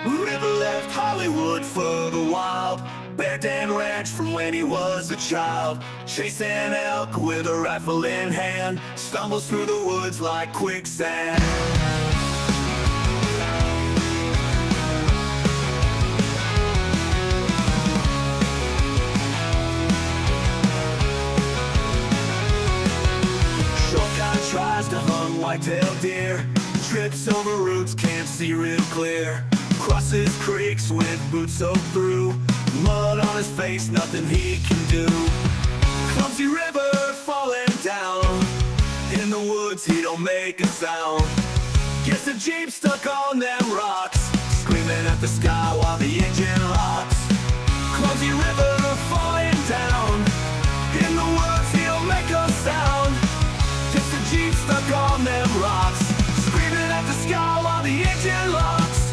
River left Hollywood for the wild. Bear Dan Ranch from when he was a child. Chasing elk with a rifle in hand. Stumbles through the woods like quicksand. Tries to hunt white-tailed deer. Trips over roots, can't see real clear. Crosses creeks with boots soaked through. Mud on his face, nothing he can do. Clumsy river falling down. In the woods, he don't make a sound. Gets the Jeep stuck on them rocks. Screaming at the sky while the engine locks. Clumsy river falling down. In the woods, he don't make a sound. Just a Jeep stuck on them rocks. Screaming at the sky while the engine locks.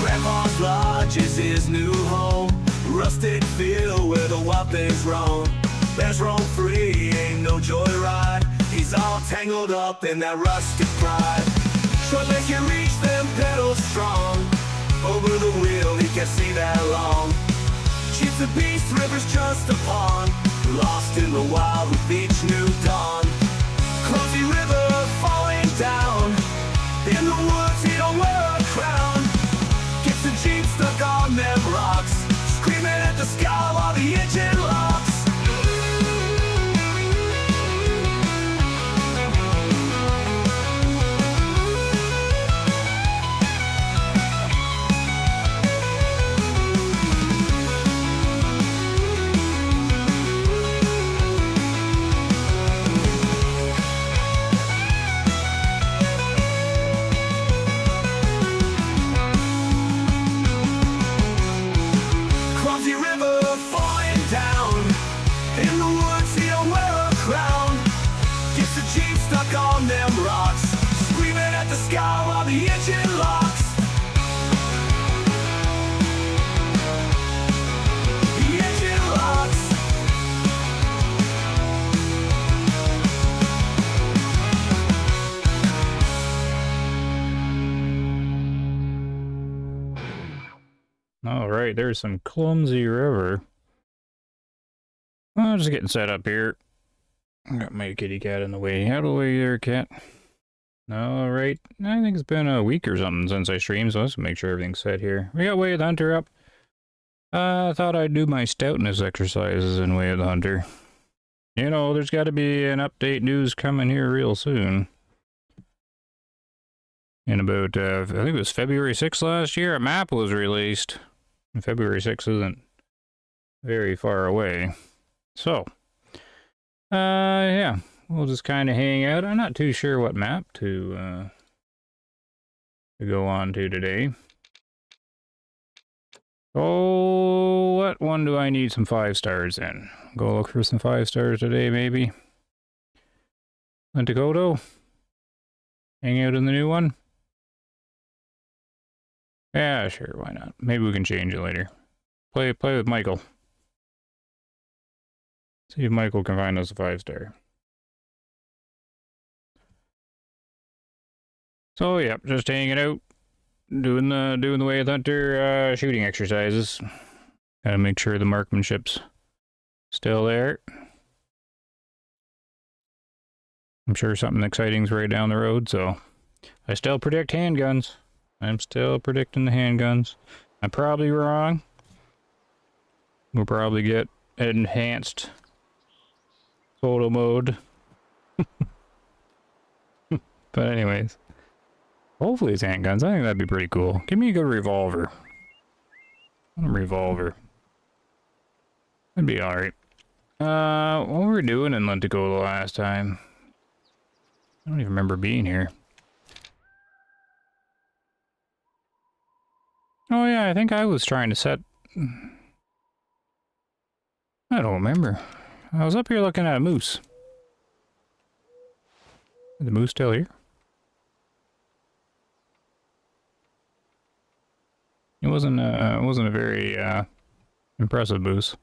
Grandpa's lodge is his new home. Rustic field where the wild things roam. Bears roam free, ain't no joyride. He's all tangled up in that rustic pride. Short legs can reach them pedals strong. Over the wheel he can't see that long. Sheep's a beast, river's just a pond. Lost in the wild with each new dawn. Clumsy river falling down. In the woods he don't wear a crown. Gets the Jeep stuck on them rocks. Screaming at the sky while the engine locks. On them rocks, screaming at the sky while the engine locks. The engine locks. All right, there's some Clumsy River. I'm just getting set up here. I got my kitty cat in the way. Out of the way there, cat. Alright. I think it's been a week or something since I streamed, so let's make sure everything's set here. We got Way of the Hunter up. I thought I'd do my stoutness exercises in Way of the Hunter. You know, there's got to be an update news coming here real soon. In about, I think it was February 6th last year, a map was released. And February 6th isn't very far away. So... yeah, we'll just kind of hang out. I'm not too sure what map to go on to today. Oh, what one do I need some 5 stars in? Go look for some 5 stars today, maybe. Lenticoto? Hang out in the new one? Yeah, sure, why not? Maybe we can change it later. Play with Michael. See if Michael can find us a 5-star. So yeah, just hanging out, doing the Way of the Hunter shooting exercises. Gotta make sure the marksmanship's still there. I'm sure something exciting's right down the road, so I still predict handguns. I'm still predicting the handguns. I'm probably wrong. We'll probably get enhanced photo mode. But anyways, hopefully it's handguns. I think that'd be pretty cool. Give me a good revolver. A revolver. That'd be alright. What were we doing in Lentico the last time? I don't even remember being here. Oh yeah, I think I was trying to set... I don't remember. I was up here looking at a moose. Is the moose still here? It wasn't a very impressive moose.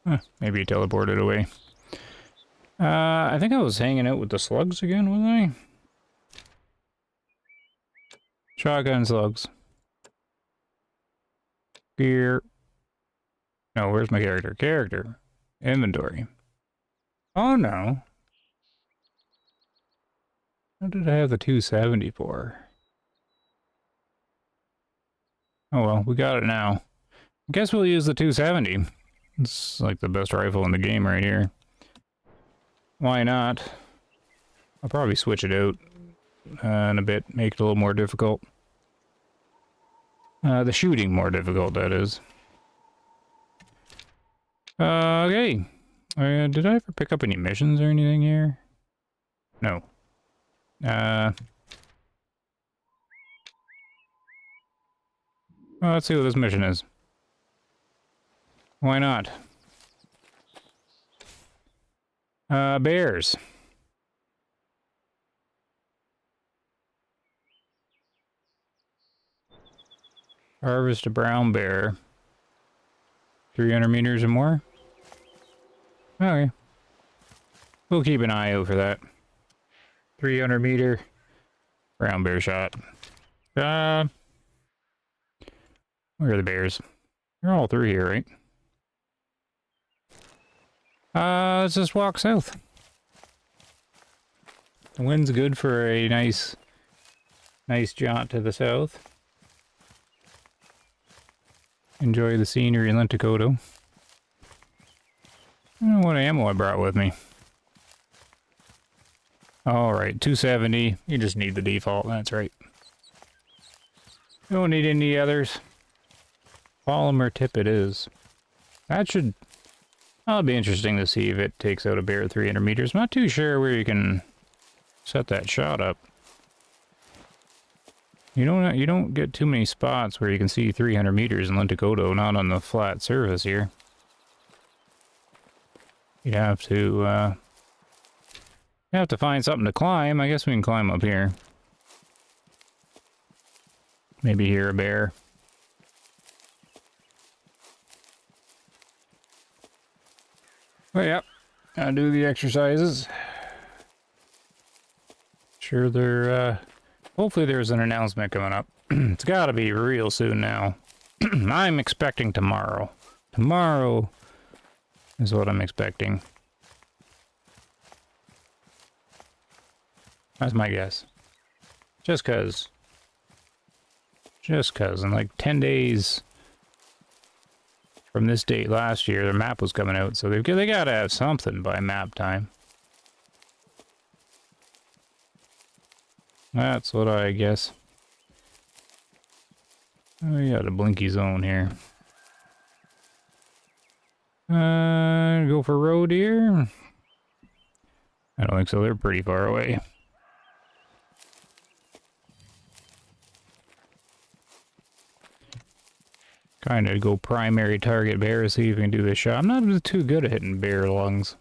Huh, maybe he teleported away. I think I was hanging out with the slugs again, wasn't I? Shotgun slugs. Gear. No, where's my character? Character. Inventory. Oh no. What did I have the 270 for? Oh well, we got it now. I guess we'll use the 270. It's like the best rifle in the game right here. Why not? I'll probably switch it out in a bit, make it a little more difficult. The shooting more difficult, that is. Okay. Did I ever pick up any missions or anything here? No. Well, let's see what this mission is. Why not? Bears. Harvest a brown bear. 300 meters or more? Okay. We'll keep an eye out for that. 300 meter brown bear shot. Where are the bears? They're all through here, right? Let's just walk south. The wind's good for a nice jaunt to the south. Enjoy the scenery in Lenticoto. I don't know what ammo I brought with me. Alright, 270. You just need the default, that's right. You don't need any others. Polymer tip it is. That should... That'll be interesting to see if it takes out a bear at 300 meters. I'm not too sure where you can set that shot up. You don't get too many spots where you can see 300 meters in Lenticoto, not on the flat surface here. You'd have to find something to climb. I guess we can climb up here. Maybe hear a bear. Well, yep. Gotta do the exercises. Sure, hopefully there's an announcement coming up. It's gotta be real soon now. I'm expecting tomorrow. Tomorrow is what I'm expecting. That's my guess. Just cause in like 10 days from this date last year, their map was coming out, so they gotta have something by map time. That's what I guess. Oh yeah, the blinky zone here. Go for roe deer? I don't think so, they're pretty far away. Kind of go primary target bear, see if we can do this shot. I'm not too good at hitting bear lungs.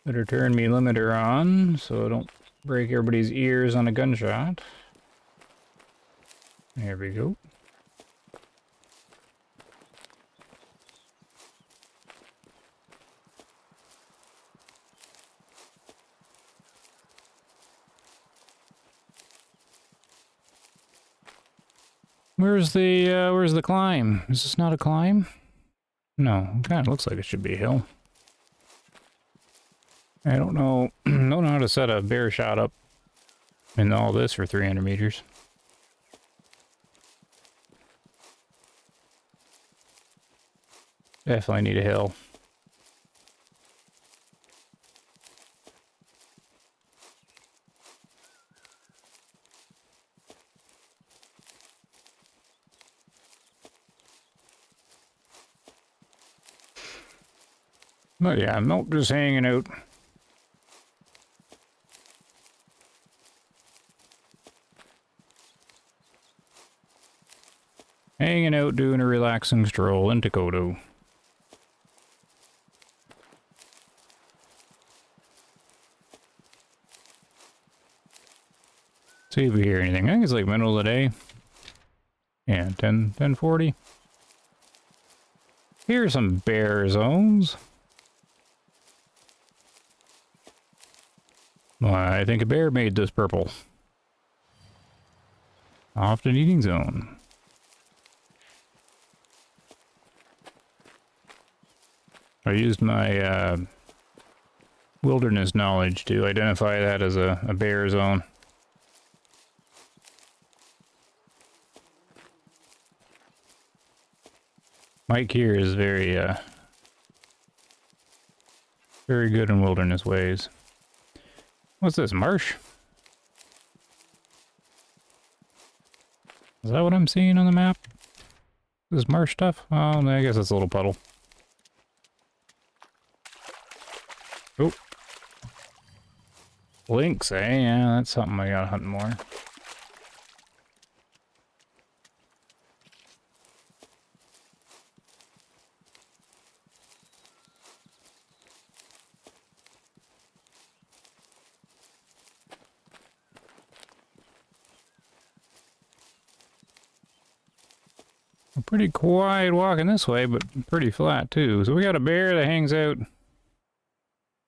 Better turn me limiter on so I don't break everybody's ears on a gunshot. There we go. Where's the climb? Is this not a climb? No, it kind of looks like it should be a hill. I don't know how to set a bear shot up in all this for 300 meters. Definitely need a hill. But yeah, nope, just hanging out. Hanging out, doing a relaxing stroll in Kodo. See if we hear anything. I think it's like middle of the day. Yeah, 1040. Here's some bear zones. Well, I think a bear made this purple. Often eating zone. I used my wilderness knowledge to identify that as a bear zone. Mike here is very good in wilderness ways. What's this, marsh? Is that what I'm seeing on the map? This marsh stuff? Oh, I guess it's a little puddle. Oh. Lynx, eh? Yeah, that's something I gotta hunt more. Pretty quiet walking this way, but pretty flat too. So we got a bear that hangs out.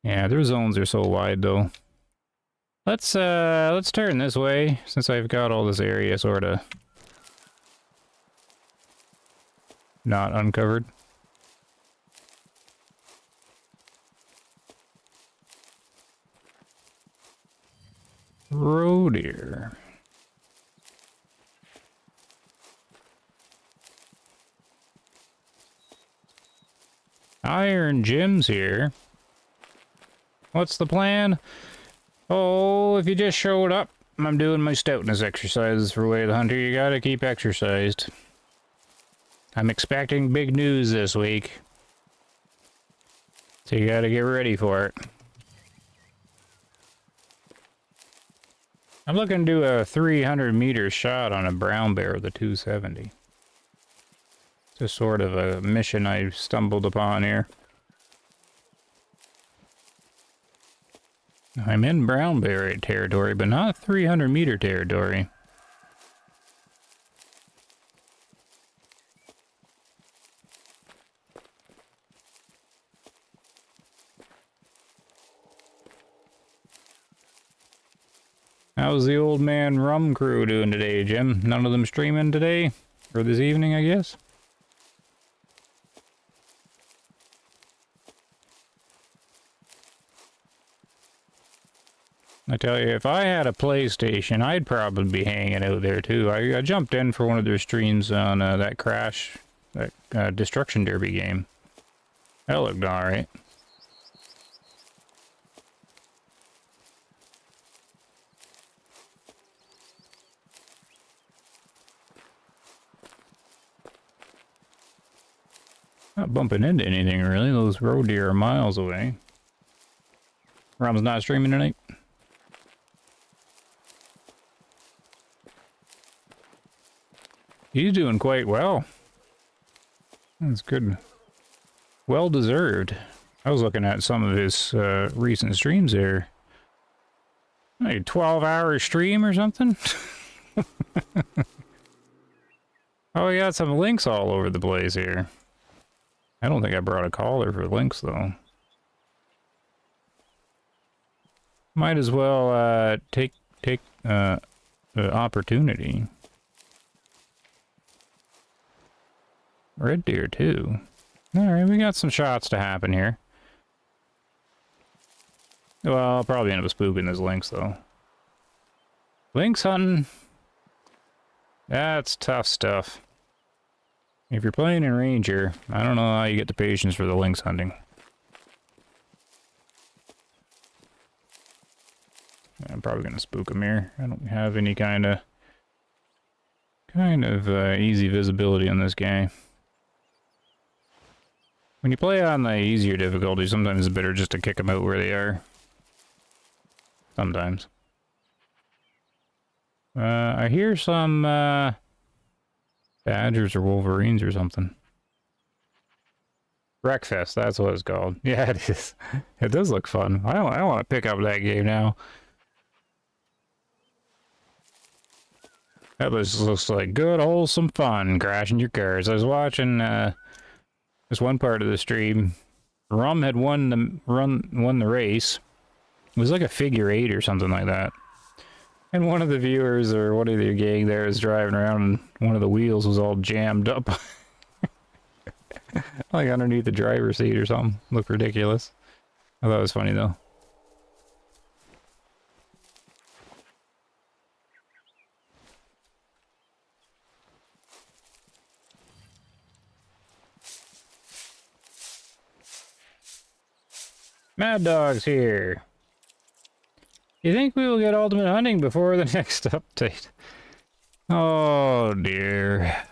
Yeah, their zones are so wide though. Let's turn this way since I've got all this area sort of not uncovered. Roe deer. Iron Jim's here. What's the plan? Oh, if you just showed up, I'm doing my stoutness exercises for Way of the Hunter. You gotta keep exercised. I'm expecting big news this week. So you gotta get ready for it. I'm looking to do a 300-meter shot on a brown bear with a 270. Just sort of a mission I stumbled upon here. I'm in brown bear territory, but not 300-meter territory. How's the old man rum crew doing today, Jim? None of them streaming today? Or this evening, I guess? I tell you, if I had a PlayStation, I'd probably be hanging out there too. I jumped in for one of their streams on that Crash, that Destruction Derby game. That looked alright. Not bumping into anything really. Those roe deer are miles away. Rom's not streaming tonight. He's doing quite well. That's good. Well deserved. I was looking at some of his recent streams there. Like a 12-hour stream or something? Oh, we got some links all over the place here. I don't think I brought a collar for links though. Might as well take the opportunity. Red deer too. Alright, we got some shots to happen here. Well, I'll probably end up spooping those lynx though. Lynx hunting. That's tough stuff. If you're playing in Ranger, I don't know how you get the patience for the lynx hunting. I'm probably gonna spook them here. I don't have any kind of easy visibility on this guy. When you play on the easier difficulty, sometimes it's better just to kick them out where they are. Sometimes. I hear some badgers or wolverines or something. Breakfast, that's what it's called. Yeah, it is. It does look fun. I want to pick up that game now. That was looks like good wholesome fun, crashing your cars. I was watching this one part of the stream. Rum had won the race. It was like a figure 8 or something like that. And one of the viewers or one of the gang there was driving around and one of the wheels was all jammed up. Like underneath the driver's seat or something. Looked ridiculous. I thought it was funny though. Mad Dog's here. You think we will get ultimate hunting before the next update? Oh dear.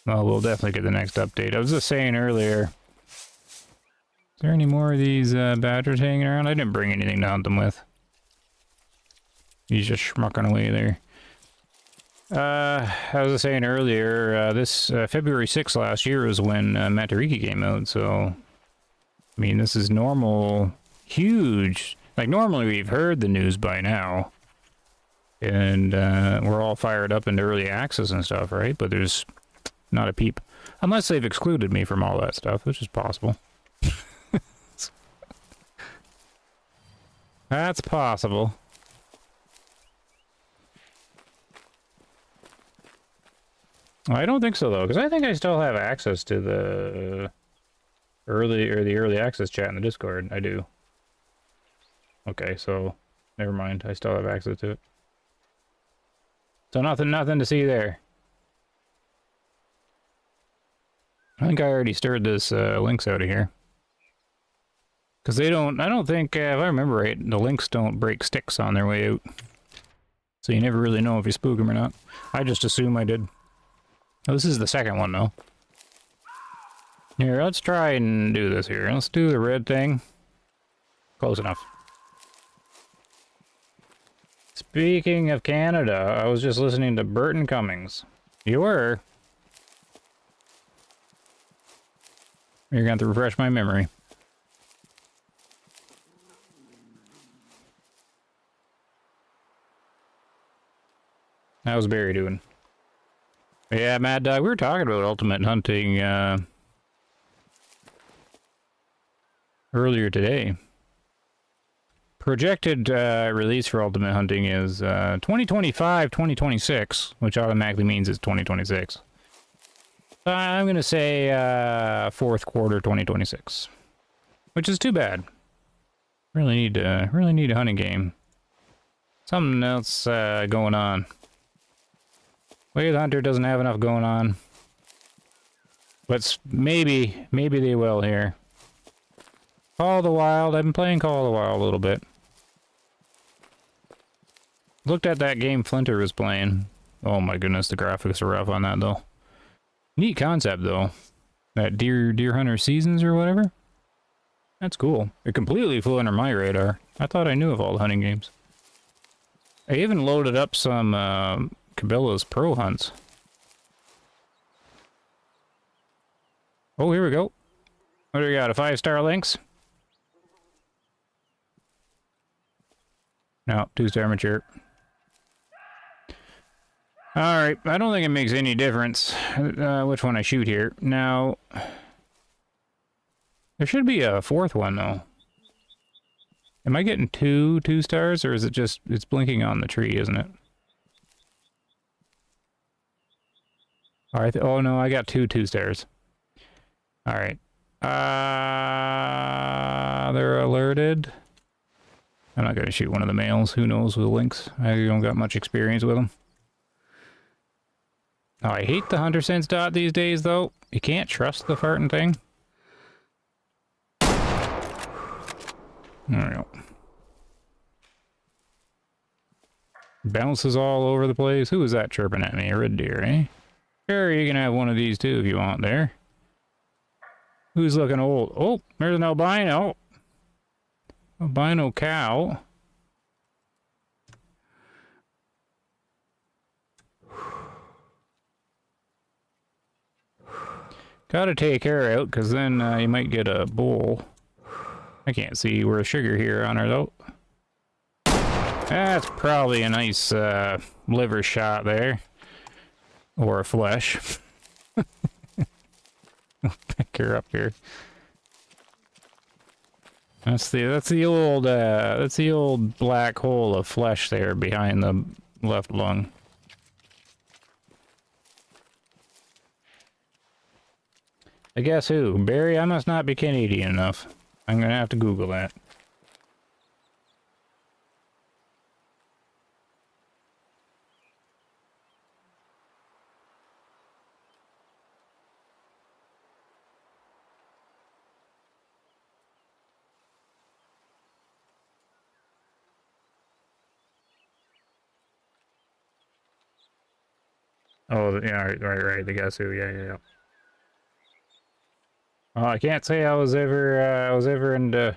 Well, we'll definitely get the next update. I was just saying earlier. Is there any more of these badgers hanging around? I didn't bring anything to hunt them with. He's just schmucking away there. I was just saying earlier, this February 6th last year was when Matariki came out, so... I mean, this is normal, huge... Like, normally we've heard the news by now. And we're all fired up into early access and stuff, right? But there's not a peep. Unless they've excluded me from all that stuff, which is possible. That's possible. I don't think so, though, because I think I still have access to the early access chat in the Discord. I do. Okay, so never mind. I still have access to it. So nothing to see there. I think I already stirred this lynx out of here. Because they don't, I don't think, if I remember right, the lynx don't break sticks on their way out. So you never really know if you spook them or not. I just assume I did. Oh, this is the second one, though. Here, let's try and do this here. Let's do the red thing. Close enough. Speaking of Canada, I was just listening to Burton Cummings. You were? You're going to have to refresh my memory. How's Barry doing? Yeah, Mad Dog, we were talking about ultimate hunting earlier today. Projected release for ultimate hunting is 2025-2026, which automatically means it's 2026. I'm going to say fourth quarter 2026, which is too bad. Really need a hunting game. Something else going on. Wave Hunter doesn't have enough going on. But maybe they will here. Call of the Wild. I've been playing Call of the Wild a little bit. Looked at that game Flinter was playing. Oh my goodness, the graphics are rough on that though. Neat concept though. That Deer Hunter Seasons or whatever. That's cool. It completely flew under my radar. I thought I knew of all the hunting games. I even loaded up some Cabela's Pro Hunts. Oh, here we go. What do we got? A 5-star lynx? No, 2-star mature. Alright, I don't think it makes any difference which one I shoot here. Now, there should be a fourth one, though. Am I getting two stars, or is it just, it's blinking on the tree, isn't it? Alright, oh no, I got 2 stars. Alright. They're alerted. I'm not gonna shoot one of the males. Who knows with lynx? I don't got much experience with them. Oh, I hate the hunter sense dot these days, though. You can't trust the farting thing. There we go. Bounces all over the place. Who was that chirping at me? A red deer, eh? Sure, you can have one of these too if you want there. Who's looking old? Oh, there's an albino. Albino cow. Gotta take her out, because then you might get a bull. I can't see where sugar here on her, though. That's probably a nice liver shot there. Or a flesh. I'll pick her up here. That's the old black hole of flesh there behind the left lung. I guess who? Barry? I must not be Canadian enough. I'm gonna have to Google that. Oh, yeah, right. The guess who? Yeah. Oh, I can't say I was ever into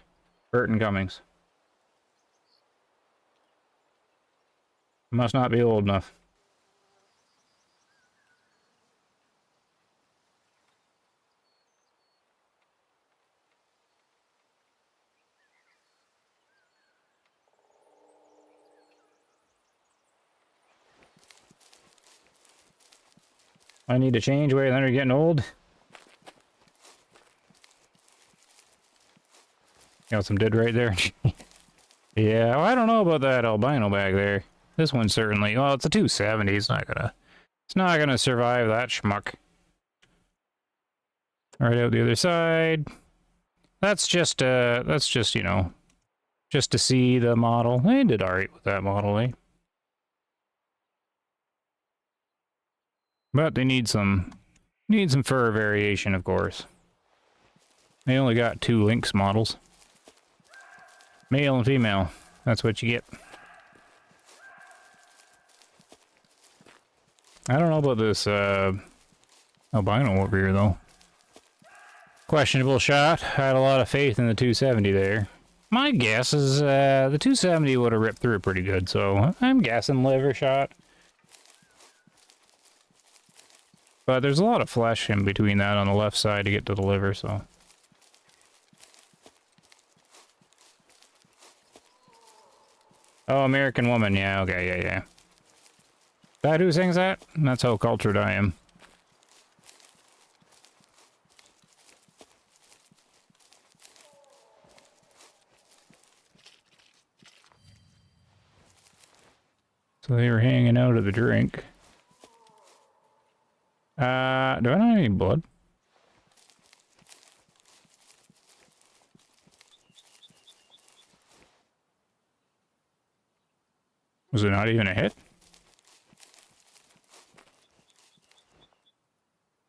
Burton Cummings. Must not be old enough. I need to change way then you're getting old. Got some dead right there. Yeah, well, I don't know about that albino back there. This one certainly. Well, it's a 270. It's not gonna survive that schmuck. Right out the other side. That's just you know, just to see the model. They did alright with that model, eh? But they need some fur variation, of course. They only got 2 Lynx models. Male and female. That's what you get. I don't know about this albino over here, though. Questionable shot. I had a lot of faith in the 270 there. My guess is the 270 would have ripped through pretty good, so I'm guessing liver shot. But there's a lot of flesh in between that on the left side to get to the liver, so... Oh, American Woman. Yeah, okay, yeah. That who sings that? That's how cultured I am. So they were hanging out at the drink. Do I not have any blood? Was it not even a hit?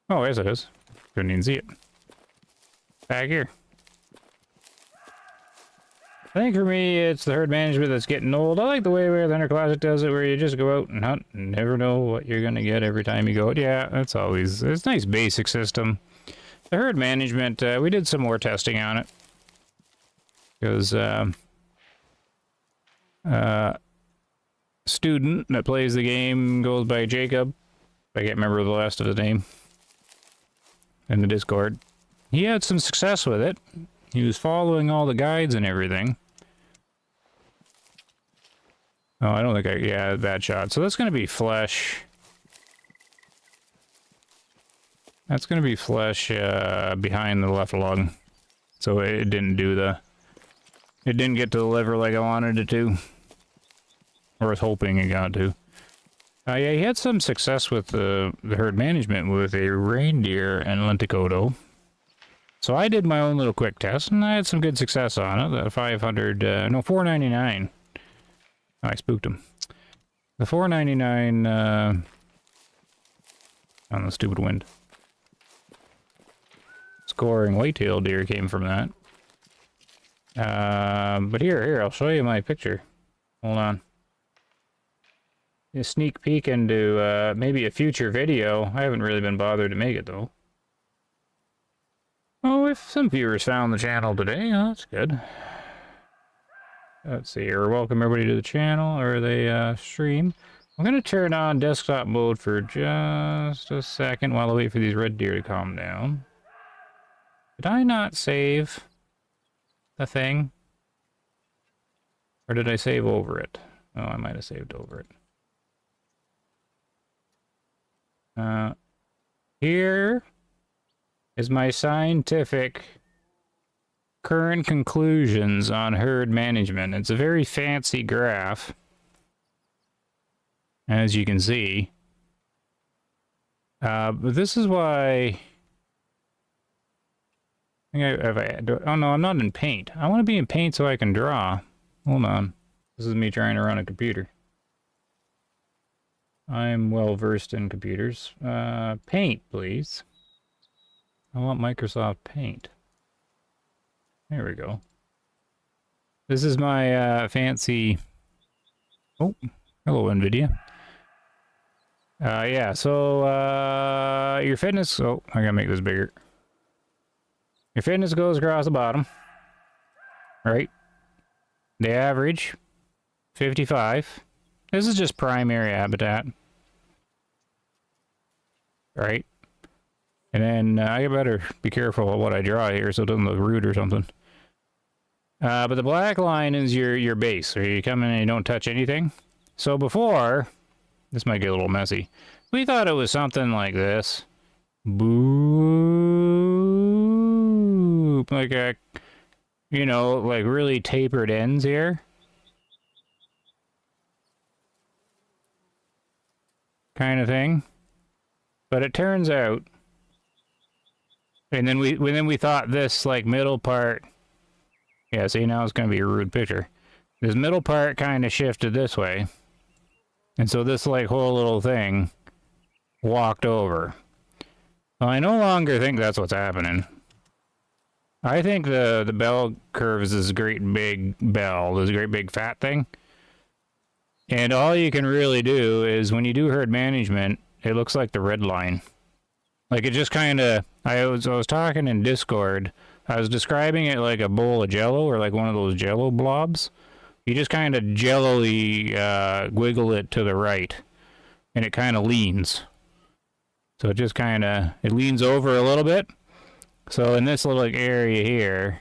Oh, yes it is. Couldn't even see it. Back here. I think for me, it's the herd management that's getting old. I like the way where the Hunter Classic does it, where you just go out and hunt and never know what you're going to get every time you go out. Yeah, it's a nice basic system. The herd management, we did some more testing on it. Because, student that plays the game goes by Jacob. I can't remember the last of his name. In the Discord. He had some success with it. He was following all the guides and everything. Oh, I don't think yeah, bad shot. So that's going to be flesh. That's going to be flesh behind the left lung. So it didn't get to the liver like I wanted it to. Or was hoping it got to. Yeah, he had some success with the herd management with a reindeer and lenticoto. So I did my own little quick test, and I had some good success on it. The 499. Oh, I spooked him. The 499 on the stupid wind. Scoring whitetail deer came from that. But here, I'll show you my picture. Hold on. A sneak peek into maybe a future video. I haven't really been bothered to make it, though. Oh, if some viewers found the channel today, oh, that's good. Let's see here. Welcome everybody to the channel, or the stream. I'm going to turn on desktop mode for just a second while I wait for these red deer to calm down. Did I not save the thing? Or did I save over it? Oh, I might have saved over it. Here is my scientific current conclusions on herd management. It's a very fancy graph, as you can see. But this is why... oh no, I'm not in paint. I want to be in paint so I can draw. Hold on. This is me trying to run a computer. I'm well versed in computers. Paint, please. I want Microsoft Paint. There we go. This is my fancy... Oh, hello NVIDIA. Yeah, so your fitness... Oh, I gotta make this bigger. Your fitness goes across the bottom. Right? The average, 55. This is just primary habitat. Right? And then I better be careful of what I draw here so it doesn't look rude or something. But the black line is your base. So you come in and you don't touch anything. So before, this might get a little messy. We thought it was something like this. Boop. Like a, you know, like really tapered ends here. Kind of thing. But it turns out, and then we thought this like middle part, yeah, see now it's going to be a rude picture. This middle part kind of shifted this way. And so this like whole little thing walked over. Well, I no longer think that's what's happening. I think the bell curve is this great big bell, this great big fat thing. And all you can really do is when you do herd management, it looks like the red line. Like it just kind of, I was talking in Discord, I was describing it like a bowl of jello or like one of those jello blobs. You just kind of jello-y wiggle it to the right and it kind of leans. So it just kind of, it leans over a little bit. So in this little area here,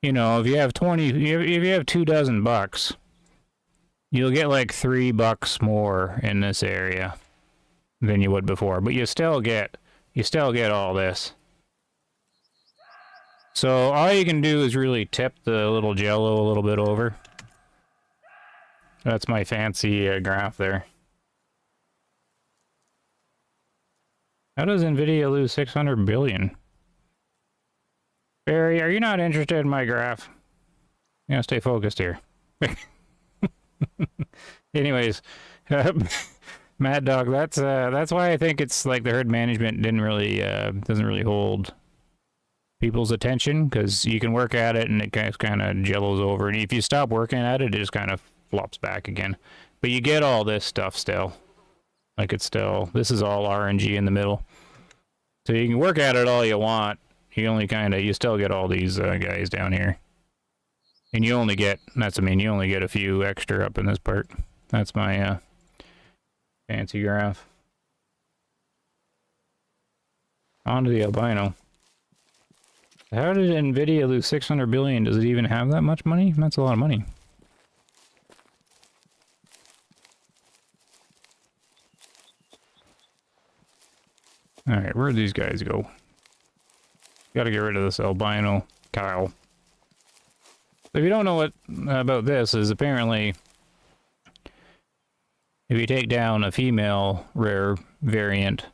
you know, if you have if you have 2 dozen bucks, you'll get like $3 more in this area than you would before, but you still get all this. So all you can do is really tip the little jello a little bit over. That's my fancy graph there. How does NVIDIA lose 600 billion? Barry, are you not interested in my graph? You gotta stay focused here. Anyways, Mad Dog, that's why I think it's like the herd management doesn't really hold people's attention, because you can work at it and it kind of jellos over, and if you stop working at it, it just kind of flops back again. But you get all this stuff still. Like it's still, this is all RNG in the middle. So you can work at it all you want. You still get all these guys down here. And you only get, you only get a few extra up in this part. That's my fancy graph. On to the albino. How did NVIDIA lose 600 billion? Does it even have that much money? That's a lot of money. Alright, where'd these guys go? Gotta get rid of this albino cow. If you don't know what about this, is apparently if you take down a female rare variant,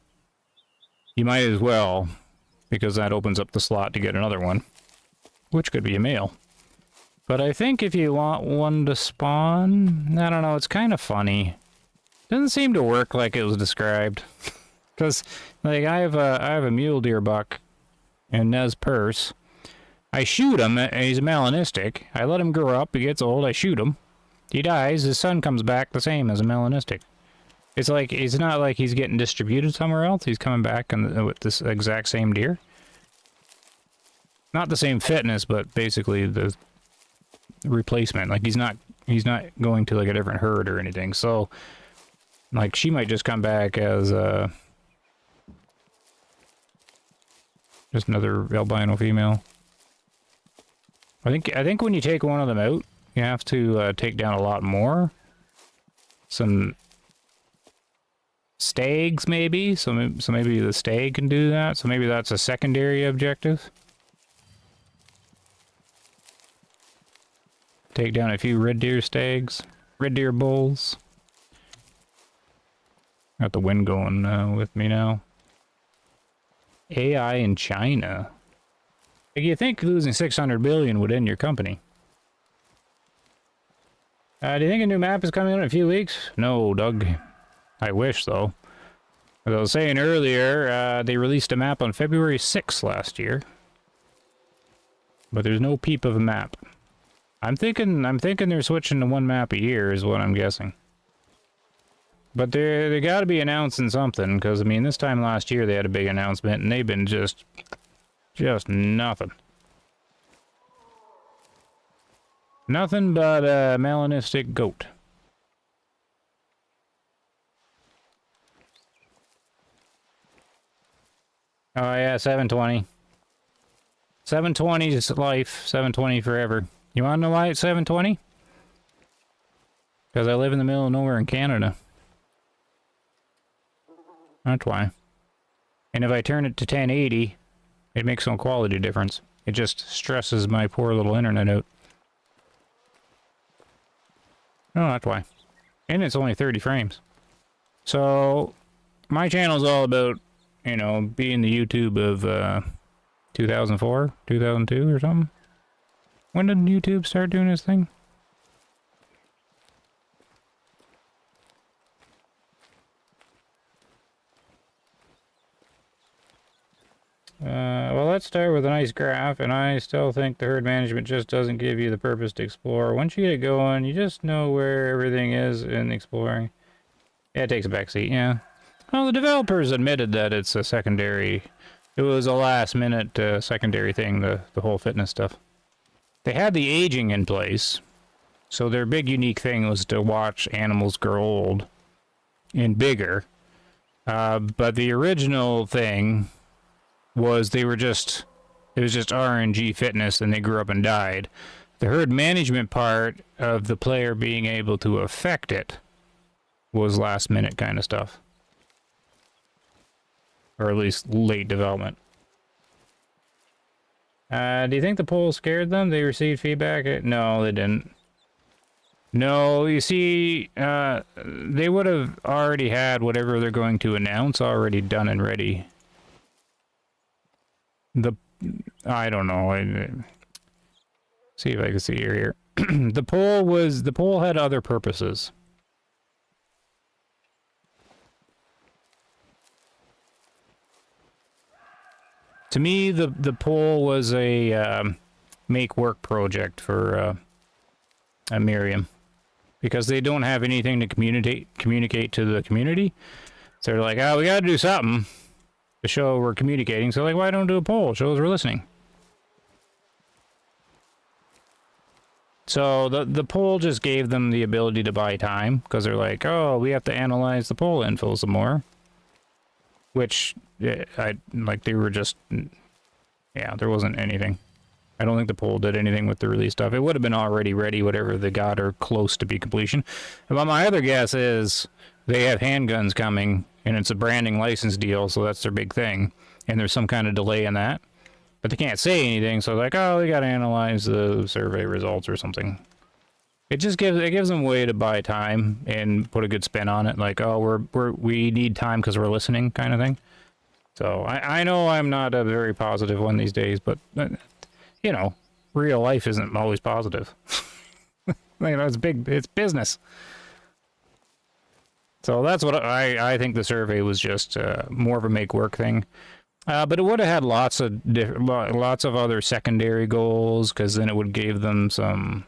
you might as well, because that opens up the slot to get another one, which could be a male. But I think if you want one to spawn, I don't know, it's kind of funny. Doesn't seem to work like it was described. Because, like, I have a mule deer buck in Nez Perce. I shoot him, he's melanistic. I let him grow up, he gets old, I shoot him. He dies, his son comes back the same as a melanistic. It's like, it's not like he's getting distributed somewhere else, he's coming back with this exact same deer. Not the same fitness, but basically the replacement. Like, he's not going to, like, a different herd or anything, so... Like, she might just come back as, just another albino female. I think when you take one of them out, you have to take down a lot more. Some stags, maybe. So maybe the stag can do that. So maybe that's a secondary objective. Take down a few red deer stags, red deer bulls. Got the wind going with me now. AI in China. Like, you think losing 600 billion would end your company? Do you think a new map is coming out in a few weeks? No, Doug. I wish, though. As I was saying earlier, they released a map on February 6th last year. But there's no peep of a map. I'm thinking they're switching to one map a year is what I'm guessing. But they got to be announcing something, because I mean this time last year they had a big announcement and they've been just nothing. Nothing but a melanistic goat. Oh yeah, 720. 720 is life, 720 forever. You wanna know why it's 720? Because I live in the middle of nowhere in Canada. That's why. And if I turn it to 1080, it makes no quality difference. It just stresses my poor little internet out. Oh, that's why. And it's only 30 frames. So, my channel's all about, you know, being the YouTube of 2004, 2002 or something. When did YouTube start doing this thing? Well, let's start with a nice graph, and I still think the herd management just doesn't give you the purpose to explore. Once you get it going, you just know where everything is in exploring. Yeah, it takes a backseat, yeah. Well, the developers admitted that it's a secondary... It was a last-minute secondary thing, the whole fitness stuff. They had the aging in place, so their big unique thing was to watch animals grow old and bigger. But the original thing was it was just RNG fitness and they grew up and died. The herd management part of the player being able to affect it was last-minute kind of stuff. Or at least late development. Do you think the poll scared them? They received feedback? No, they didn't. No, you see, they would have already had whatever they're going to announce already done and ready. I don't know. See if I can see here. The poll had other purposes. To me, the poll was a make work project for Miriam, because they don't have anything to communicate to the community. So they're like, oh, we got to do something to show we're communicating. So like, why don't do a poll? Shows we're listening. So the poll just gave them the ability to buy time, because they're like, oh, we have to analyze the poll info some more. Which, they were just, yeah, there wasn't anything. I don't think the poll did anything with the release stuff. It would have been already ready, whatever they got, or close to be completion. But my other guess is they have handguns coming, and it's a branding license deal, so that's their big thing. And there's some kind of delay in that. But they can't say anything, so like, oh, we got to analyze the survey results or something. It just gives them a way to buy time and put a good spin on it, like, oh, we need time because we're listening, kind of thing. So I know I'm not a very positive one these days, but you know, real life isn't always positive. You know, it's business. So that's what I think the survey was just more of a make work thing. But it would have had lots of other secondary goals, because then it would give them some,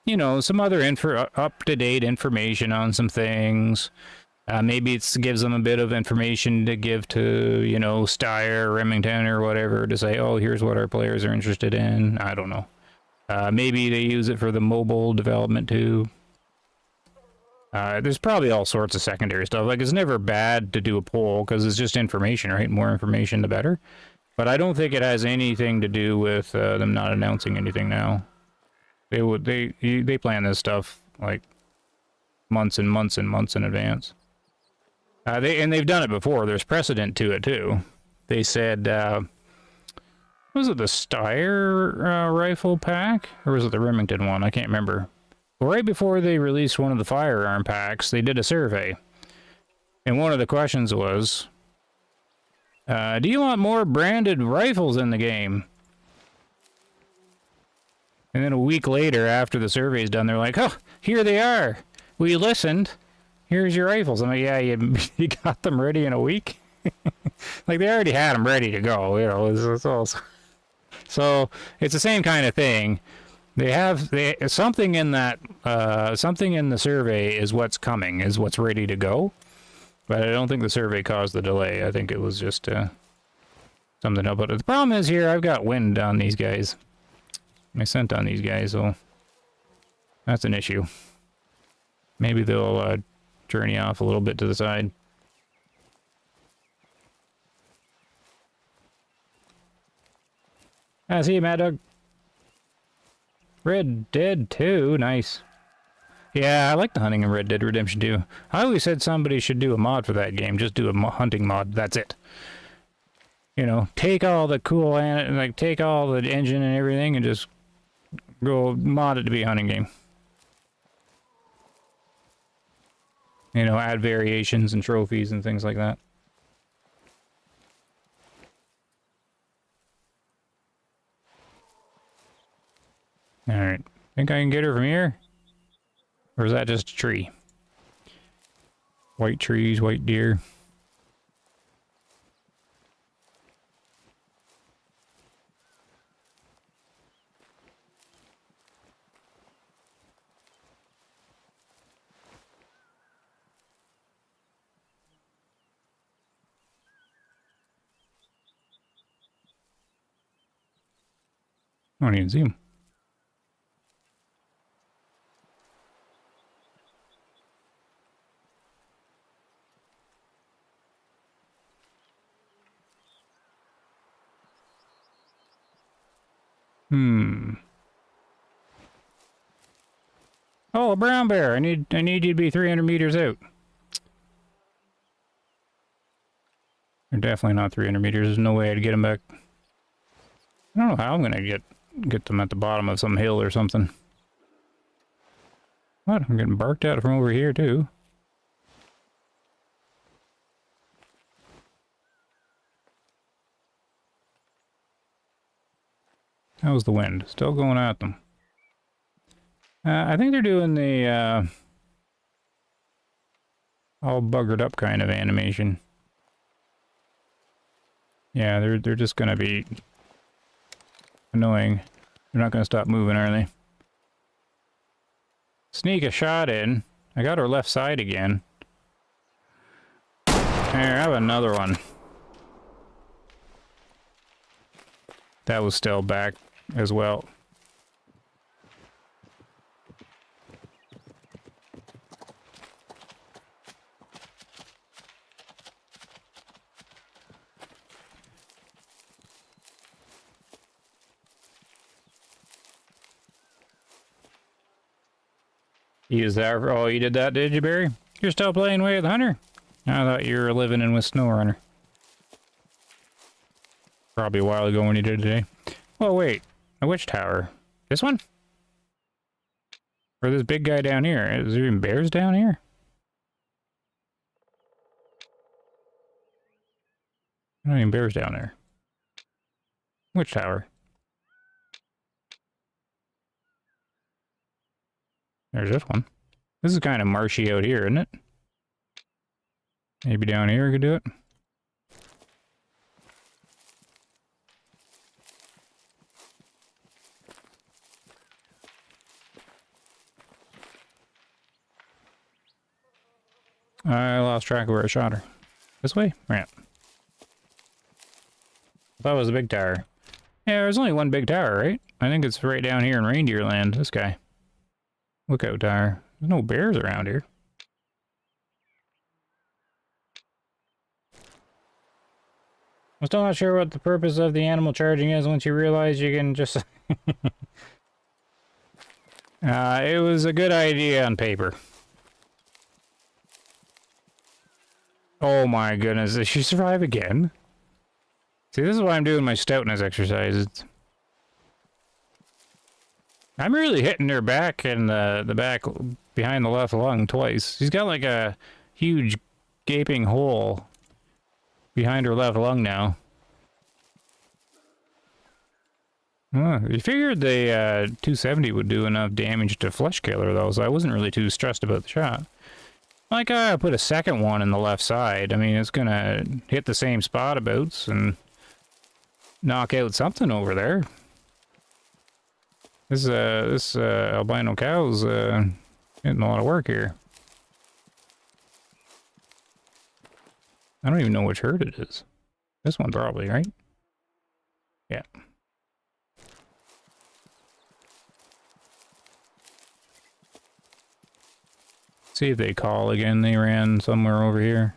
you know, some other up-to-date information on some things. Maybe it gives them a bit of information to give to, you know, Steyr or Remington or whatever, to say, oh, here's what our players are interested in. I don't know. Maybe they use it for the mobile development too. There's probably all sorts of secondary stuff. Like, it's never bad to do a poll, because it's just information, right? More information, the better. But I don't think it has anything to do with them not announcing anything now. They plan this stuff like months and months and months in advance. They've done it before. There's precedent to it too. They said, was it the Steyr rifle pack, or was it the Remington one? I can't remember. But right before they released one of the firearm packs, they did a survey, and one of the questions was, "Do you want more branded rifles in the game?" And then a week later, after the survey's done, they're like, "Oh, here they are. We listened. Here's your rifles." I'm like, "Yeah, you got them ready in a week?" Like, they already had them ready to go, you know. It's all, so it's the same kind of thing. Something in that, something in the survey is what's coming, is what's ready to go. But I don't think the survey caused the delay. I think it was just something else. But the problem is here, I've got wind on these guys. My scent on these guys, so that's an issue. Maybe they'll journey off a little bit to the side. I see you, Mad Dog. Red Dead 2, nice. Yeah, I like the hunting in Red Dead Redemption 2. I always said somebody should do a mod for that game. Just do a hunting mod. That's it. You know, take all the cool, like, take all the engine and everything and just go mod it to be a hunting game. You know, add variations and trophies and things like that. Alright. Think I can get her from here? Or is that just a tree? White trees, white deer. I don't even see him. Oh, a brown bear. I need you to be 300 meters out. They're definitely not 300 meters. There's no way I'd get them back. I don't know how I'm gonna get them at the bottom of some hill or something. What? I'm getting barked at from over here too. How's the wind? Still going at them. I think they're doing the all buggered up kind of animation. Yeah, they're just gonna be annoying. They're not gonna stop moving, are they? Sneak a shot in. I got her left side again. Here, I have another one. That was still back as well. Use that. Oh, you did that, did you, Barry? You're still playing Way of the Hunter? I thought you were living in with SnowRunner. Probably a while ago when you did it today. Oh, wait. A witch tower. This one? Or this big guy down here? Is there even bears down here? Not even bears down there. Witch tower. There's this one. This is kind of marshy out here, isn't it? Maybe down here we could do it. I lost track of where I shot her. This way? Right. I thought it was a big tower. Yeah, there's only one big tower, right? I think it's right down here in Reindeer Land, this guy. Lookout tower. There's no bears around here. I'm still not sure what the purpose of the animal charging is once you realize you can just... It was a good idea on paper. Oh my goodness, did she survive again? See, this is why I'm doing my stoutness exercises. I'm really hitting her back and the back behind the left lung twice. She's got like a huge gaping hole behind her left lung now. You figured the 270 would do enough damage to flesh kill her though, so I wasn't really too stressed about the shot. Like, I put a second one in the left side. I mean, it's gonna hit the same spot abouts and knock out something over there. This albino cow's getting a lot of work here. I don't even know which herd it is. This one probably, right? Yeah. See if they call again. They ran somewhere over here.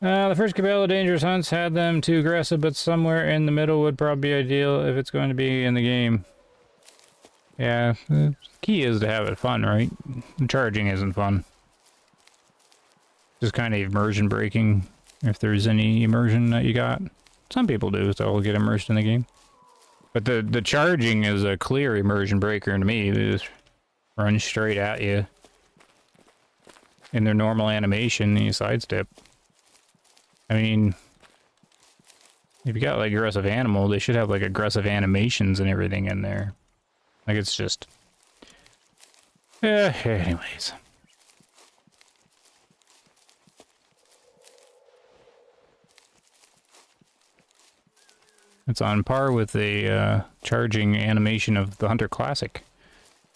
The first couple of dangerous hunts had them too aggressive, but somewhere in the middle would probably be ideal if it's going to be in the game. Yeah, the key is to have it fun, right? Charging isn't fun. Just kind of immersion breaking, if there's any immersion that you got. Some people do, so they'll get immersed in the game. But the charging is a clear immersion breaker to me. They just run straight at you. In their normal animation, you sidestep. I mean, if you got like aggressive animal, they should have like aggressive animations and everything in there. Like it's just... anyways. It's on par with the charging animation of the Hunter Classic.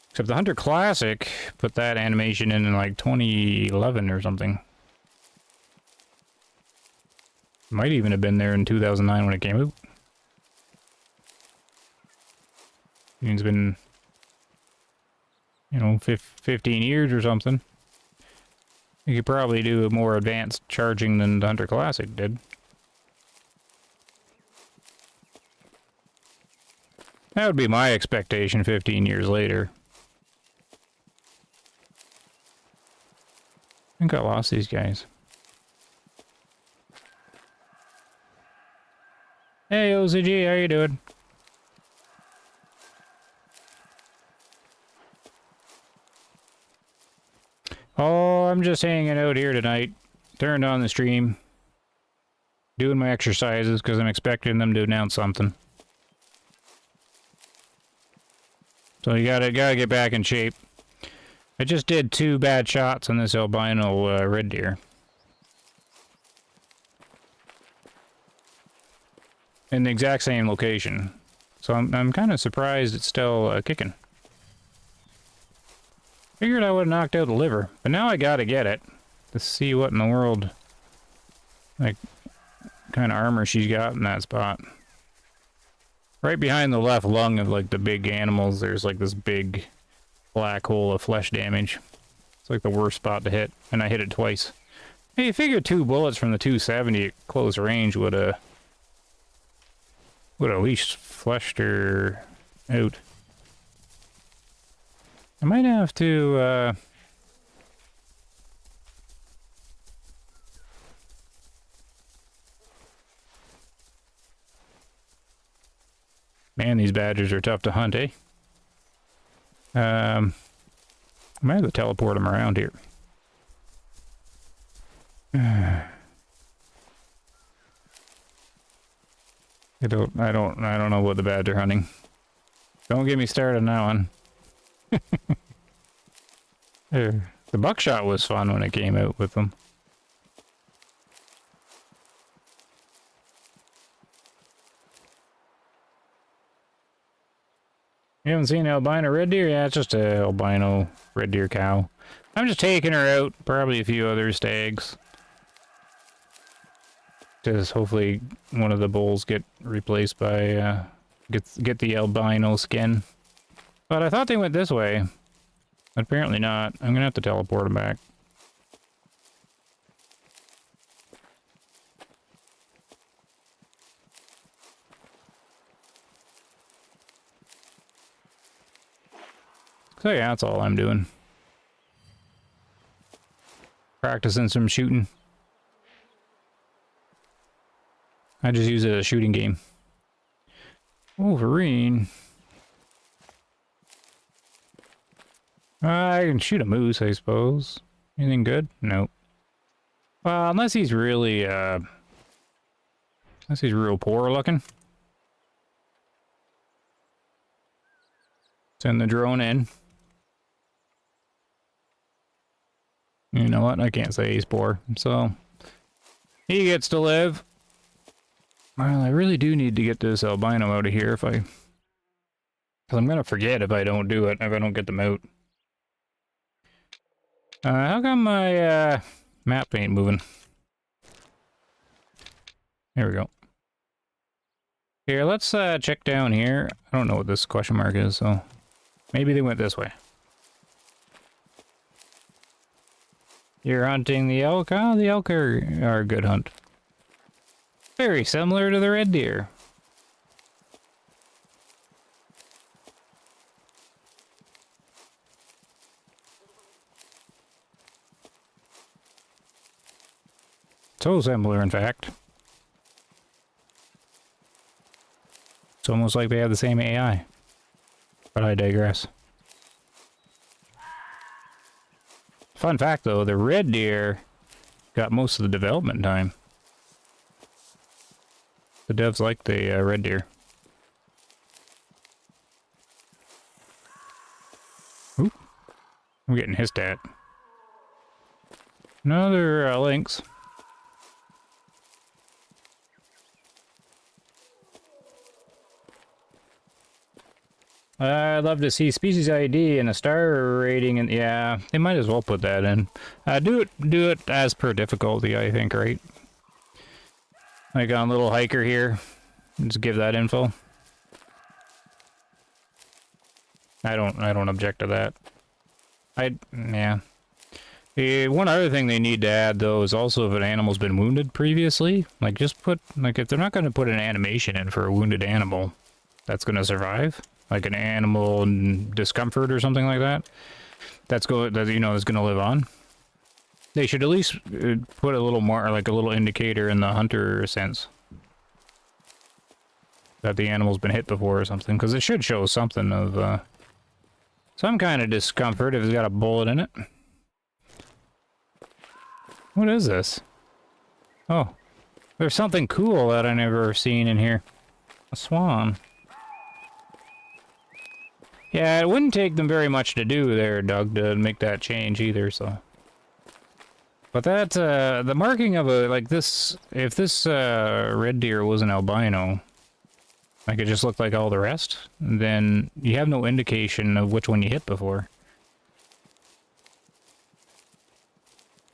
Except the Hunter Classic put that animation in like 2011 or something. Might even have been there in 2009 when it came out. It's been, you know, 15 years or something. You could probably do a more advanced charging than the Hunter Classic did. That would be my expectation 15 years later. I think I lost these guys. Hey, OCG, how you doing? Oh, I'm just hanging out here tonight. Turned on the stream. Doing my exercises because I'm expecting them to announce something. So you gotta get back in shape. I just did 2 bad shots on this albino red deer. In the exact same location. So I'm kind of surprised it's still kicking. Figured I would have knocked out the liver, but now I gotta get it to see what in the world, like, kind of armor she's got in that spot. Right behind the left lung of like the big animals, there's like this big black hole of flesh damage. It's like the worst spot to hit, and I hit it twice. Hey, you figure 2 bullets from the 270 at close range would at least fleshed her out. I might have to, Man, these badgers are tough to hunt, eh? I might have to teleport them around here. I don't know what the badger hunting. Don't get me started on that one. The buckshot was fun when it came out with them. You haven't seen albino red deer? Yeah, it's just a albino red deer cow. I'm just taking her out, probably a few other stags. Just hopefully one of the bulls get replaced by, get the albino skin. But I thought they went this way. Apparently not. I'm gonna have to teleport them back. So yeah, that's all I'm doing. Practicing some shooting. I just use it as a shooting game. Wolverine. I can shoot a moose, I suppose. Anything good? Nope. Well, unless he's really, unless he's real poor looking. Send the drone in. You know what? I can't say he's poor, so he gets to live. Well, I really do need to get this albino out of here because I'm gonna forget if I don't do it, if I don't get them out. How come my map ain't moving? There we go. Here, let's check down here. I don't know what this question mark is, so maybe they went this way. You're hunting the elk? Oh, the elk are a good hunt. Very similar to the red deer. So similar, in fact. It's almost like they have the same AI. But I digress. Fun fact, though, the red deer got most of the development time. The devs like the red deer. Ooh, I'm getting hissed at. Another lynx. I'd love to see species ID and a star rating, and yeah, they might as well put that in. Do it as per difficulty, I think, right? Like on a little hiker here, just give that info. I don't object to that. Yeah. One other thing they need to add though is also if an animal's been wounded previously, like just put if they're not going to put an animation in for a wounded animal that's going to survive. Like an animal in discomfort or something like that. That's going to live on. They should at least put a little more, like a little indicator in the hunter sense that the animal's been hit before or something, because it should show something of some kind of discomfort if it's got a bullet in it. What is this? Oh, there's something cool that I never seen in here. A swan. Yeah, it wouldn't take them very much to do there, Doug, to make that change either, so. But that, the marking of a, like this, if this red deer was an albino, like it just looked like all the rest, then you have no indication of which one you hit before.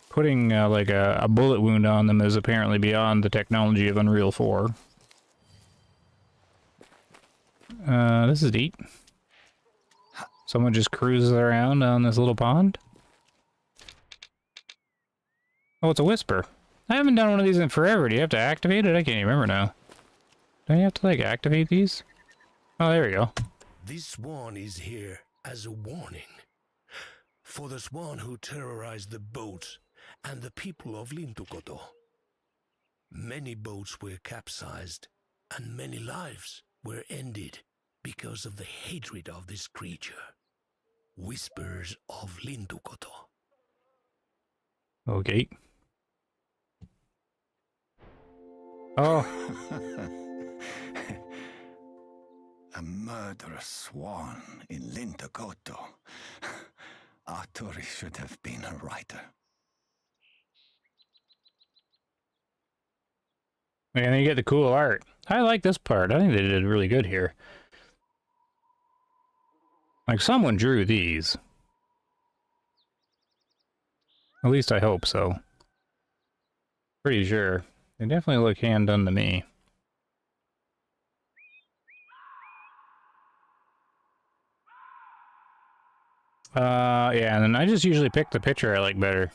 Putting, like a bullet wound on them is apparently beyond the technology of Unreal 4. This is neat. Someone just cruises around on this little pond. Oh, it's a whisper. I haven't done one of these in forever. Do you have to activate it? I can't even remember now. Don't you have to, like, activate these? Oh, there we go. This swan is here as a warning for the swan who terrorized the boats and the people of Lintukoto. Many boats were capsized, and many lives were ended because of the hatred of this creature. Whispers of Lintukoto. Okay. Oh. A murderous swan in Lintukoto. Arturi should have been a writer. And then you get the cool art. I like this part. I think they did really good here. Like, someone drew these. At least I hope so. Pretty sure. They definitely look hand done to me. Yeah, and then I just usually pick the picture I like better.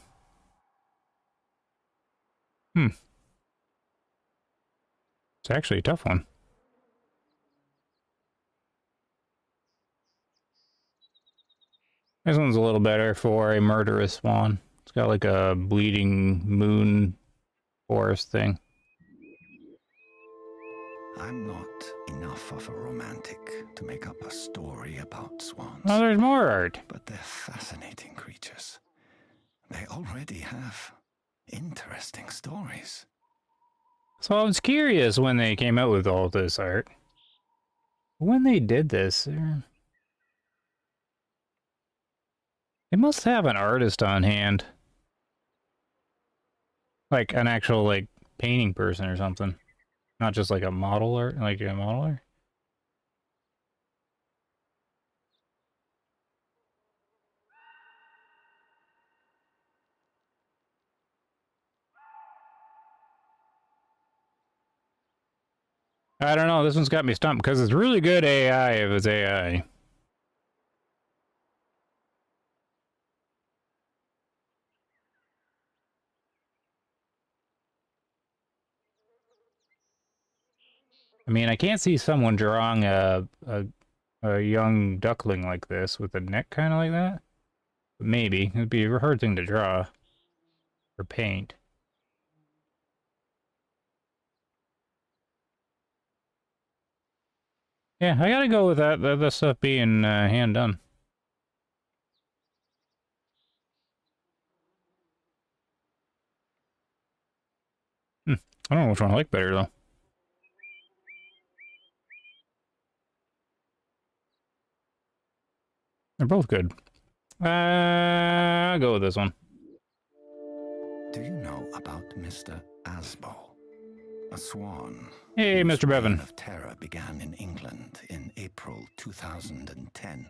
It's actually a tough one. This one's a little better for a murderous swan. It's got like a bleeding moon forest thing. I'm not enough of a romantic to make up a story about swans. Oh, there's more art. But they're fascinating creatures. They already have interesting stories. So I was curious when they came out with all this art. When they did this, they must have an artist on hand. Like an actual, like, painting person or something. Not just like a model art, like a modeler. I don't know, this one's got me stumped because it's really good AI if it's AI. I mean, I can't see someone drawing a young duckling like this with a neck kind of like that. But maybe. It'd be a hard thing to draw. Or paint. Yeah, I gotta go with that stuff being hand done. I don't know which one I like better, though. They're both good. I'll go with this one. Do you know about Mr. Asbo? A swan. Hey, whose Mr. Bevan. reign of terror began in England in April 2010.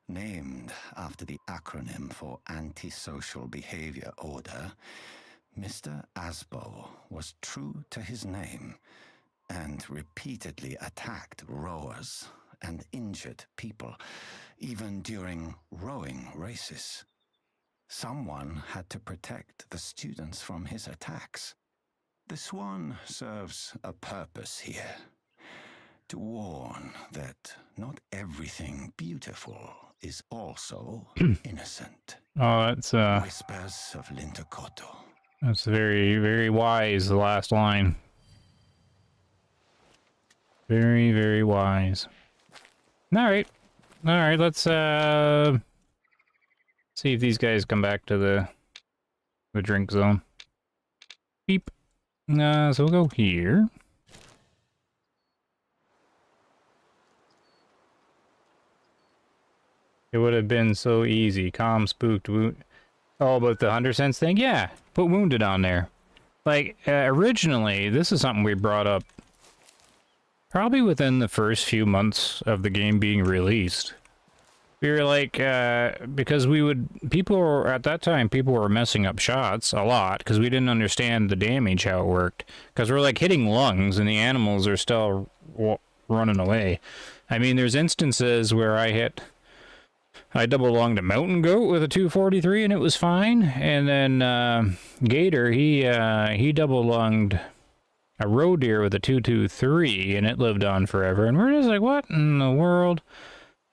Named after the acronym for Antisocial Behavior Order, Mr. Asbo was true to his name and repeatedly attacked rowers and injured people, even during rowing races. Someone had to protect the students from his attacks. The swan serves a purpose here. To warn that not everything beautiful is also innocent. Oh, that's Whispers of Lintokoto. that's very, very wise, the last line. Very, very wise. Alright. Alright, let's see if these guys come back to the drink zone. Beep. So we'll go here. It would have been so easy. Calm, spooked, wound. Oh, but the 100 cents thing? Yeah, put wounded on there. Like, originally, this is something we brought up probably within the first few months of the game being released. We were like, because people were, at that time, people were messing up shots a lot because we didn't understand the damage, how it worked. Because we're like hitting lungs and the animals are still running away. I mean, there's instances where I double-lunged a mountain goat with a 243 and it was fine. And then Gator, he double-lunged a roe deer with a 223 and it lived on forever. And we're just like, what in the world?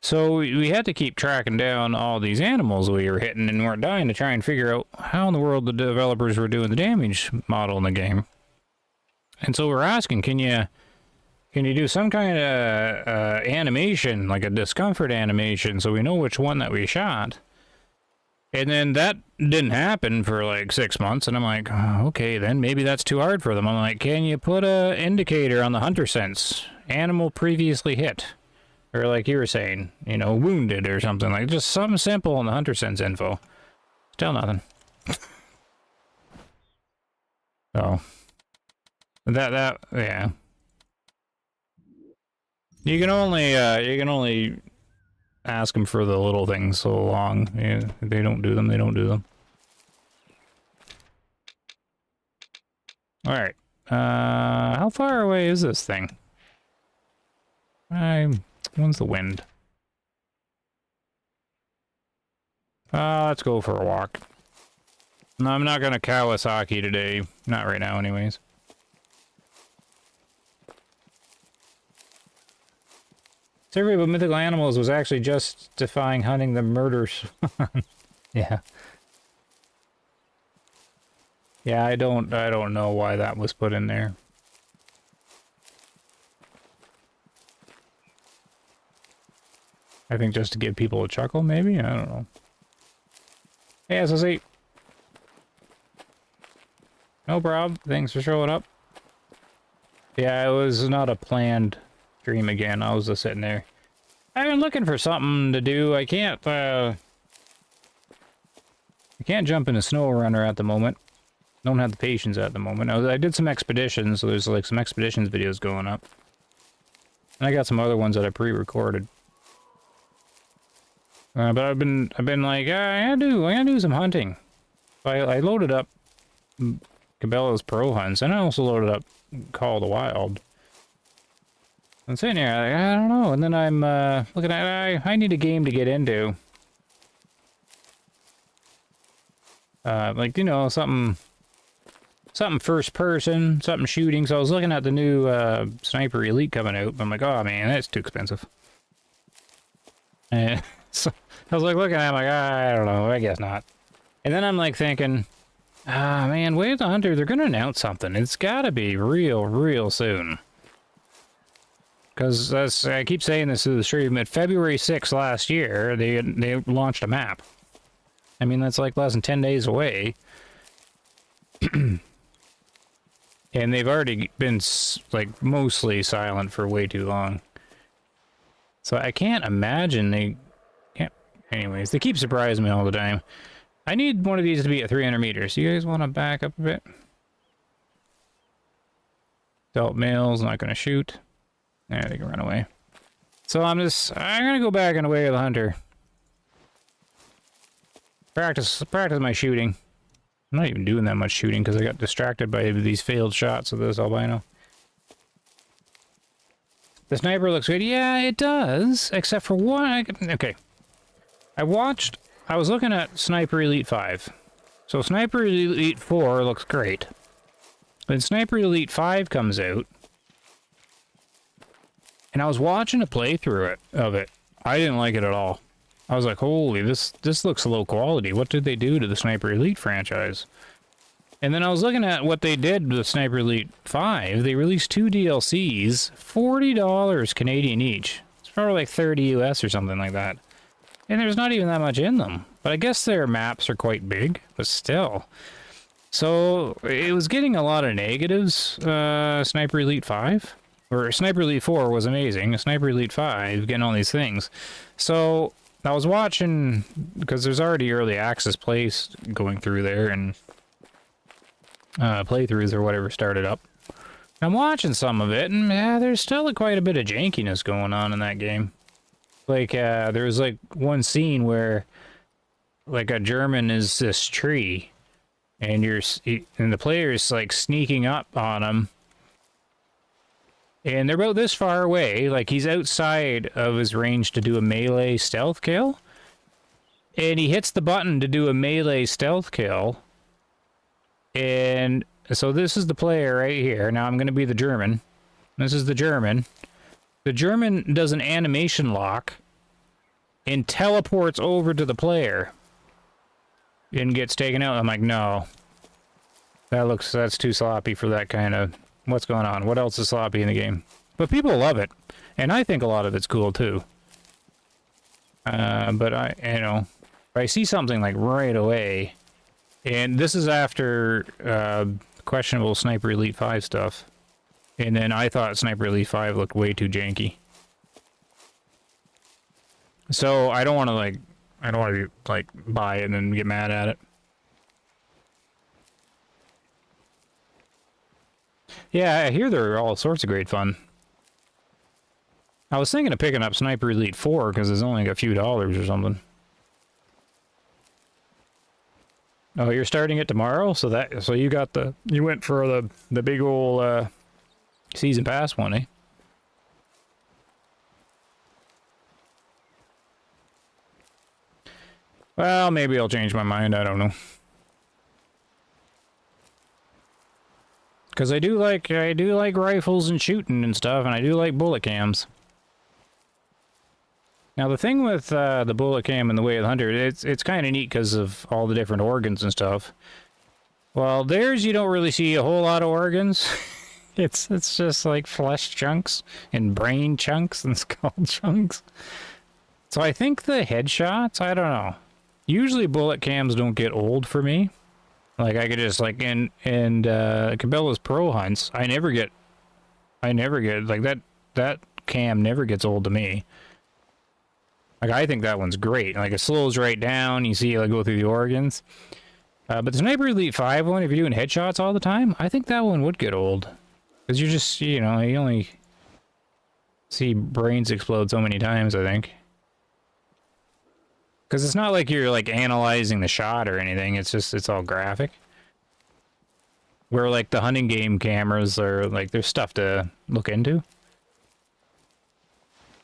So we had to keep tracking down all these animals we were hitting and we're dying to try and figure out how in the world the developers were doing the damage model in the game. And so we're asking, can you do some kind of animation, like a discomfort animation, so we know which one that we shot? And then that didn't happen for like 6 months, and I'm like, oh, okay, then maybe that's too hard for them. I'm like, can you put a indicator on the hunter sense? Animal previously hit. Or like you were saying, you know, wounded or something. Like, just something simple on the hunter sense info. Still nothing. So. Yeah. You can only ask them for the little things so long. Yeah, if they don't do them, they don't do them. Alright. How far away is this thing? When's the wind? Let's go for a walk. No, I'm not gonna Kawasaki today. Not right now, anyways. Survey about mythical animals was actually justifying hunting the murders. Yeah. Yeah, I don't know why that was put in there. I think just to give people a chuckle, maybe? I don't know. Hey, SSE. No problem. Thanks for showing up. Yeah, it was not a planned stream again. I was just sitting there. I've been looking for something to do. I can't jump in a snow runner at the moment. Don't have the patience at the moment. I did some expeditions, so there's like some expeditions videos going up. And I got some other ones that I pre-recorded. But I've been like, I gotta do some hunting. So I loaded up Cabela's Pro Hunts, and I also loaded up Call of the Wild. I'm sitting here, like, I don't know, and then I'm looking at, I need a game to get into. Like, you know, something first person, something shooting. So I was looking at the new Sniper Elite coming out. I'm like, oh man, that's too expensive. And so I was like looking at it, I'm like, I don't know, I guess not. And then I'm like thinking, man, Way of the Hunter, they're gonna announce something. It's gotta be real soon. Because I keep saying this to the stream, at February 6th last year, they launched a map. I mean, that's like less than 10 days away. And they've already been, like, mostly silent for way too long. So I can't imagine they can't... Anyways, they keep surprising me all the time. I need one of these to be at 300 meters. You guys want to back up a bit? Adult male's not going to shoot. Yeah, they can run away. So I'm going to go back in the Way of the Hunter. Practice my shooting. I'm not even doing that much shooting because I got distracted by these failed shots of this albino. The sniper looks good. Yeah, it does. Except for one. Okay. I was looking at Sniper Elite 5. So Sniper Elite 4 looks great. Then Sniper Elite 5 comes out. And I was watching a playthrough of it. I didn't like it at all. I was like, holy, this looks low quality. What did they do to the Sniper Elite franchise? And then I was looking at what they did with Sniper Elite 5. They released 2 DLCs, $40 Canadian each. It's probably like 30 US or something like that. And there's not even that much in them. But I guess their maps are quite big, but still. So it was getting a lot of negatives, Sniper Elite 5. Or Sniper Elite 4 was amazing. Sniper Elite 5, getting all these things. So I was watching, because there's already early access plays going through there, and playthroughs or whatever started up. I'm watching some of it, and there's still quite a bit of jankiness going on in that game. Like, there was like one scene where, like, a German is this tree, and the player's like sneaking up on him. And they're about this far away, like he's outside of his range to do a melee stealth kill. And he hits the button to do a melee stealth kill. And so this is the player right here. Now I'm going to be the German. This is the German. The German does an animation lock and teleports over to the player and gets taken out. I'm like, no. That's too sloppy for that kind of... What's going on? What else is sloppy in the game? But people love it, and I think a lot of it's cool too. But if I see something like right away, and this is after questionable Sniper Elite 5 stuff, and then I thought Sniper Elite 5 looked way too janky. So I don't want to buy it and then get mad at it. Yeah, I hear they're all sorts of great fun. I was thinking of picking up Sniper Elite 4 because it's only a few dollars or something. Oh, you're starting it tomorrow? So you went for the big old season pass one, eh? Well, maybe I'll change my mind, I don't know. Because I do like rifles and shooting and stuff, and I do like bullet cams. Now the thing with the bullet cam in the Way of the Hunter, it's kind of neat because of all the different organs and stuff. Well, theirs you don't really see a whole lot of organs. it's just like flesh chunks and brain chunks and skull chunks. So I think the headshots, I don't know. Usually bullet cams don't get old for me. Like I could just like in Cabela's Pro hunts, I never get like that cam never gets old to me. Like I think that one's great. Like it slows right down. You see it like go through the organs. But the Sniper Elite 5 one, if you're doing headshots all the time, I think that one would get old. Because you're just, you know, you only see brains explode so many times, I think. Because it's not like you're, like, analyzing the shot or anything. It's just, it's all graphic. Where, like, the hunting game cameras are, like, there's stuff to look into.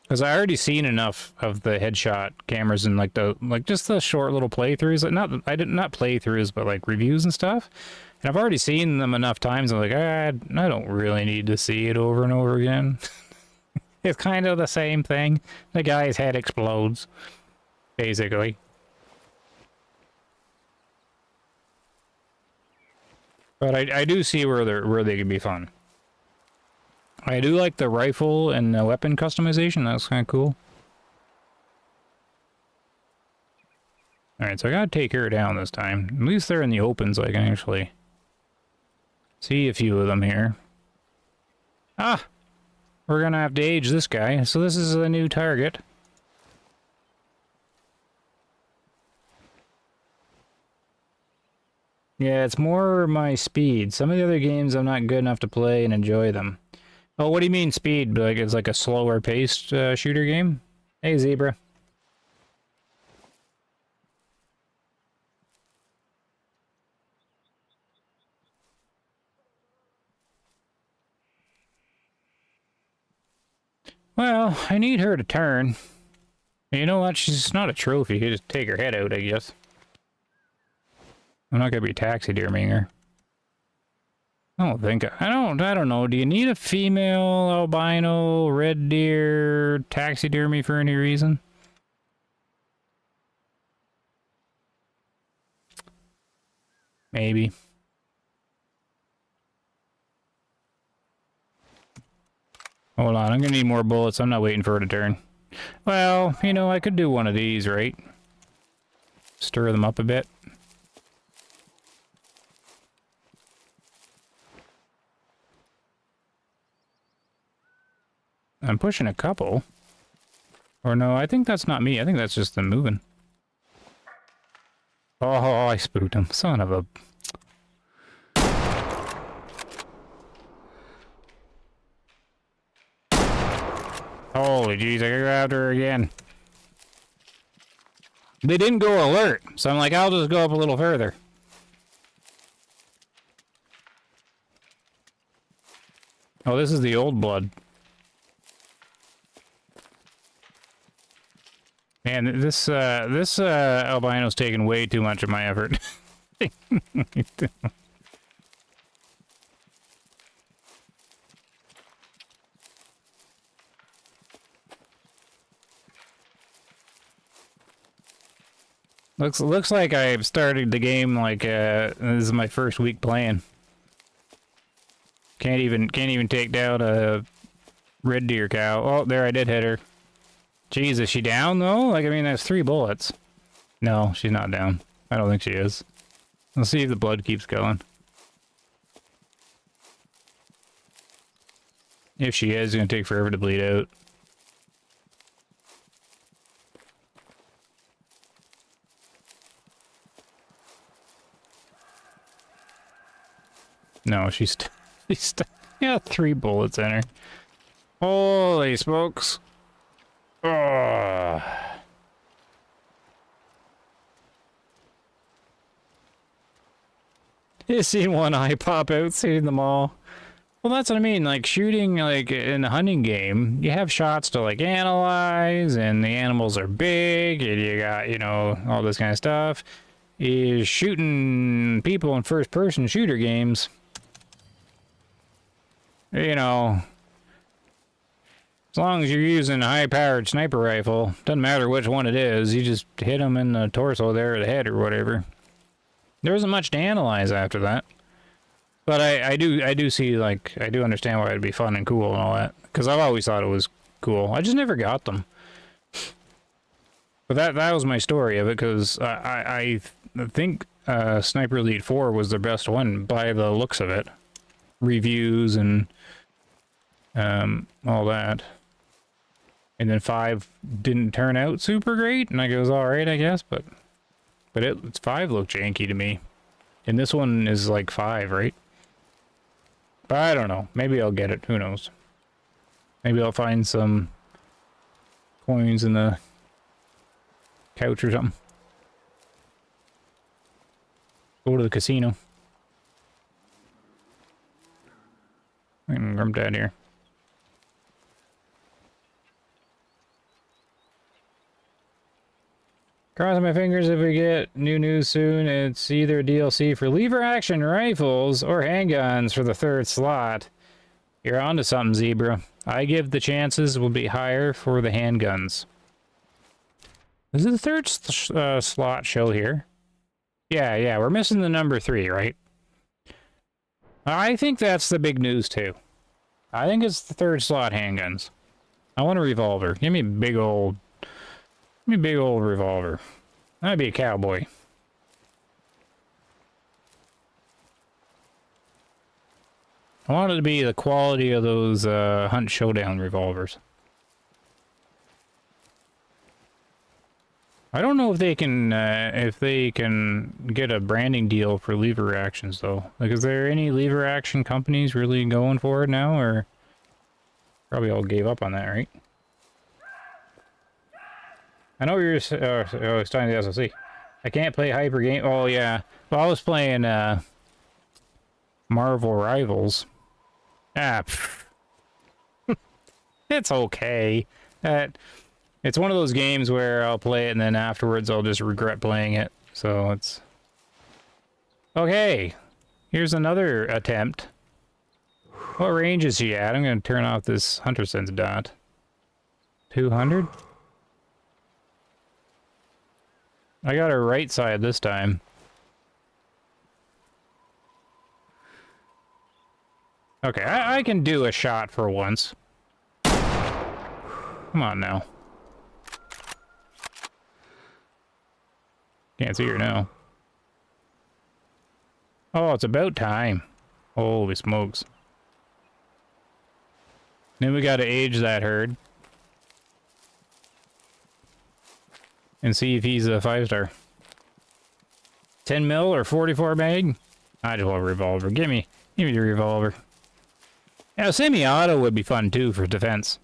Because I already seen enough of the headshot cameras and like just the short little playthroughs. Like not playthroughs, but like reviews and stuff. And I've already seen them enough times. I'm like, I don't really need to see it over and over again. It's kind of the same thing. The guy's head explodes, basically. But I do see where they can be fun. I do like the rifle and the weapon customization. That's kind of cool. Alright, so I gotta take her down this time. At least they're in the open so I can actually see a few of them here. Ah! We're gonna have to age this guy. So this is a new target. Yeah, it's more my speed. Some of the other games I'm not good enough to play and enjoy them. Oh, what do you mean speed? Like it's like a slower paced shooter game? Hey, Zebra. Well, I need her to turn. You know what? She's not a trophy. You just take her head out, I guess. I'm not gonna be taxiderming her. I don't know. Do you need a female albino red deer taxidermy for any reason? Maybe. Hold on, I'm gonna need more bullets. I'm not waiting for her to turn. Well, you know, I could do one of these, right? Stir them up a bit. I'm pushing a couple. Or no, I think that's not me. I think that's just them moving. Oh, I spooked him. Son of a... Holy jeez, I gotta go after her again. They didn't go alert, so I'm like, I'll just go up a little further. Oh, this is the old blood. Man, this albino's taking way too much of my effort. Looks like I've started the game like this is my first week playing. Can't even take down a red deer cow. Oh, there I did hit her. Jeez, is she down though? Like, I mean, that's 3 bullets. No, she's not down. I don't think she is. Let's see if the blood keeps going. If she is, it's gonna take forever to bleed out. No, she's yeah, 3 bullets in her. Holy smokes. Oh. You seen one eye pop out, seeing them all. Well, that's what I mean. Like shooting, like in a hunting game, you have shots to like analyze, and the animals are big, and you got, you know, all this kind of stuff. Is shooting people in first-person shooter games, you know, As long as you're using a high-powered sniper rifle, doesn't matter which one it is, you just hit them in the torso there, or the head, or whatever. There isn't much to analyze after that. But I do see, like, I do understand why it'd be fun and cool and all that. Because I've always thought it was cool. I just never got them. But that was my story of it, because I think Sniper Elite 4 was the best one by the looks of it. Reviews and all that. And then 5 didn't turn out super great, and I goes, alright, I guess, but it's 5 looked janky to me. And this one is like 5, right? But I don't know. Maybe I'll get it. Who knows? Maybe I'll find some coins in the couch or something. Go to the casino. I can grump that here. Crossing my fingers if we get new news soon. It's either DLC for lever action rifles or handguns for the 3rd slot. You're onto something, Zebra. I give the chances will be higher for the handguns. Is it the 3rd slot show here? Yeah, we're missing the number 3, right? I think that's the big news too. I think it's the 3rd slot handguns. I want a revolver. Give me a big old revolver. I'd be a cowboy. I want it to be the quality of those Hunt Showdown revolvers. I don't know if they can get a branding deal for lever actions though. Like, is there any lever action companies really going for it now, or probably all gave up on that, right? I know you're it's time to SOC. I can't play hyper game. Oh yeah. Well, I was playing Marvel Rivals. It's okay. It's one of those games where I'll play it and then afterwards I'll just regret playing it. So it's okay. Here's another attempt. What range is she at? I'm gonna turn off this hunter sense dot. 200. I got her right side this time. Okay, I can do a shot for once. Come on now. Can't see her now. Oh, it's about time. Holy smokes. Then we gotta age that herd. And see if he's a 5-star. 10 mil or 44 mag? I just want a revolver. Give me the revolver. Yeah, semi-auto would be fun too for defense.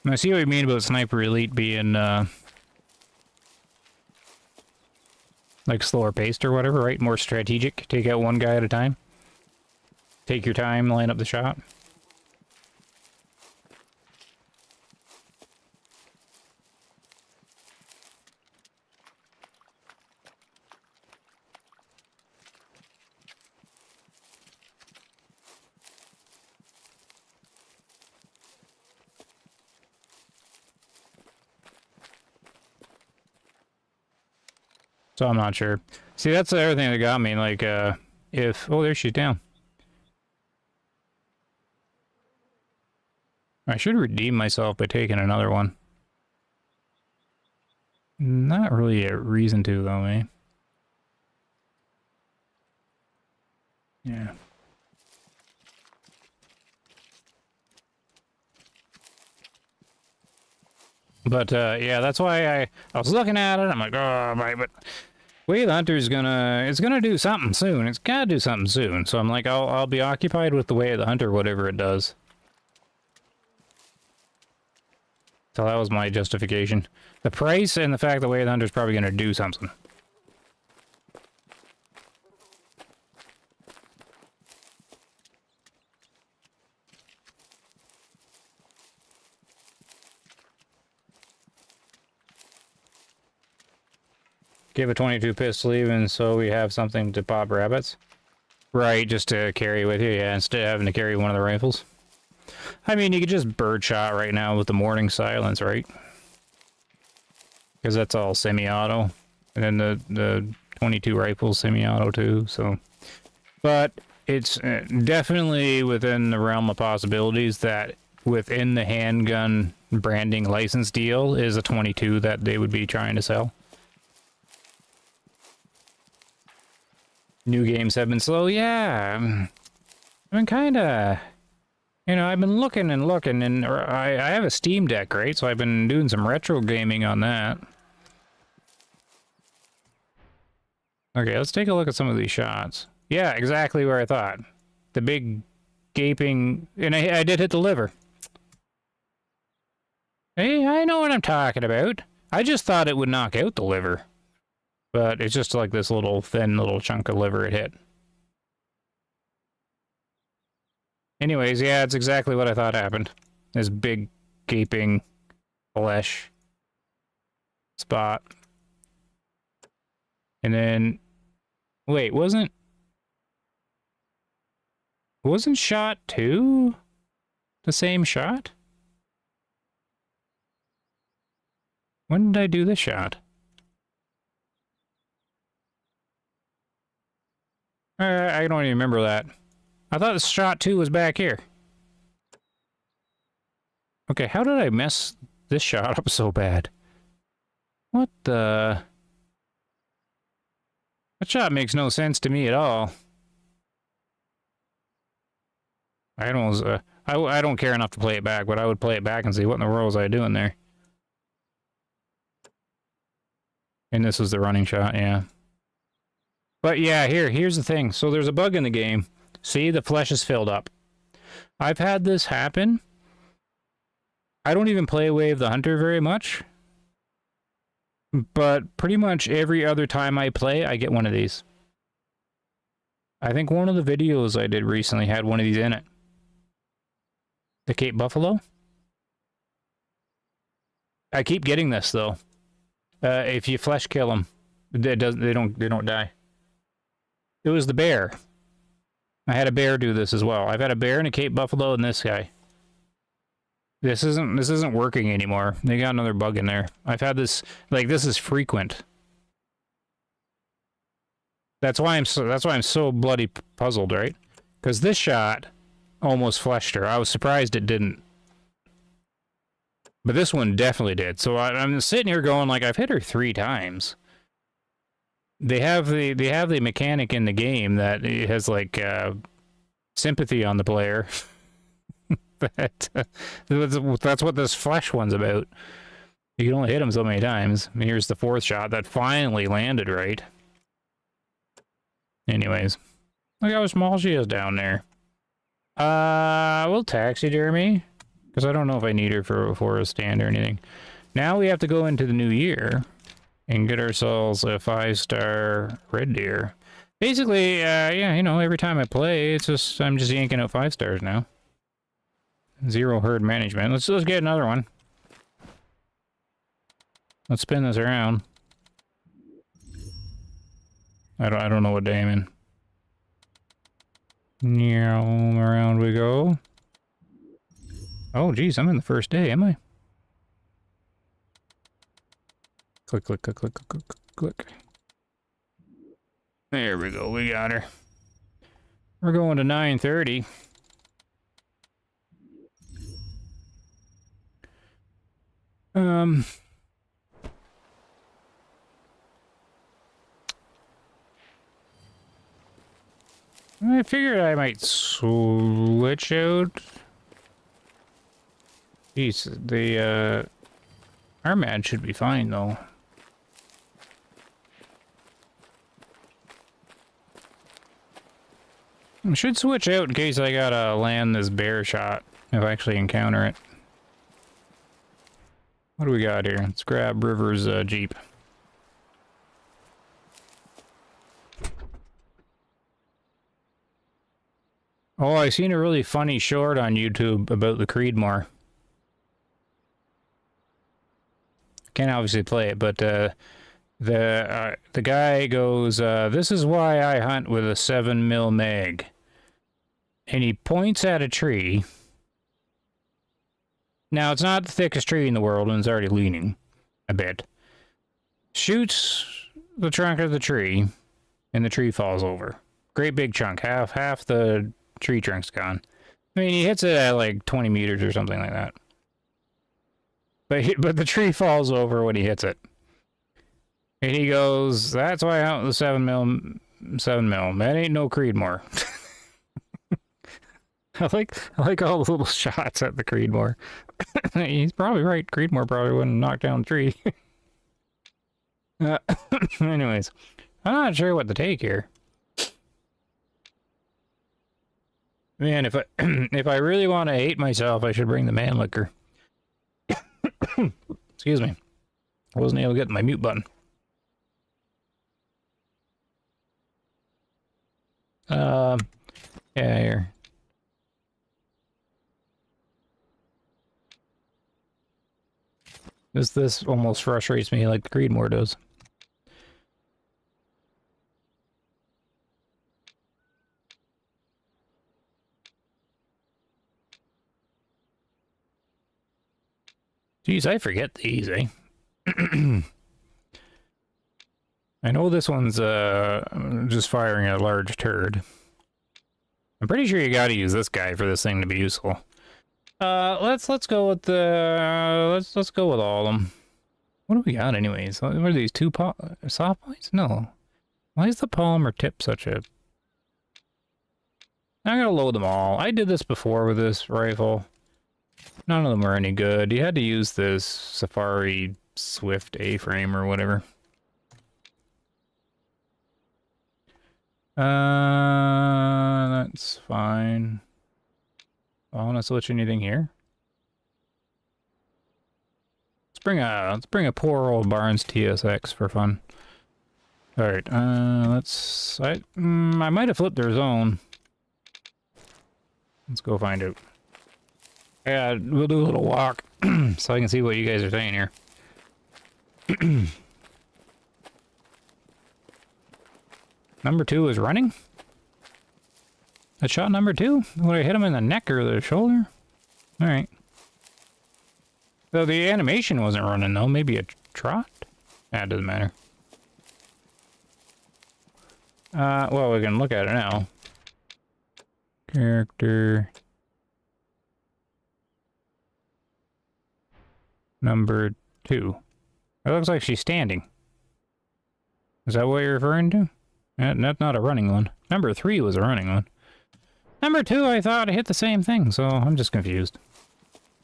I see what you mean about Sniper Elite being like slower paced or whatever, right? More strategic. Take out one guy at a time. Take your time, line up the shot. So I'm not sure. See, that's the other thing that got me, like, if... Oh, there she's down. I should redeem myself by taking another one. Not really a reason to, though, eh? Yeah. But, yeah, that's why I was looking at it, I'm like, oh, right, but... Way the Hunter's it's gonna do something soon. It's gotta do something soon. So I'm like, I'll be occupied with the Way of the Hunter, whatever it does. So that was my justification. The price and the fact the Way of the Hunter's probably gonna do something. Give a 22 pistol even so we have something to pop rabbits. Right, just to carry with you, yeah, instead of having to carry one of the rifles. I mean, you could just birdshot right now with the morning silence, right? Because that's all semi-auto. And then the 22 rifles semi-auto too, so... But it's definitely within the realm of possibilities that within the handgun branding license deal is a 22 that they would be trying to sell. New games have been slow, yeah. I've been kind of... You know, I've been looking and looking, and I have a Steam Deck, right? So I've been doing some retro gaming on that. Okay, let's take a look at some of these shots. Yeah, exactly where I thought. The big gaping... And I did hit the liver. Hey, I know what I'm talking about. I just thought it would knock out the liver. But it's just like this little thin little chunk of liver it hit. Anyways, yeah, it's exactly what I thought happened. This big gaping flesh spot. And then... Wait, wasn't shot 2 the same shot? When did I do this shot? I don't even remember that. I thought shot 2 was back here. Okay, how did I mess this shot up so bad? What the... That shot makes no sense to me at all. I don't care enough to play it back, but I would play it back and see what in the world was I doing there. And this was the running shot, yeah. But yeah, here's the thing. So there's a bug in the game. See, the flesh is filled up. I've had this happen. I don't even play Wave the Hunter very much. But pretty much every other time I play, I get one of these. I think one of the videos I did recently had one of these in it. The Cape Buffalo. I keep getting this though. If you flesh kill them, they don't die. It was the bear. I had a bear do this as well. I've had a bear and a Cape Buffalo and this guy. This isn't working anymore. They got another bug in there. I've had this, like, this is frequent. That's why I'm so bloody puzzled, right? Because this shot almost fleshed her. I was surprised it didn't. But this one definitely did. So I'm sitting here going, like, I've hit her 3 times. They have the mechanic in the game that it has, like, sympathy on the player. That's what this flesh one's about. You can only hit him so many times. I mean, here's the 4th shot that finally landed right. Anyways, look how small she is down there. We'll taxidermy, because I don't know if I need her for a stand or anything. Now we have to go into the new year and get ourselves a 5-star red deer. Basically, yeah, you know, every time I play, it's just I'm just yanking out 5 stars now. 0 herd management. Let's get another one. Let's spin this around. I don't know what day I'm in. Yeah, around we go. Oh, geez, I'm in the first day, am I? Click, click, click, click, click, click, click. There we go, we got her. We're going to 9:30. I figured I might switch out. Jeez, the Armad should be fine though. I should switch out in case I gotta land this bear shot if I actually encounter it. What do we got here? Let's grab River's Jeep. Oh, I seen a really funny short on YouTube about the Creedmoor. Can't obviously play it, but The guy goes, "This is why I hunt with a 7mm mag," and he points at a tree. Now it's not the thickest tree in the world, and it's already leaning a bit. Shoots the trunk of the tree, and the tree falls over. Great big chunk, half the tree trunk's gone. I mean, he hits it at like 20 meters or something like that. But the tree falls over when he hits it. And he goes, "That's why I hunt with the 7mm. That ain't no Creedmoor." I like all the little shots at the Creedmoor. He's probably right. Creedmoor probably wouldn't knock down the tree. Anyways, I'm not sure what to take here. Man, if I if I really want to hate myself, I should bring the man liquor. Excuse me. I wasn't able to get my mute button. Yeah, here. This almost frustrates me like the Creedmoor does. Jeez, I forget these, eh? I know this one's just firing a large turd. I'm pretty sure you gotta use this guy for this thing to be useful. Let's go with the let's go with all of them. What do we got anyways? What are these, two soft points? No. Why is the polymer tip such a... I'm gonna load them all. I did this before with this rifle. None of them were any good. You had to use this Safari Swift A-frame or whatever. That's fine. I want to switch anything here. Let's bring a poor old Barnes TSX for fun. All right, I might have flipped their zone. Let's go find out. Yeah, we'll do a little walk so I can see what you guys are saying here. Number 2 is running? I shot number 2? Would I hit him in the neck or the shoulder? Alright. So the animation wasn't running though, maybe a trot? That doesn't matter. Well, we can look at it now. Character... Number 2. It looks like she's standing. Is that what you're referring to? That's not a running one. Number 3 was a running one. Number 2, I thought hit the same thing, so I'm just confused.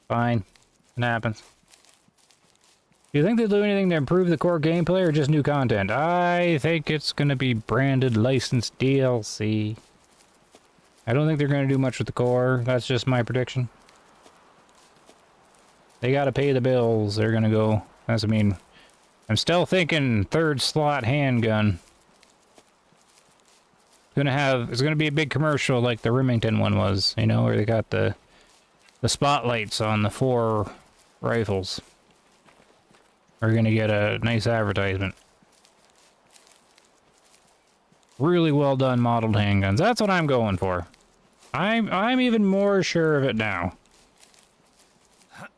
Fine. It happens. Do you think they'll do anything to improve the core gameplay or just new content? I think it's going to be branded licensed DLC. I don't think they're going to do much with the core. That's just my prediction. They got to pay the bills. They're going to go. That's, I mean, I'm still thinking third slot handgun. It's gonna be a big commercial like the Remington one was, you know, where they got the spotlights on the 4 rifles. We're gonna get a nice advertisement. Really well done modeled handguns. That's what I'm going for. I'm even more sure of it now.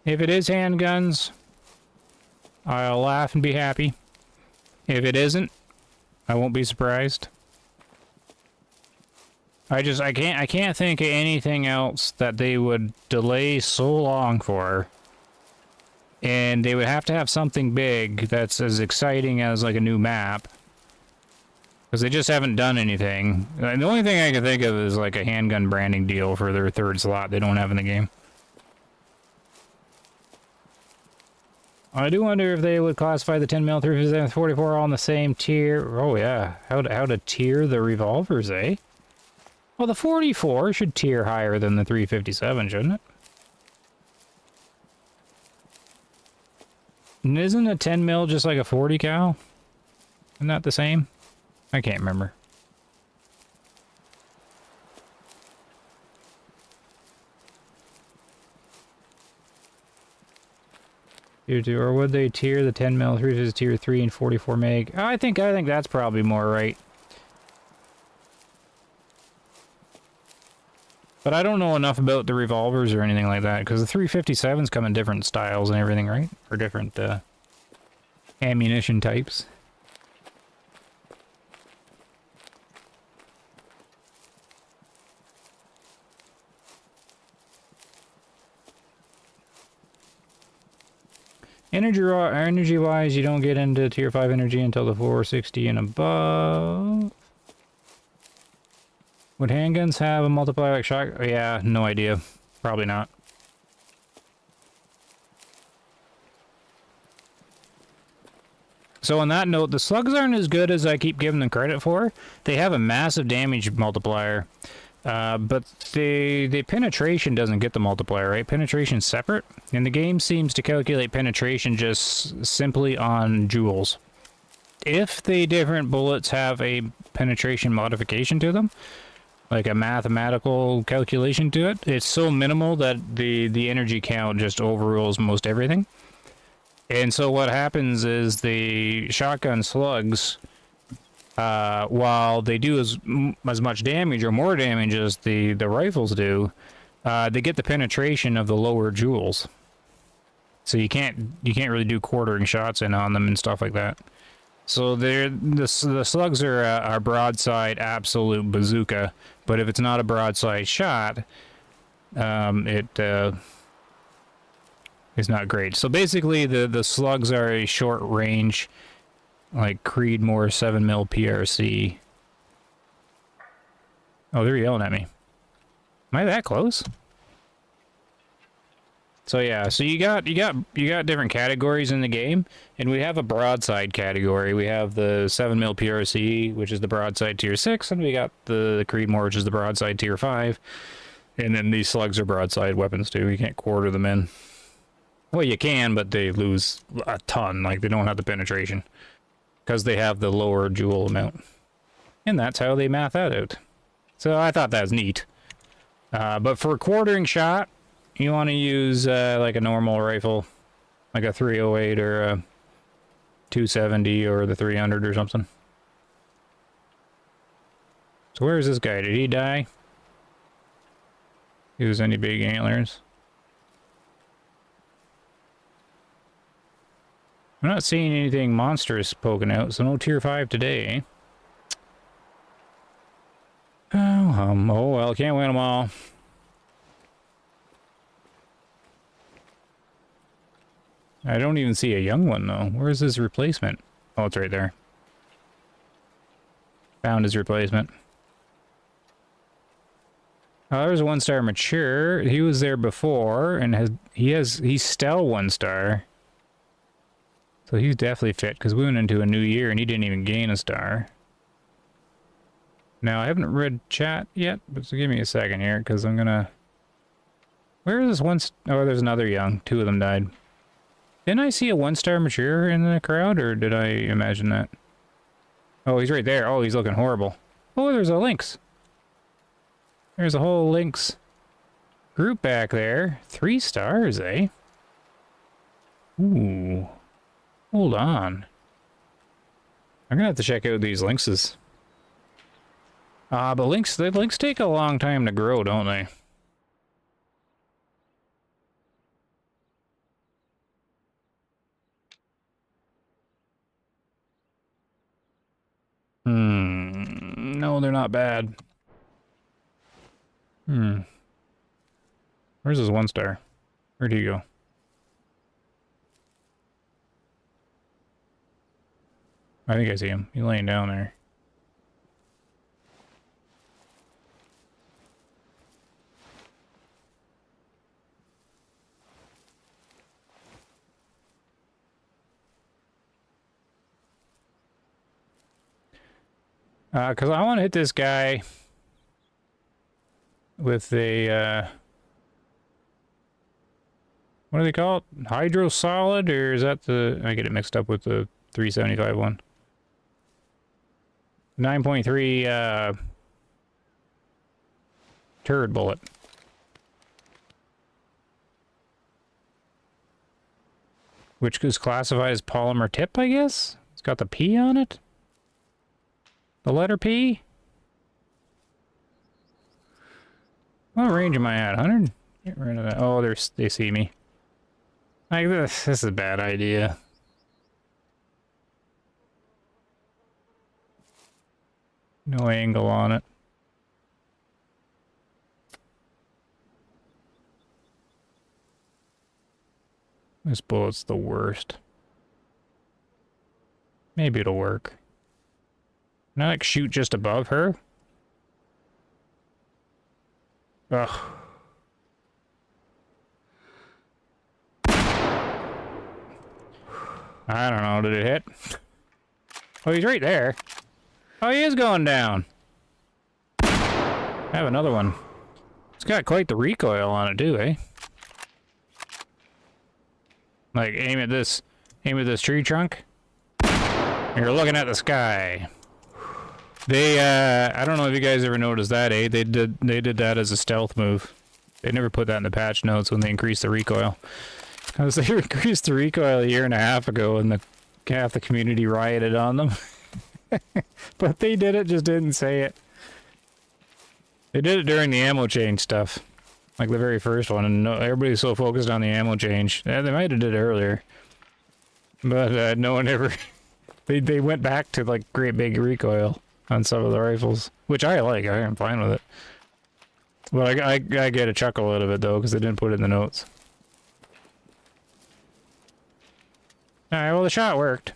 If it is handguns, I'll laugh and be happy. If it isn't, I won't be surprised. I can't think of anything else that they would delay so long for. And they would have to have something big that's as exciting as like a new map. Because they just haven't done anything. And the only thing I can think of is like a handgun branding deal for their third slot they don't have in the game. I do wonder if they would classify the 10mm 357 44 all in the same tier. Oh yeah, how to tier the revolvers, eh? Well, the 44 should tier higher than the 357, shouldn't it? And isn't a 10mm just like a 40 cal? Isn't that the same? I can't remember. Or would they tier the 10 mil 3 tier 3 and 44 meg? I think that's probably more right. But I don't know enough about the revolvers or anything like that, because the 357s come in different styles and everything, right? Or different ammunition types. Energy-wise, you don't get into tier 5 energy until the 460 and above. Would handguns have a multiplier like shot? Yeah, no idea. Probably not. So on that note, the slugs aren't as good as I keep giving them credit for. They have a massive damage multiplier. But the penetration doesn't get the multiplier, right? Penetration's separate. And the game seems to calculate penetration just simply on joules. If the different bullets have a penetration modification to them, like a mathematical calculation to it, it's so minimal that the energy count just overrules most everything. And so what happens is the shotgun slugs, while they do as much damage or more damage as the rifles do, they get the penetration of the lower joules. So you can't really do quartering shots in on them and stuff like that. So the slugs are broadside absolute bazooka, but if it's not a broadside shot, it is not great. So basically the slugs are a short range, like Creedmoor 7mm PRC. Oh, they're yelling at me. Am I that close? So yeah, so you got different categories in the game, and we have a broadside category. We have the 7mm PRC, which is the broadside tier 6, and we got the Creedmoor, which is the broadside tier 5. And then these slugs are broadside weapons too. You can't quarter them in. Well, you can, but they lose a ton. Like, they don't have the penetration because they have the lower joule amount. And that's how they math that out. So I thought that was neat. But for a quartering shot, you want to use like a normal rifle, like a 308 or a 270 or the 300 or something. So where is this guy? Did he die? Use any big antlers? I'm not seeing anything monstrous poking out, so no tier 5 today, eh? Oh well, can't win them all. I don't even see a young one, though. Where's his replacement? Oh, it's right there. Found his replacement. Oh, there's a 1-star mature. He was there before, and he's still 1-star. So he's definitely fit, because we went into a new year, and he didn't even gain a star. Now, I haven't read chat yet, but so give me a second here, because I'm gonna... Where is this one... Oh, there's another young. 2 of them died. Didn't I see a 1-star mature in the crowd, or did I imagine that? Oh, he's right there. Oh, he's looking horrible. Oh, there's a lynx. There's a whole lynx group back there. 3 stars, eh? Ooh. Hold on. I'm gonna have to check out these lynxes. But the lynx take a long time to grow, don't they? No, they're not bad. Where's his 1-star? Where'd he go? I think I see him. He's laying down there. Because I want to hit this guy with a, what do they call it? Hydro Solid, or is that the... I get it mixed up with the 375 one. 9.3, turret bullet. which is classified as polymer tip, I guess? It's got the P on it? The letter P? What range am I at? 100? Get rid of that. Oh, they see me. Like this is a bad idea. No angle on it. This bullet's the worst. Maybe it'll work. Can I like shoot just above her? Ugh. I don't know, did it hit? Oh, he's right there. Oh, he is going down. I have another one. It's got quite the recoil on it too, eh? Like, aim at this tree trunk. You're looking at the sky. They, I don't know if you guys ever noticed that, eh? They did that as a stealth move. They never put that in the patch notes when they increased the recoil. Because they increased the recoil a year and a half ago and half the community rioted on them. But they did it, just didn't say it. They did it during the ammo change stuff. Like the very first one, and everybody's so focused on the ammo change. Yeah, they might have did it earlier. But no one ever... they went back to like great big recoil on some of the rifles. Which I like, I'm fine with it. But I get a chuckle out of it though, because they didn't put it in the notes. Alright, well the shot worked.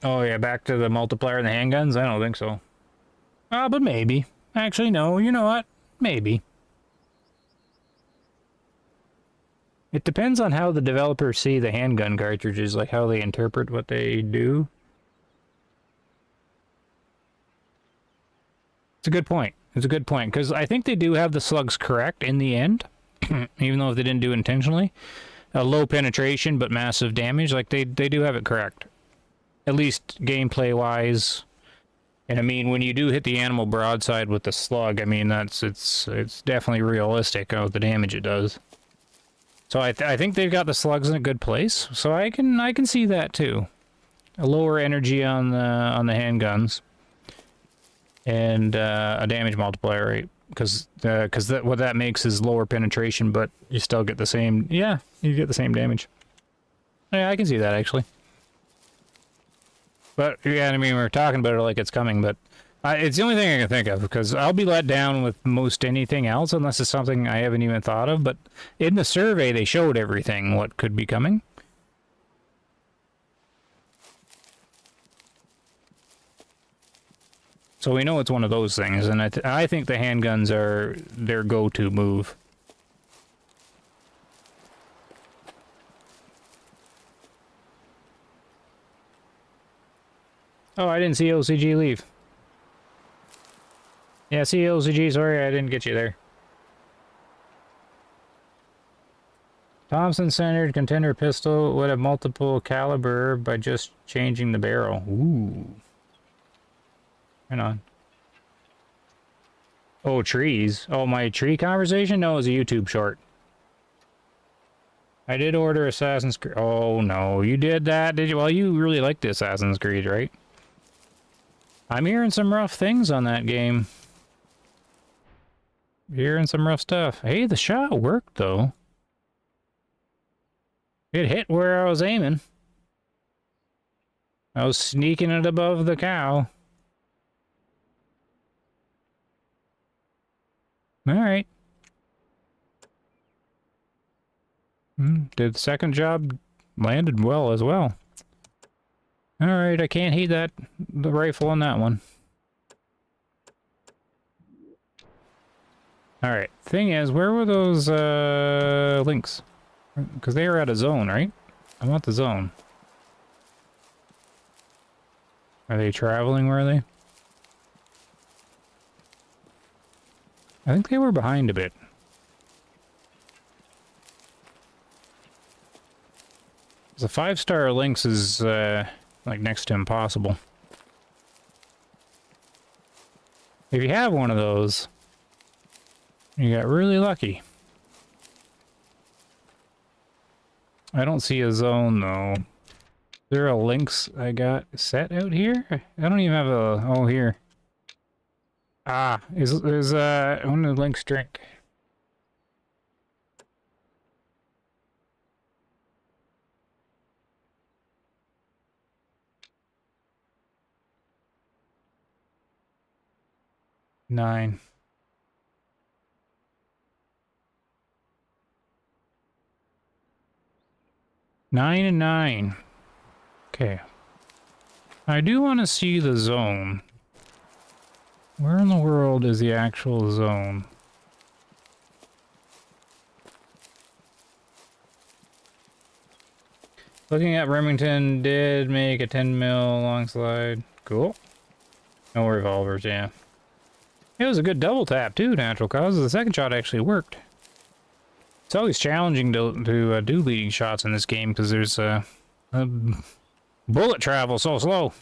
Oh yeah, back to the multiplier and the handguns? I don't think so. But maybe. Actually, no, you know what? Maybe. It depends on how the developers see the handgun cartridges, like how they interpret what they do. It's a good point. It's a good point, because I think they do have the slugs correct in the end, even though if they didn't do it intentionally. A low penetration, but massive damage, like they do have it correct. At least gameplay-wise. And I mean, when you do hit the animal broadside with the slug, I mean, it's definitely realistic of the damage it does. So I think they've got the slugs in a good place. So I can see that too. A lower energy on the handguns. And a damage multiplier rate, because what that makes is lower penetration, but you still get the same. Yeah, you get the same damage. Yeah, I can see that actually. But yeah, I mean, we're talking about it like it's coming, but it's the only thing I can think of, because I'll be let down with most anything else unless it's something I haven't even thought of. But in the survey, they showed everything what could be coming. So we know it's one of those things, and I think the handguns are their go-to move. Oh, I didn't see OCG leave. Yeah, see OCG, sorry I didn't get you there. Thompson-centered contender pistol would have multiple caliber by just changing the barrel. Ooh. Hang on. Oh, trees. Oh, my tree conversation? No, it was a YouTube short. I did order Assassin's Creed. Oh, no. You did that, did you? Well, you really like the Assassin's Creed, right? I'm hearing some rough things on that game. Hearing some rough stuff. Hey, the shot worked, though. It hit where I was aiming. I was sneaking it above the cow. Alright. Did the second job, landed well as well. Alright, I can't heat the rifle on that one. Alright, thing is, where were those links? Because they are at a zone, right? I want the zone. Are they traveling, were they? I think they were behind a bit. The 5-star links is like next to impossible. If you have one of those, you got really lucky. I don't see a zone though. Is there a links I got set out here? I don't even have a... Oh, here. Ah, is one of the links drink. Nine. 9 and 9. Okay. I do want to see the zone. Where in the world is the actual zone? Looking at Remington did make a 10 mil long slide. Cool. No revolvers, yeah. It was a good double tap too, natural cause. The second shot actually worked. It's always challenging to do leading shots in this game because there's bullet travel so slow.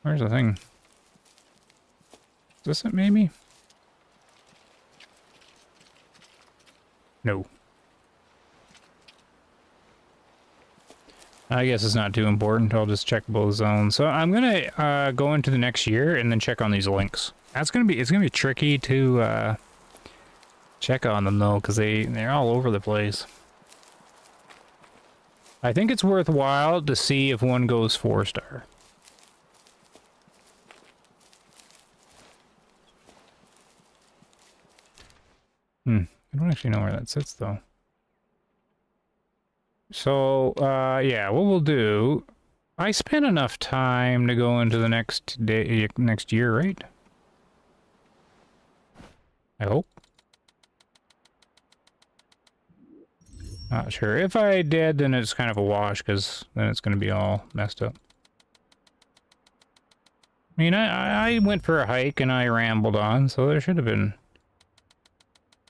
Where's the thing? Is this it maybe? No. I guess it's not too important. I'll just check both zones. So I'm gonna go into the next year and then check on these links. It's gonna be tricky to check on them though, because they're all over the place. I think it's worthwhile to see if one goes 4-star. I don't actually know where that sits though. So, yeah, what we'll do... I spent enough time to go into the next year, right? I hope. Not sure. If I did, then it's kind of a wash, because then it's going to be all messed up. I mean, I went for a hike and I rambled on, so there should have been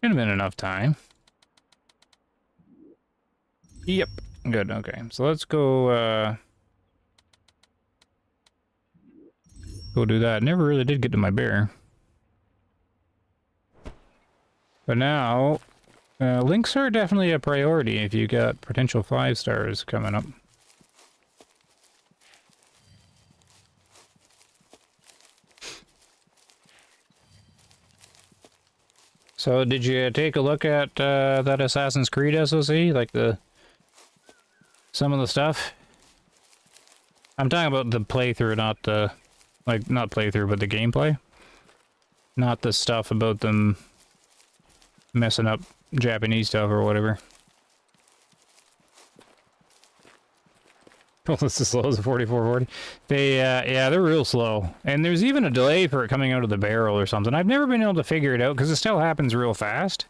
enough time. Yep. Good, okay. So let's go, go do that. Never really did get to my bear. But now, links are definitely a priority if you got potential 5 stars coming up. So did you take a look at that Assassin's Creed SoC? Like some of the stuff? I'm talking about the playthrough, not the... Like, not playthrough, but the gameplay. Not the stuff about them messing up Japanese stuff or whatever. Well, it's as slow as a 4440. They, yeah, they're real slow. And there's even a delay for it coming out of the barrel or something. I've never been able to figure it out, because it still happens real fast.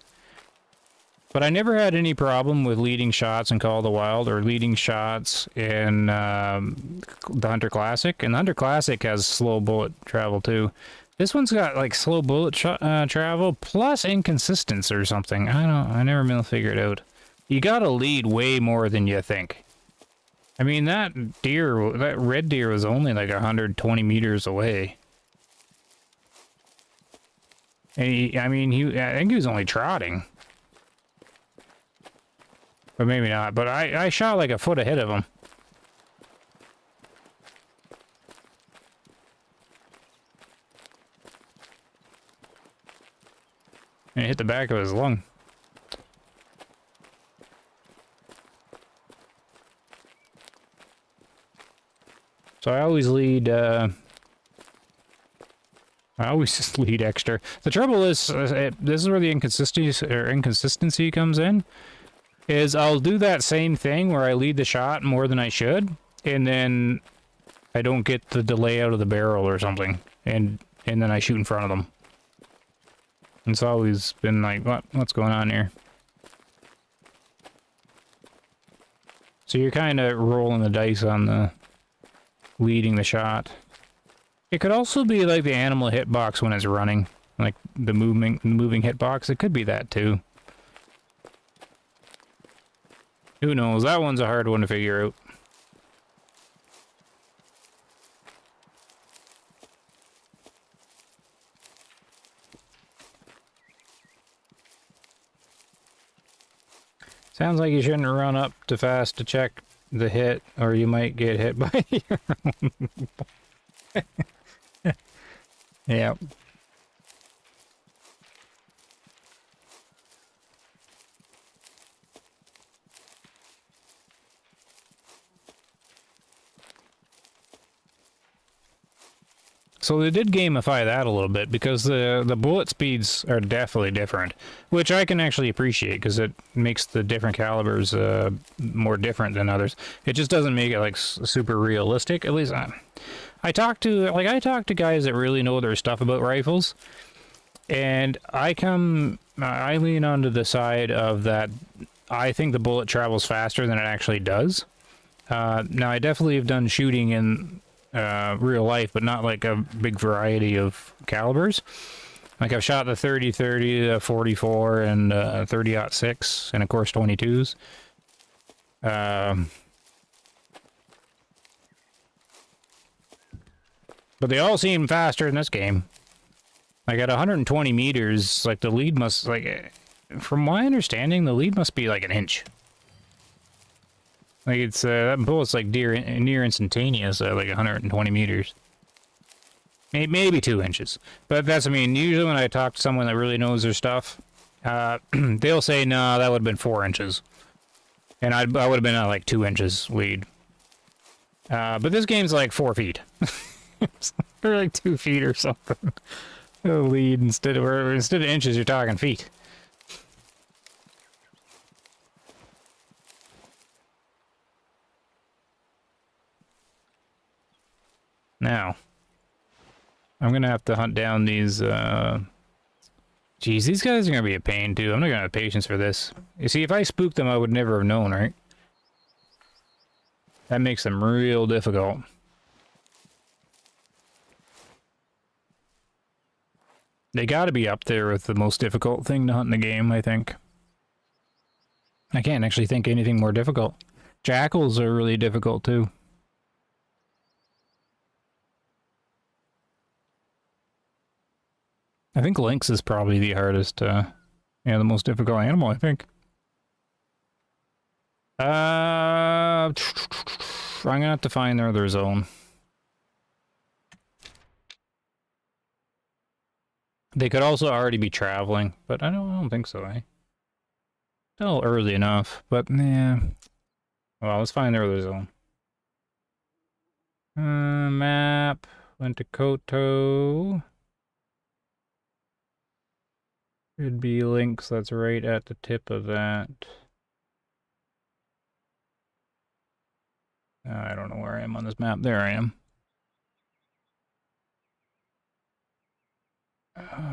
But I never had any problem with leading shots in Call of the Wild, or leading shots in the Hunter Classic. And the Hunter Classic has slow bullet travel, too. This one's got, like, slow bullet travel, plus inconsistency or something. I never been able to figure it out. You gotta lead way more than you think. I mean, that red deer was only like 120 meters away. And I think he was only trotting. But maybe not. But I shot like a foot ahead of him. And it hit the back of his lung. So I always lead, I always just lead extra. The trouble is, this is where the inconsistency comes in, is I'll do that same thing where I lead the shot more than I should, and then I don't get the delay out of the barrel or something, and then I shoot in front of them. It's always been like, what's going on here? So you're kind of rolling the dice on the leading the shot. It could also be like the animal hitbox when it's running, like the moving hitbox. It could be that too. Who knows? That one's a hard one to figure out. Sounds like you shouldn't run up too fast to check the hit, or you might get hit by your own. Yep. So they did gamify that a little bit because the bullet speeds are definitely different, which I can actually appreciate because it makes the different calibers more different than others. It just doesn't make it like super realistic. At least I talk to guys that really know their stuff about rifles, and I lean onto the side of that. I think the bullet travels faster than it actually does. Now I definitely have done shooting in real life, but not like a big variety of calibers. Like I've shot the 30-30, the 44, and 30-06, and of course 22s. But they all seem faster in this game. Like at 120 meters, like the lead must, like, from my understanding, the lead must be like an inch. Like it's that bullet's like near instantaneous at like 120 meters. Maybe 2 inches. But that's, I mean, usually when I talk to someone that really knows their stuff, they'll say, no, that would have been 4 inches. And I would have been at like 2 inches lead. But this game's like 4 feet. Or like 2 feet or something. Lead instead of inches, you're talking feet. Now, I'm gonna have to hunt down these, Geez, these guys are gonna be a pain, too. I'm not gonna have patience for this. You see, if I spooked them, I would never have known, right? That makes them real difficult. They gotta be up there with the most difficult thing to hunt in the game, I think. I can't actually think anything more difficult. Jackals are really difficult, too. I think lynx is probably the hardest, yeah, the most difficult animal, I think. I'm gonna have to find their other zone. They could also already be traveling, but I don't think so, eh? Still early enough, but yeah. Well, let's find their other zone. Map. Went to Koto. Should be links, that's right at the tip of that. I don't know where I am on this map. There I am.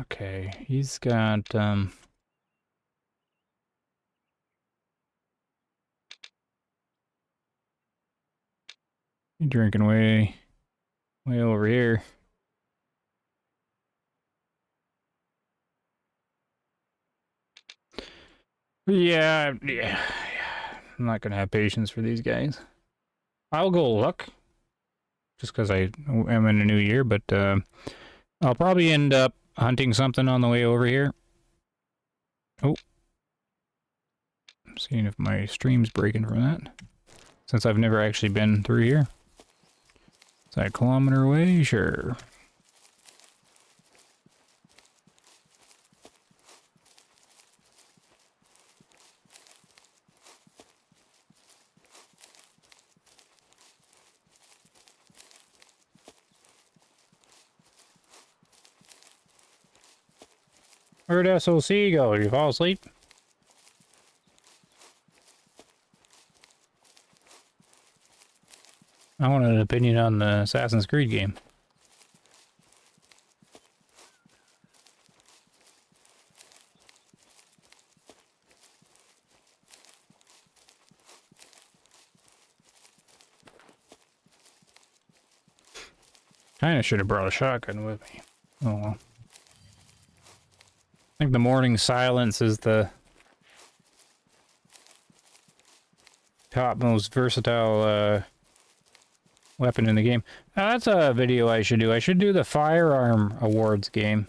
Okay, he's got, you drinking way over here. Yeah. I'm not gonna have patience for these guys. I'll go look, just because I am in a new year, but I'll probably end up hunting something on the way over here. Oh. I'm seeing if my stream's breaking from that, since I've never actually been through here. Is that a kilometer away? Sure. Where'd SOC go? You fall asleep? I want an opinion on the Assassin's Creed game. Kinda should have brought a shotgun with me. Oh well. I think the morning silence is the top most versatile weapon in the game. That's a video I should do. I should do the firearm awards game.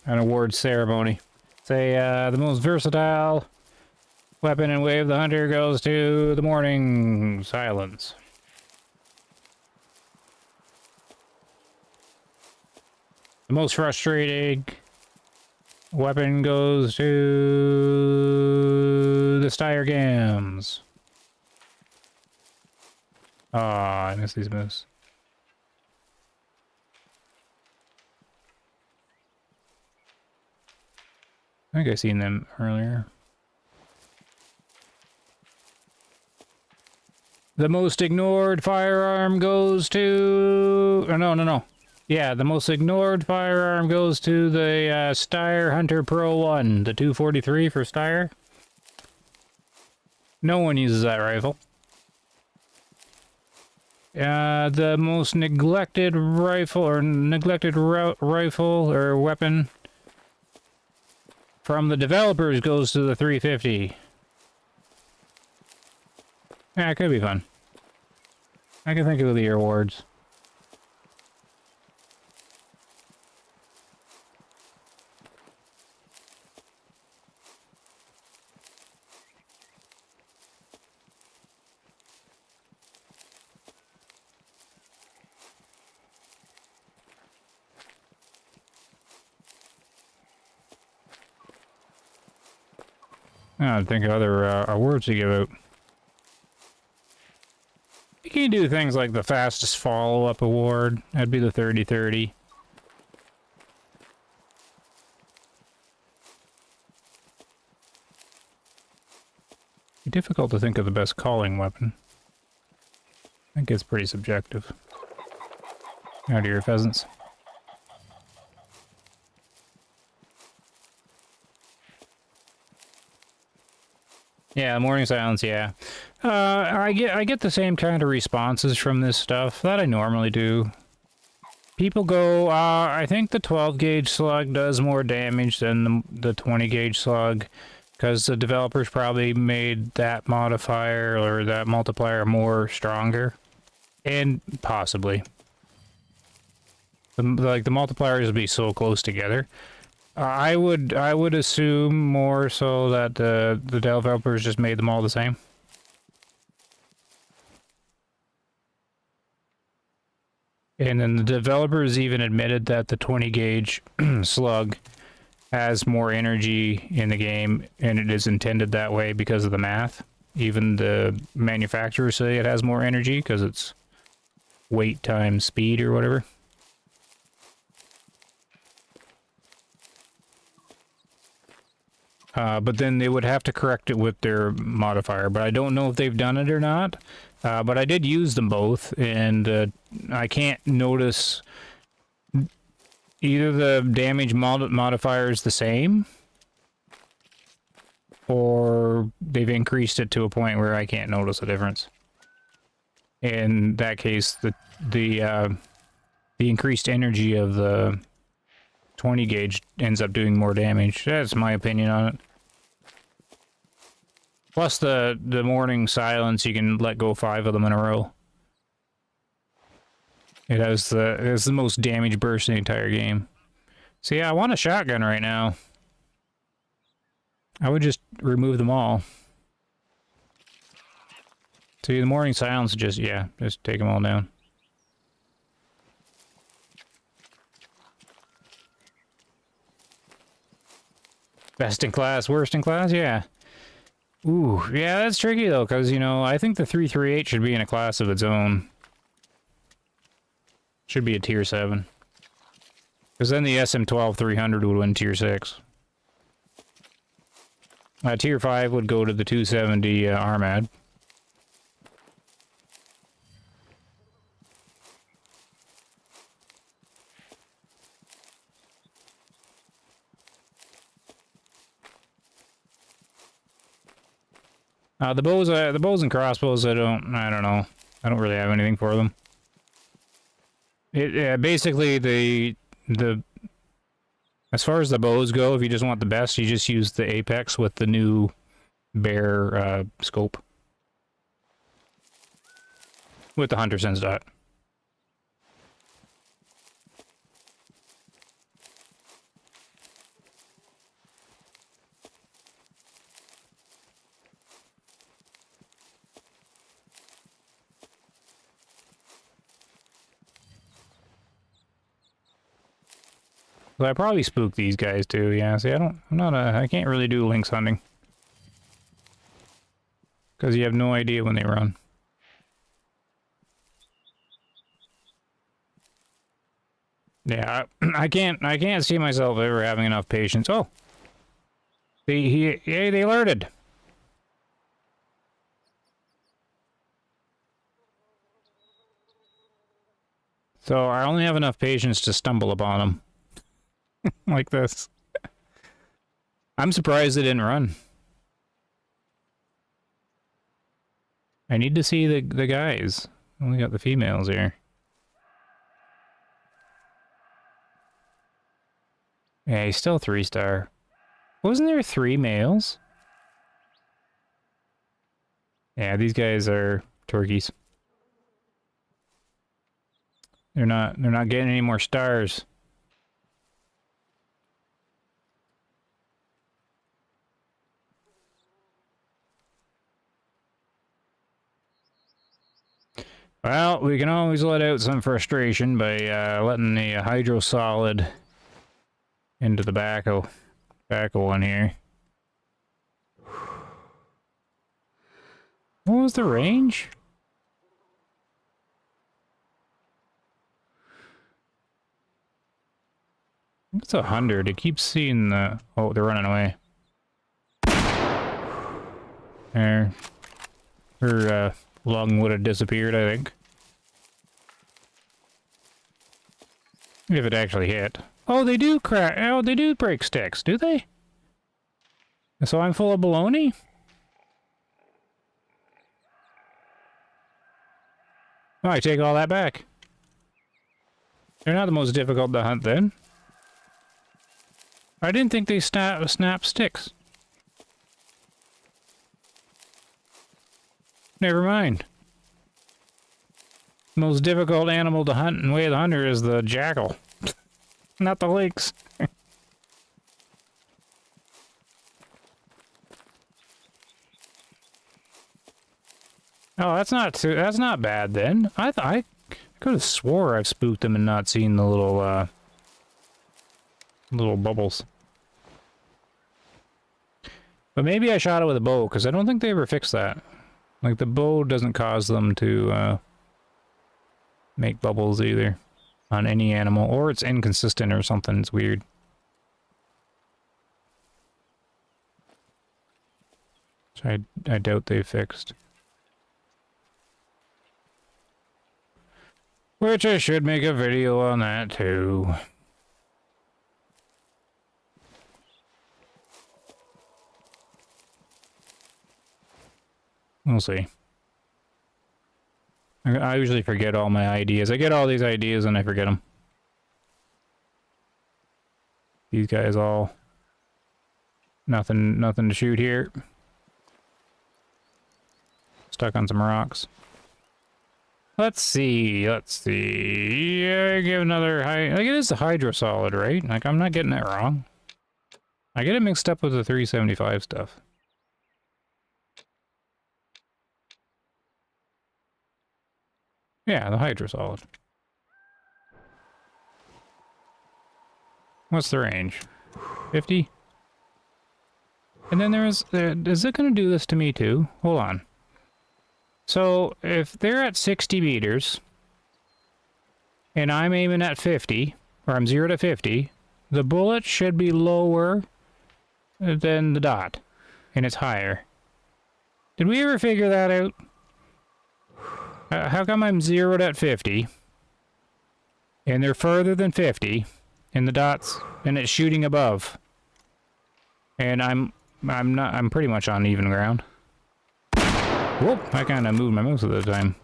An awards ceremony. Say, the most versatile weapon in Wave the Hunter goes to the Morning Silence. The most frustrating weapon goes to the Steyr Gams. Ah, I miss these moves. I think I seen them earlier. The most ignored firearm goes to... Oh, no. Yeah, the most ignored firearm goes to the Steyr Hunter Pro 1, the 243 for Steyr. No one uses that rifle. The most neglected rifle or rifle or weapon from the developers goes to the 350. Yeah, it could be fun. I can think of the awards. I think of other awards to give out. You can do things like the fastest follow-up award. That'd be the 30-30. Be difficult to think of the best calling weapon. I think it's pretty subjective. Out here, pheasants. Yeah, Morning Silence, yeah. I get the same kind of responses from this stuff that I normally do. People go, I think the 12 gauge slug does more damage than the 20 gauge slug, because the developers probably made that modifier or that multiplier more stronger. And possibly. The multipliers would be so close together. I would assume more so that the developers just made them all the same. And then the developers even admitted that the 20 gauge slug has more energy in the game, and it is intended that way because of the math. Even the manufacturers say it has more energy because it's weight times speed or whatever. But then they would have to correct it with their modifier, but I don't know if they've done it or not. But I did use them both, and I can't notice either the damage modifier is the same, or they've increased it to a point where I can't notice a difference. In that case, the increased energy of the 20 gauge ends up doing more damage. That's my opinion on it. Plus the Morning Silence, you can let go 5 of them in a row. It has the most damage burst in the entire game. So yeah, I want a shotgun right now. I would just remove them all. See, the Morning Silence, just take them all down. Best in class, worst in class? Yeah. Ooh, yeah, that's tricky though, because, you know, I think the 338 should be in a class of its own. Should be a tier 7. Because then the SM-12-300 would win tier 6. Tier 5 would go to the 270 Armad. The bows and crossbows, I don't know. I don't really have anything for them. Basically the as far as the bows go, if you just want the best, you just use the Apex with the new Bear scope with the Hunter Sense dot. So I probably spooked these guys too. Yeah, see, I can't really do lynx hunting. Because you have no idea when they run. Yeah, I can't see myself ever having enough patience. Oh, they alerted. So I only have enough patience to stumble upon them like this. I'm surprised they didn't run. I need to see the guys. Only got the females here. Yeah, he's still 3-star. Wasn't there 3 males? Yeah, these guys are turkeys. They're not getting any more stars. Well, we can always let out some frustration by letting the hydro solid into the back of one here. What was the range? It's 100. It keeps seeing the... Oh, they're running away. There. Her lung would have disappeared, I think. If it actually hit. Oh, they do crack. Oh, they do break sticks, do they? So I'm full of baloney? Oh, I take all that back. They're not the most difficult to hunt then. I didn't think they snap sticks. Never mind. The most difficult animal to hunt in Way of the Hunter is the jackal. Not the lynx. Oh, that's not bad then. I could have swore I've spooked them and not seen the little bubbles. But maybe I shot it with a bow, because I don't think they ever fixed that. Like, the bow doesn't cause them to make bubbles either on any animal, or it's inconsistent or something. It's weird. So I doubt they fixed. Which I should make a video on that too. We'll see. I usually forget all my ideas. I get all these ideas and I forget them. These guys all... Nothing to shoot here. Stuck on some rocks. Let's see. Yeah, give another high... Like, it is the hydrosolid, right? Like, I'm not getting that wrong. I get it mixed up with the 375 stuff. Yeah, the hydrosolid. What's the range? 50? And then is it going to do this to me too? Hold on. So, if they're at 60 meters, and I'm aiming at 50, or I'm 0 to 50, the bullet should be lower than the dot, and it's higher. Did we ever figure that out? How come I'm 0'd at 50, and they're further than 50, and the dots, and it's shooting above, and I'm pretty much on even ground. Whoop, I kind of moved my mouse at the time.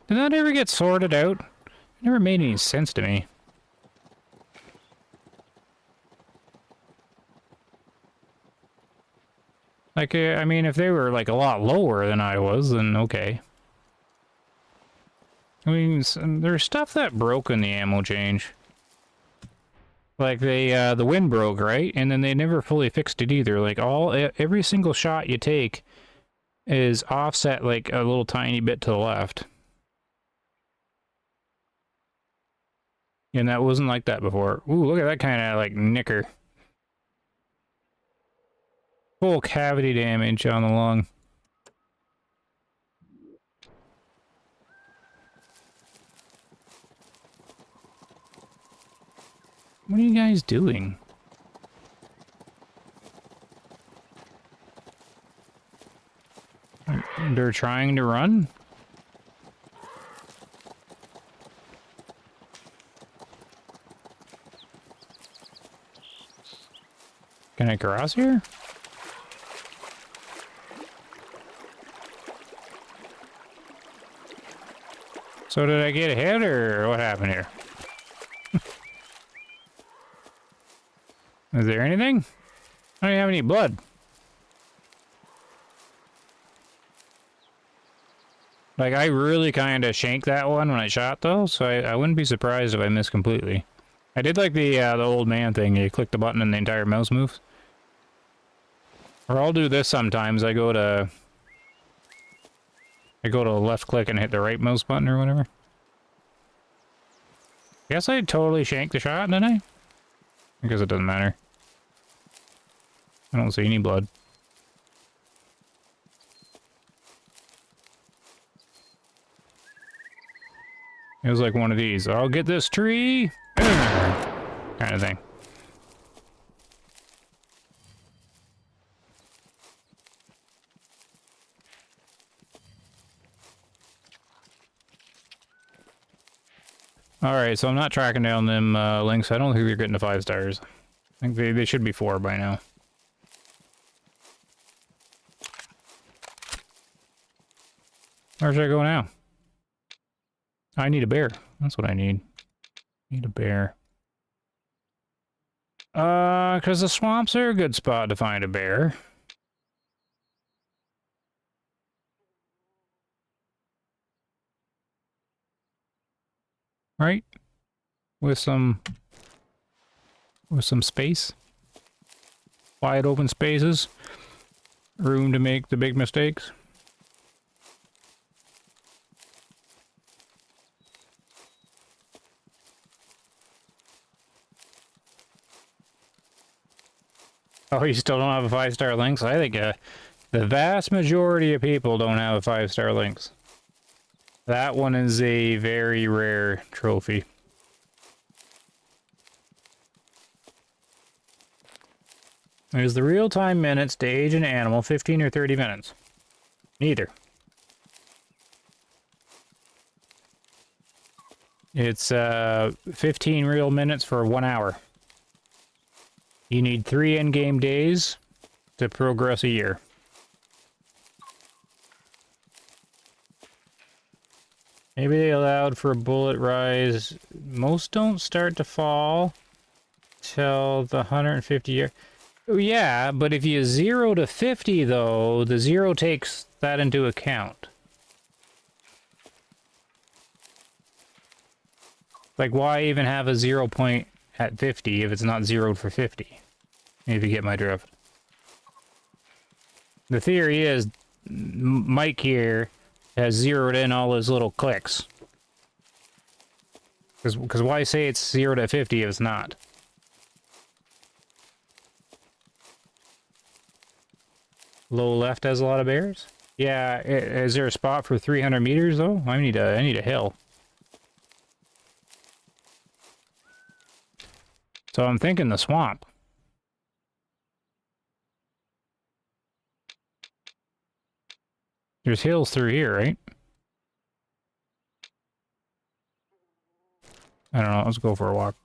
Did that ever get sorted out? It never made any sense to me. Like, I mean, if they were, like, a lot lower than I was, then okay. I mean, there's stuff that broke in the ammo change. Like, the wind broke, right? And then they never fully fixed it either. Like, every single shot you take is offset, like, a little tiny bit to the left. And that wasn't like that before. Ooh, look at that kind of like nicker. Full cavity damage on the lung. What are you guys doing? They're trying to run? Can I cross here? So did I get hit or what happened here? Is there anything? I don't even have any blood. Like, I really kind of shanked that one when I shot, though, so I wouldn't be surprised if I missed completely. I did like the old man thing. You click the button and the entire mouse moves. Or I'll do this sometimes. I go to left click and hit the right mouse button or whatever. Guess I totally shanked the shot, didn't I? I guess it doesn't matter. I don't see any blood. It was like one of these. I'll get this tree! Kind of thing. Alright, so I'm not tracking down them links. I don't think they're getting to 5 stars. I think they should be 4 by now. Where should I go now? I need a bear. That's what I need. Need a bear. Because the swamps are a good spot to find a bear. Right? With some space. Wide open spaces. Room to make the big mistakes. Oh, you still don't have a 5-star links? I think the vast majority of people don't have a 5-star links. That one is a very rare trophy. Is the real-time minutes to age an animal 15 or 30 minutes? Neither. It's 15 real minutes for 1 hour. You need 3 in-game days to progress a year. Maybe they allowed for a bullet rise. Most don't start to fall till the 150 year. Oh, yeah, but if you 0 to 50, though, the 0 takes that into account. Like, why even have a 0 point at 50 if it's not zeroed for 50? If you get my drift. The theory is Mike here has zeroed in all his little clicks. Because why say it's 0 to 50 if it's not? Low left has a lot of bears? Yeah, is there a spot for 300 meters though? I need a hill. So I'm thinking the swamp. There's hills through here, right? I don't know, let's go for a walk.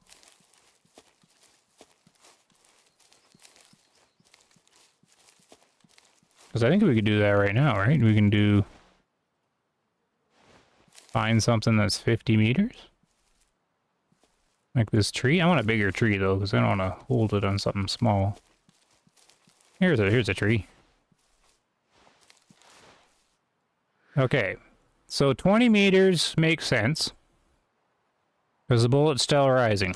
Because I think we could do that right now, right? We can do... Find something that's 50 meters? Like this tree? I want a bigger tree though, because I don't want to hold it on something small. Here's a tree. Okay, so 20 meters makes sense. Because the bullet's still rising.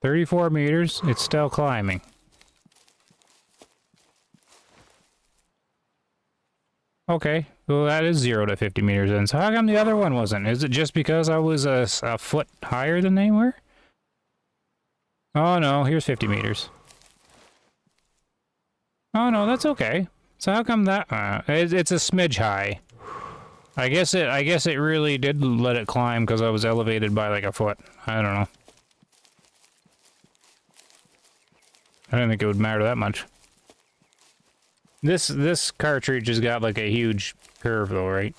"34 meters, it's still climbing. Okay, well that is 0 to 50 meters in. So how come the other one wasn't? Is it just because I was a foot higher than they were? Oh no, here's 50 meters. Oh no, that's okay. So how come that? It's a smidge high. I guess it really did let it climb because I was elevated by like a foot. I don't know. I didn't think it would matter that much. This cartridge has got like a huge curve though, right?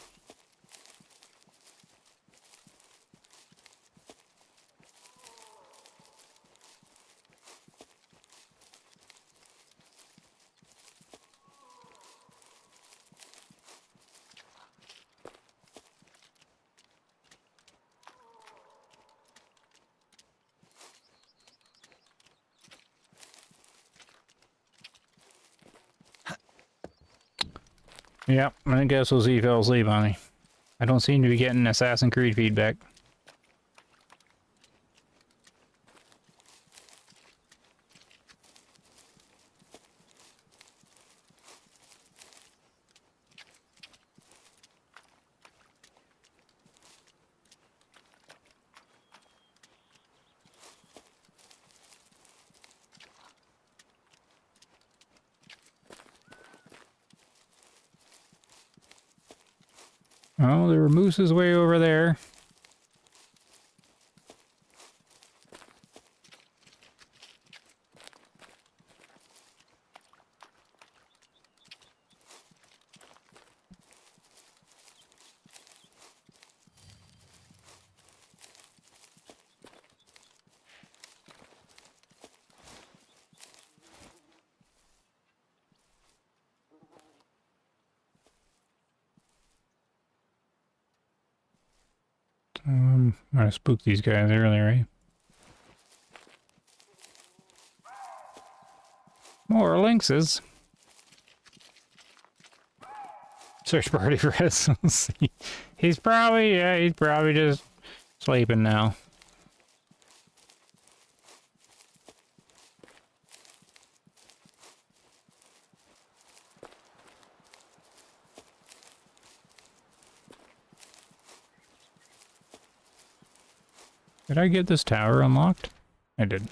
Yep, I guess we'll see if he fell asleep on me. I don't seem to be getting Assassin's Creed feedback. Oh, there were mooses way over there. I spooked these guys earlier, right? More lynxes. Search party for essence. He's probably just sleeping now. Did I get this tower unlocked? I did.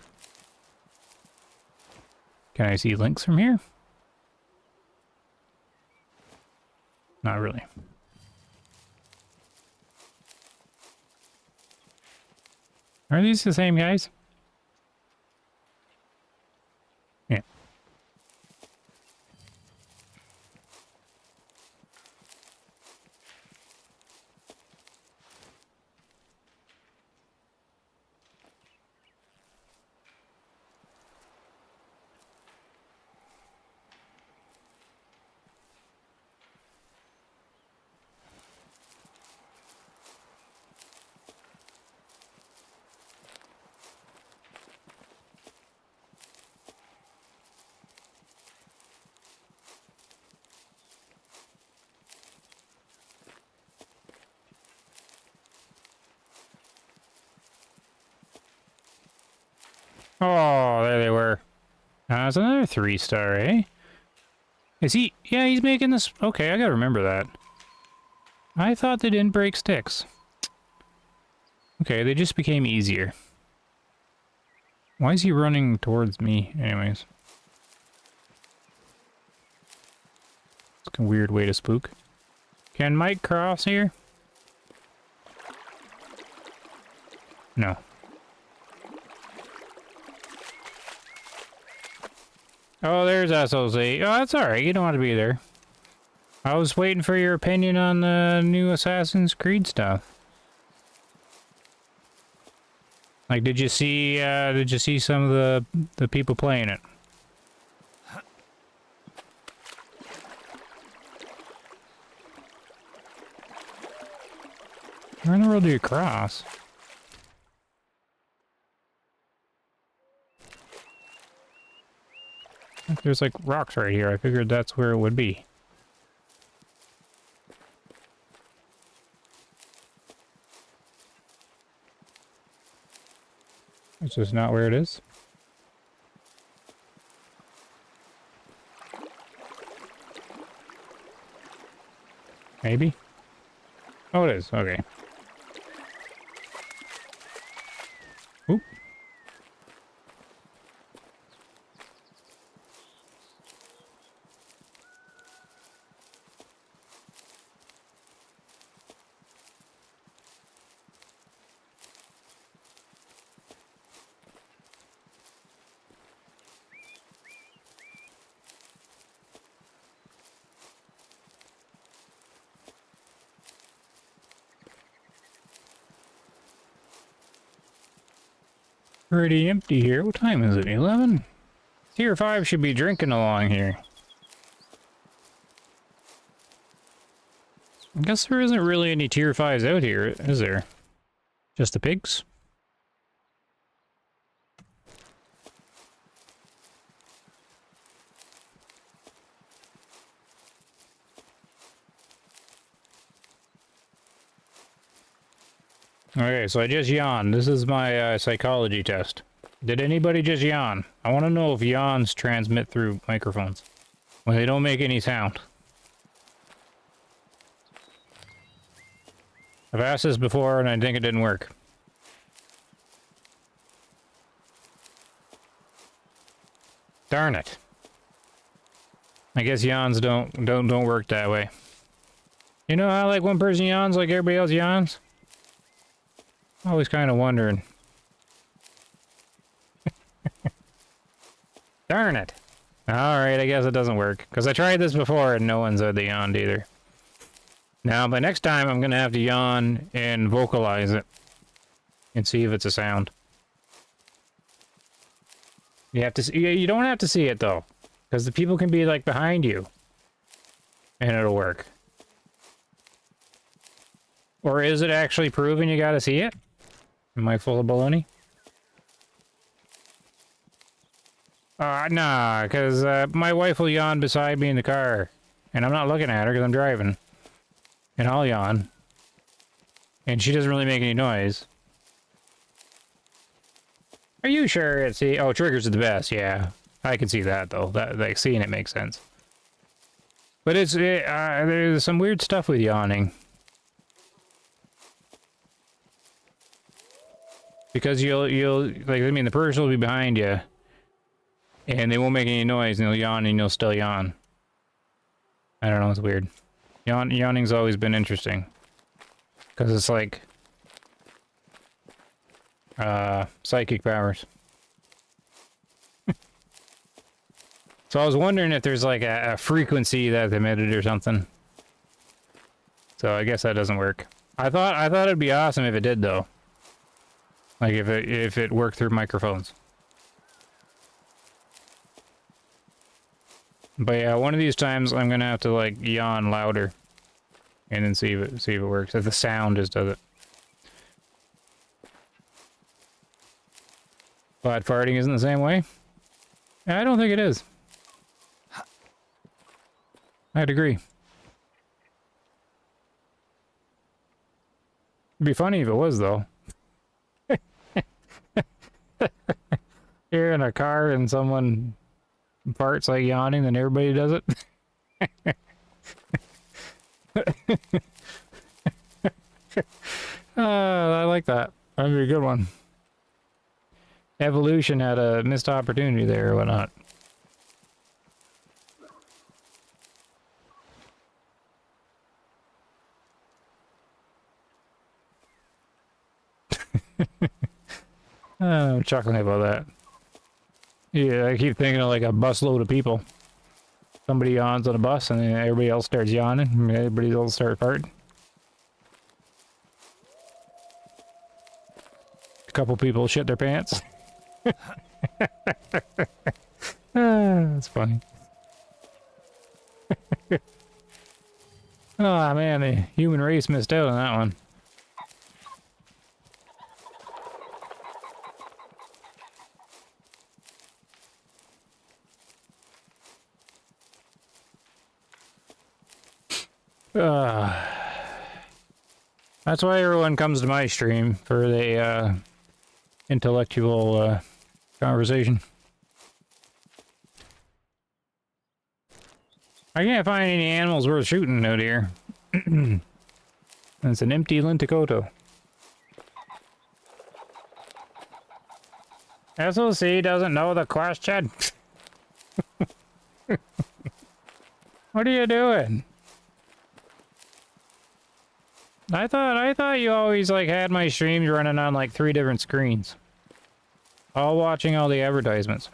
Can I see links from here? Not really. Are these the same guys? Yeah. Oh, there they were. It's another 3-star, eh? Is he? Yeah, he's making this. Okay, I gotta remember that. I thought they didn't break sticks. Okay, they just became easier. Why is he running towards me, anyways? It's a weird way to spook. Can Mike cross here? No. Oh, there's SOC. Oh, that's alright. You don't want to be there. I was waiting for your opinion on the new Assassin's Creed stuff. Like, did you see some of the people playing it? Where in the world do you cross? There's like rocks right here. I figured that's where it would be. It's just not where it is. Maybe? Oh, it is. Okay. Oop. Pretty empty here. What time is it? 11? Tier 5 should be drinking along here. I guess there isn't really any tier 5s out here, is there? Just the pigs? Okay, so I just yawned. This is my psychology test. Did anybody just yawn? I want to know if yawns transmit through microphones when they don't make any sound. I've asked this before and I think it didn't work. Darn it. I guess yawns don't work that way. You know how like one person yawns like everybody else yawns? Always kind of wondering. Darn it. Alright, I guess it doesn't work. Because I tried this before and no one said they yawned either. Now, by next time, I'm going to have to yawn and vocalize it. And see if it's a sound. You have to see, you don't have to see it though. Because the people can be like behind you. And it'll work. Or is it actually proven you gotta see it? Am I full of baloney? Nah, because my wife will yawn beside me in the car. And I'm not looking at her because I'm driving. And I'll yawn. And she doesn't really make any noise. Are you sure it's the... Oh, triggers are the best, yeah. I can see that, though. That, like, seeing it makes sense. But there's some weird stuff with yawning. Because you'll, like, I mean, the person will be behind you. And they won't make any noise, and they'll yawn, and you'll still yawn. I don't know, it's weird. Yawning's always been interesting. Because it's like... psychic powers. So I was wondering if there's like a frequency that's emitted or something. So I guess that doesn't work. I thought it'd be awesome if it did though. Like if it worked through microphones. But yeah, one of these times I'm gonna have to like yawn louder, and then see if it works. If the sound just does it. But farting isn't the same way? I don't think it is. I'd agree. It'd be funny if it was though. You're in a car and someone farts like yawning, then everybody does it. I like that. That'd be a good one. Evolution had a missed opportunity there or whatnot. I'm chuckling about that. Yeah, I keep thinking of like a busload of people. Somebody yawns on a bus and then everybody else starts yawning and everybody else starts farting. A couple people shit their pants. That's funny. Oh man, the human race missed out on that one. That's why everyone comes to my stream for the intellectual conversation. I can't find any animals worth shooting out here. It's an empty Linticoto. SOC doesn't know the question. What are you doing? I thought you always like had my streams running on like 3 different screens. All watching all the advertisements.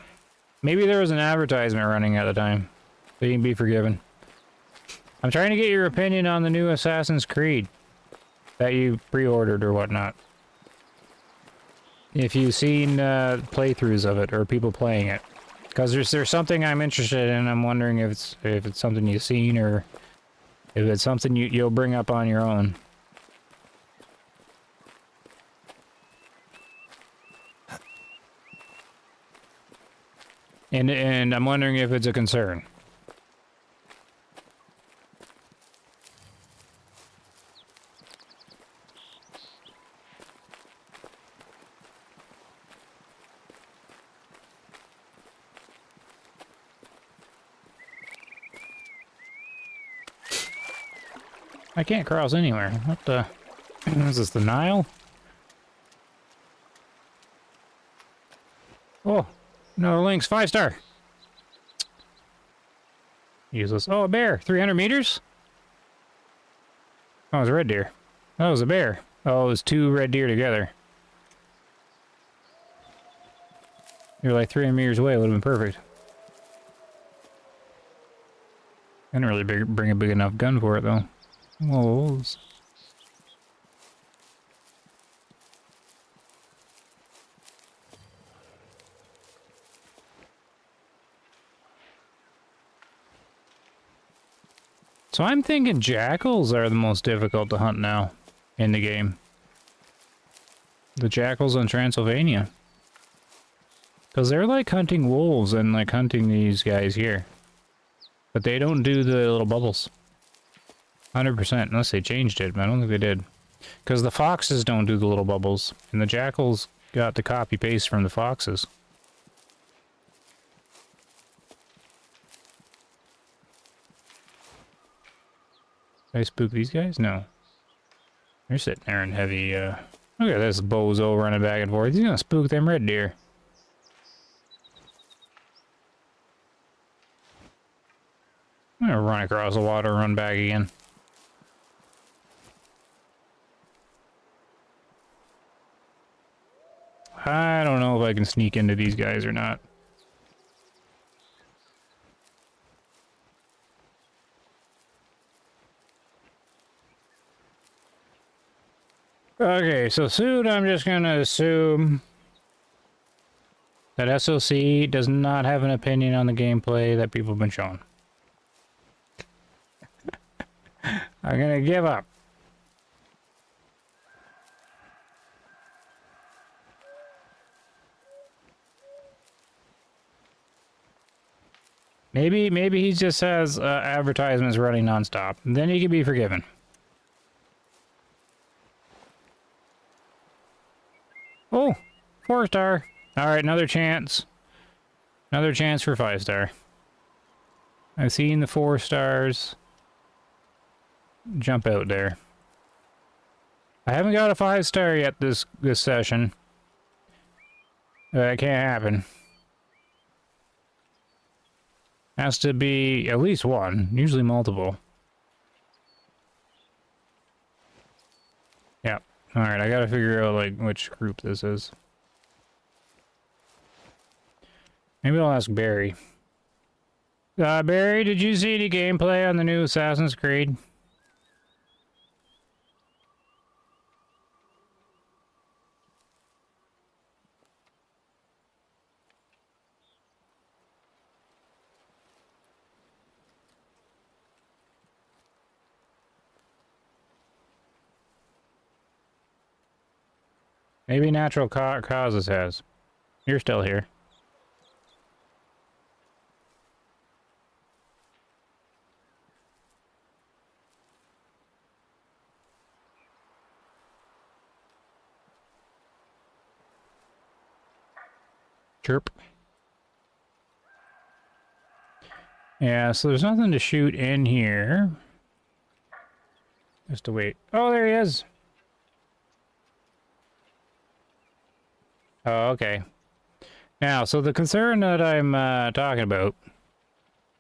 Maybe there was an advertisement running at the time. So you can be forgiven. I'm trying to get your opinion on the new Assassin's Creed that you pre-ordered or whatnot. If you've seen playthroughs of it or people playing it. Because there's something I'm interested in. I'm wondering if it's something you've seen or if it's something you'll bring up on your own. And I'm wondering if it's a concern. I can't cross anywhere. What the... Is this the Nile? Oh, no links. 5-star. Useless. Oh, a bear. 300 meters? Oh, it's a red deer. That was a bear. Oh, it was 2 red deer together. You're like 300 meters away. It would have been perfect. I didn't really bring a big enough gun for it, though. Wolves. So I'm thinking jackals are the most difficult to hunt now in the game. The jackals in Transylvania. Because they're like hunting wolves and like hunting these guys here. But they don't do the little bubbles. 100%, unless they changed it, but I don't think they did. Because the foxes don't do the little bubbles, and the jackals got the copy-paste from the foxes. Did I spook these guys? No. They're sitting there in heavy, Look at this bozo running back and forth. He's gonna spook them red deer. I'm gonna run across the water and run back again. I don't know if I can sneak into these guys or not. Okay, so soon I'm just gonna assume that SOC does not have an opinion on the gameplay that people have been shown. I'm gonna give up. Maybe he just has advertisements running nonstop. Then he can be forgiven. Oh, 4-star. All right, another chance. Another chance for 5-star. I've seen the 4 stars jump out there. I haven't got a 5-star yet this session. That can't happen. Has to be at least one, usually multiple. Yep. Alright, I gotta figure out, like, which group this is. Maybe I'll ask Barry. Barry, did you see any gameplay on the new Assassin's Creed? Maybe Natural Causes has. You're still here. Chirp. Yeah, so there's nothing to shoot in here. Just to wait. Oh, there he is. Oh, okay. Now, so the concern that I'm talking about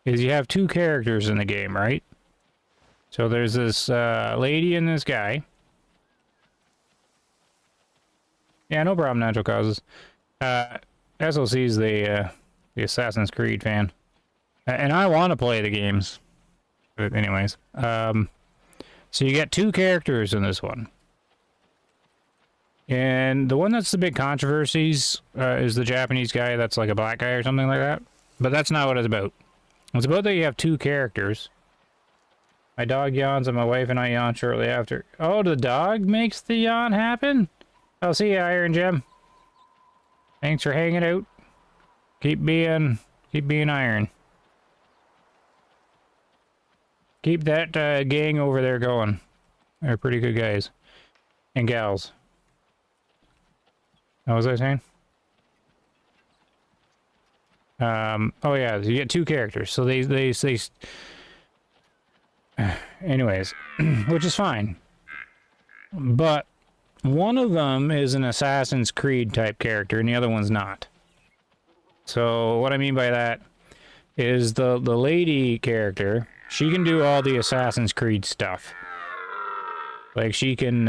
is you have two characters in the game, right? So there's this lady and this guy. Yeah, no problem, natural causes. SLC's the Assassin's Creed fan. And I want to play the games. But anyways. So you get two characters in this one. And the one that's the big controversies is the Japanese guy that's like a black guy or something like that. But that's not what it's about. It's about that you have two characters. My dog yawns and my wife and I yawn shortly after. Oh, the dog makes the yawn happen? I'll see you, Iron Gem. Thanks for hanging out. Keep being iron. Keep that gang over there going. They're pretty good guys. And gals. What was I saying? Oh yeah, you get two characters. So they anyways, which is fine. But one of them is an Assassin's Creed type character and the other one's not. So what I mean by that is the lady character, she can do all the Assassin's Creed stuff. Like she can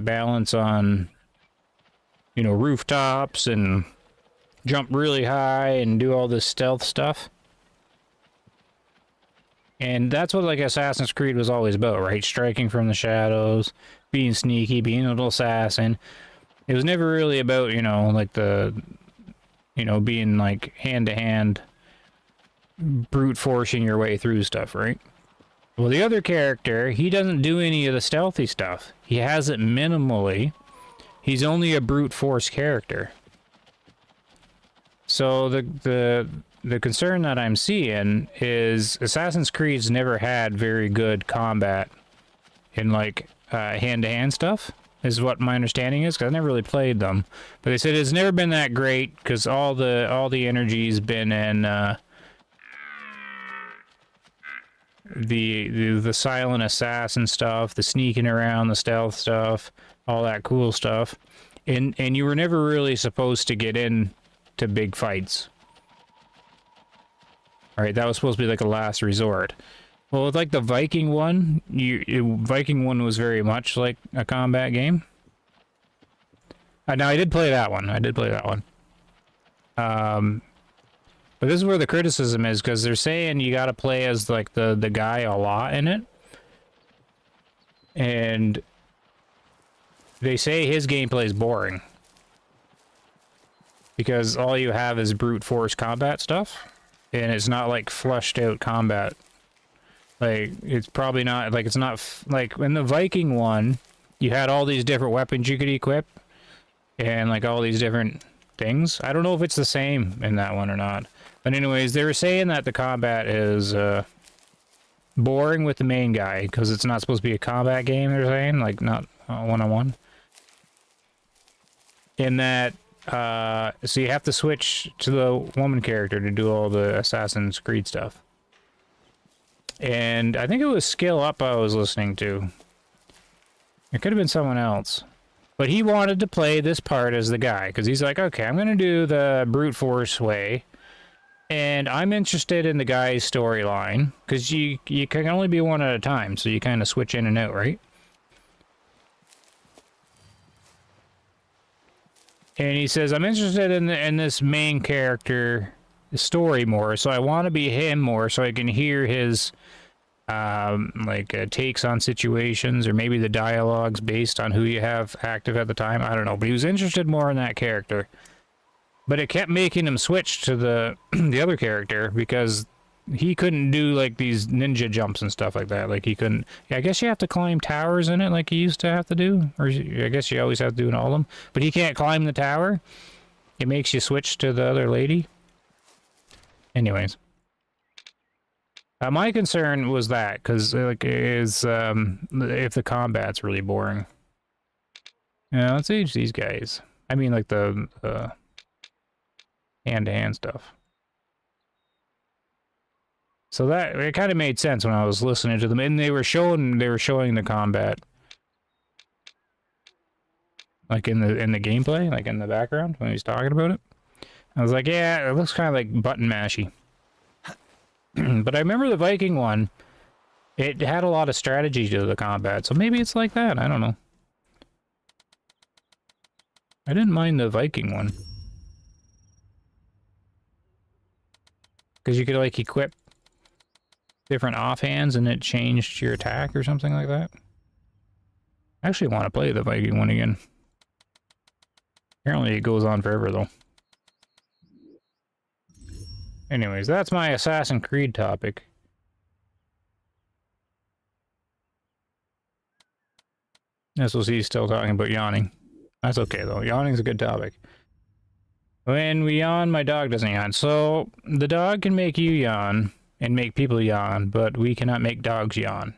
balance on, you know, rooftops and jump really high and do all this stealth stuff. And that's what like Assassin's Creed was always about, right? Striking from the shadows, being sneaky, being a little assassin. It was never really about, you know, like being like hand-to-hand brute forcing your way through stuff, right? Well, the other character, he doesn't do any of the stealthy stuff. He has it minimally. He's only a brute force character. So the concern that I'm seeing is Assassin's Creed's never had very good combat in like hand-to-hand stuff, is what my understanding is, because I never really played them. But they said it's never been that great because all the energy's been in the silent assassin stuff, the sneaking around, the stealth stuff, all that cool stuff. And you were never really supposed to get in to big fights. Alright, that was supposed to be like a last resort. Well, with like the Viking one, Viking one was very much like a combat game. Now, I did play that one. But this is where the criticism is, because they're saying you gotta play as like the guy a lot in it. And they say his gameplay is boring. Because all you have is brute force combat stuff. And it's not like flushed out combat. Like, it's probably not, like, it's not, like, in the Viking one, you had all these different weapons you could equip. And, like, all these different things. I don't know if it's the same in that one or not. But anyways, they were saying that the combat is, boring with the main guy. Because it's not supposed to be a combat game, they're saying. Like, not one-on-one. In that, so you have to switch to the woman character to do all the Assassin's Creed stuff. And I think it was Skill Up I was listening to. It could have been someone else. But he wanted to play this part as the guy. Because he's like, okay, I'm going to do the brute force way. And I'm interested in the guy's storyline. Because you can only be one at a time. So you kind of switch in and out, right? And he says, I'm interested in this main character story more, so I want to be him more so I can hear his takes on situations, or maybe the dialogues based on who you have active at the time. I don't know, but he was interested more in that character. But it kept making him switch to the the other character because he couldn't do like these ninja jumps and stuff like that. Like he couldn't. Yeah, I guess you have to climb towers in it like he used to have to do, or I guess you always have to do in all of them. But he can't climb the tower. It makes you switch to the other lady. Anyways, my concern was that because like if the combat's really boring. Yeah, let's age these guys. I mean, like the hand-to-hand stuff. So that it kind of made sense when I was listening to them, and they were showing the combat, like in the gameplay, like in the background when he was talking about it. I was like, yeah, it looks kind of like button mashy. But I remember the Viking one. It had a lot of strategy to the combat, so maybe it's like that. I don't know. I didn't mind the Viking one. Because you could, like, equip different offhands and it changed your attack or something like that. I actually want to play the Viking one again. Apparently it goes on forever, though. Anyways, that's my Assassin's Creed topic. SOC still talking about yawning. That's okay, though. Yawning's a good topic. When we yawn, my dog doesn't yawn. So, the dog can make you yawn and make people yawn, but we cannot make dogs yawn.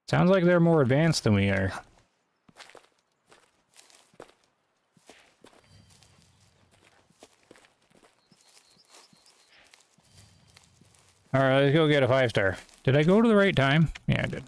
Sounds like they're more advanced than we are. Alright, let's go get a 5-star. Did I go to the right time? Yeah, I did.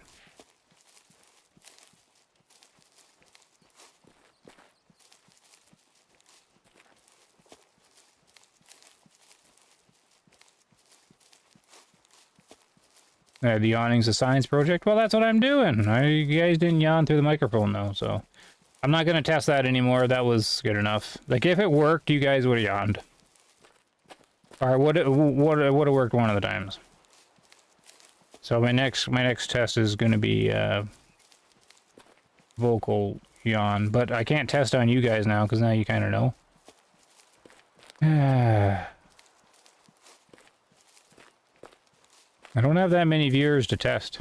The yawning's a science project? Well, that's what I'm doing. You guys didn't yawn through the microphone, though, so... I'm not going to test that anymore. That was good enough. Like, if it worked, you guys would have yawned. Or would have worked one of the times. So my next test is going to be vocal yawn, but I can't test on you guys now because now you kind of know. I don't have that many viewers to test.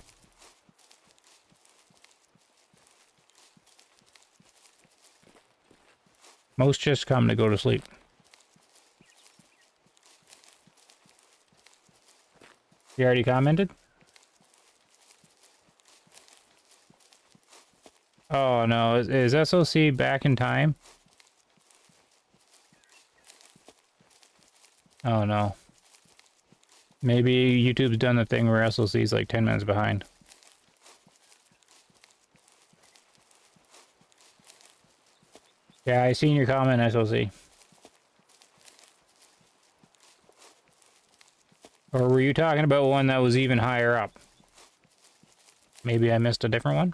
Most just come to go to sleep. You already commented? Oh no, is SOC back in time? Oh no. Maybe YouTube's done the thing where SOC's like 10 minutes behind. Yeah, I seen your comment, SOC. Or were you talking about one that was even higher up? Maybe I missed a different one?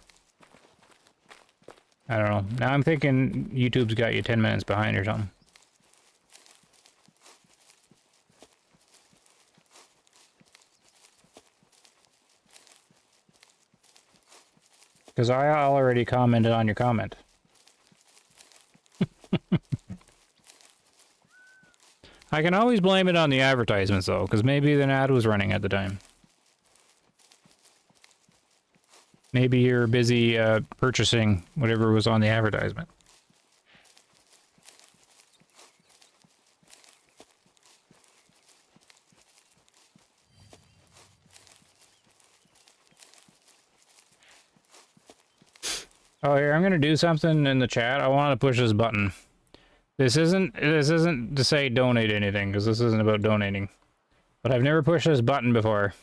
I don't know. Now I'm thinking YouTube's got you 10 minutes behind or something. Because I already commented on your comment. I can always blame it on the advertisements, though, because maybe an ad was running at the time. Maybe you're busy purchasing whatever was on the advertisement. Oh, here, I'm gonna do something in the chat. I want to push this button. This isn't to say donate anything, because this isn't about donating. But I've never pushed this button before.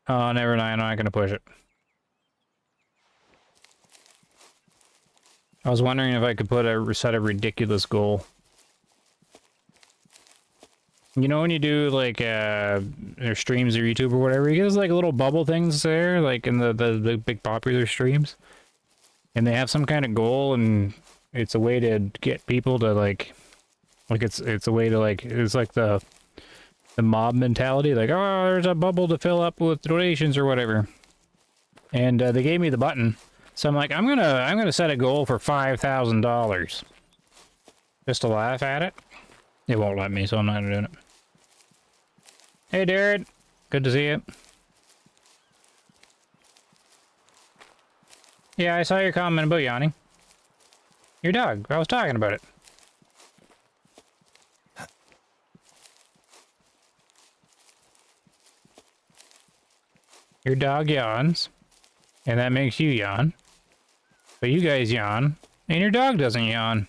Oh, never mind. I'm not gonna push it. I was wondering if I could set a ridiculous goal. You know when you do like or streams or YouTube or whatever, you get those like little bubble things there, like in the big popular streams, and they have some kind of goal, and it's a way to get people to like it's a way to like it's like the mob mentality, like, oh, there's a bubble to fill up with donations or whatever, and they gave me the button, so I'm like, I'm gonna set a goal for $5,000 just to laugh at it. It won't let me, so I'm not doing it. Hey, Darren. Good to see you. Yeah, I saw your comment about yawning. Your dog. I was talking about it. Your dog yawns, and that makes you yawn. But you guys yawn, and your dog doesn't yawn.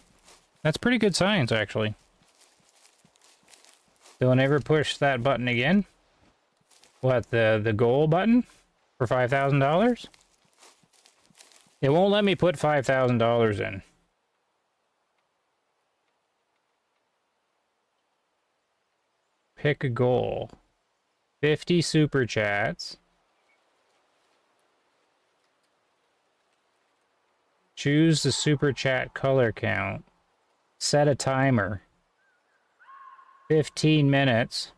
That's pretty good science, actually. Don't ever push that button again. What, the goal button for $5,000? It won't let me put $5,000 in. Pick a goal. 50 super chats. Choose the super chat color count. Set a timer. 15 minutes.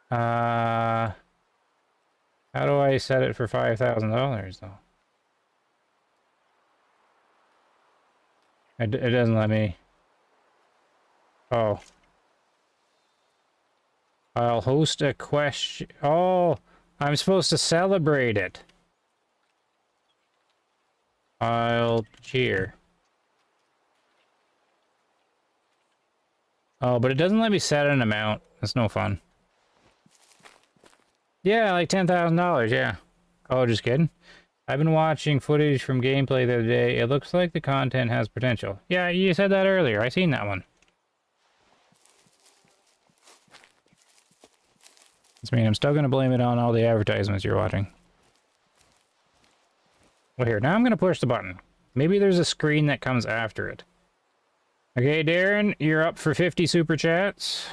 How do I set it for $5,000 though? It doesn't let me. Oh. I'll host a question. Oh, I'm supposed to celebrate it. I'll cheer. Oh, but it doesn't let me set an amount. That's no fun. Yeah, like $10,000, yeah. Oh, just kidding. I've been watching footage from gameplay the other day. It looks like the content has potential. Yeah, you said that earlier. I seen that one. I mean, I'm still going to blame it on all the advertisements you're watching. Well, here, now I'm going to push the button. Maybe there's a screen that comes after it. Okay, Darren, you're up for 50 super chats.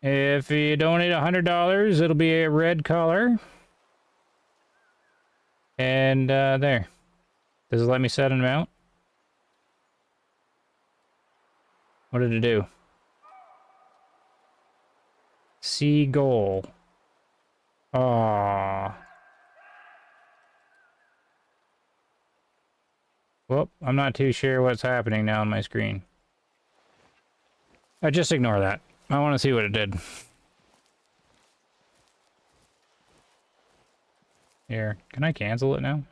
If you donate $100, it'll be a red color. And there. Does it let me set an amount? What did it do? See goal. Aww. Well, I'm not too sure what's happening now on my screen. Just ignore that. I want to see what it did. Here, can I cancel it now?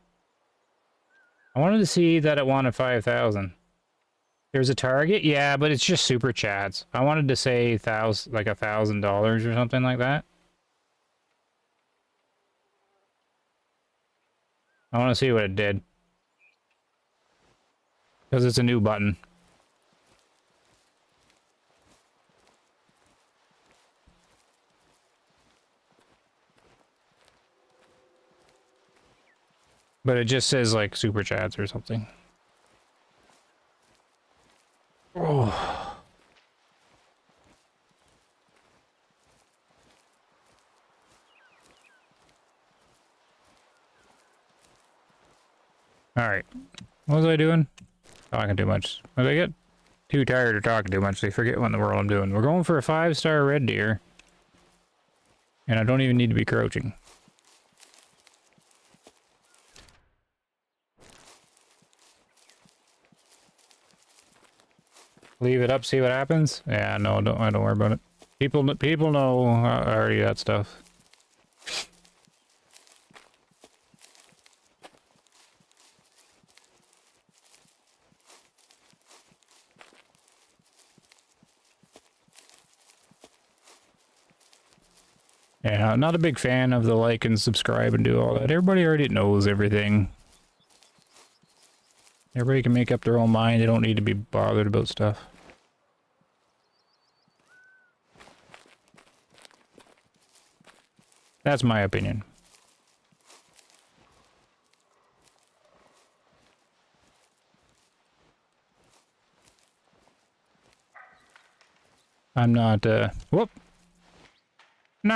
I wanted to see that it wanted 5,000. There's a target? Yeah, but it's just super chats. I wanted to say like $1,000 or something like that. I want to see what it did. Because it's a new button. But it just says like super chats or something. Oh. Alright. What was I doing? Talking too much. When I get too tired of talking too much, they forget what in the world I'm doing. We're going for a 5-star red deer. And I don't even need to be crouching. Leave it up, see what happens? Yeah, no, don't worry about it. People know already that stuff. Yeah, not a big fan of the like and subscribe and do all that. Everybody already knows everything. Everybody can make up their own mind. They don't need to be bothered about stuff. That's my opinion. I'm not, whoop! No!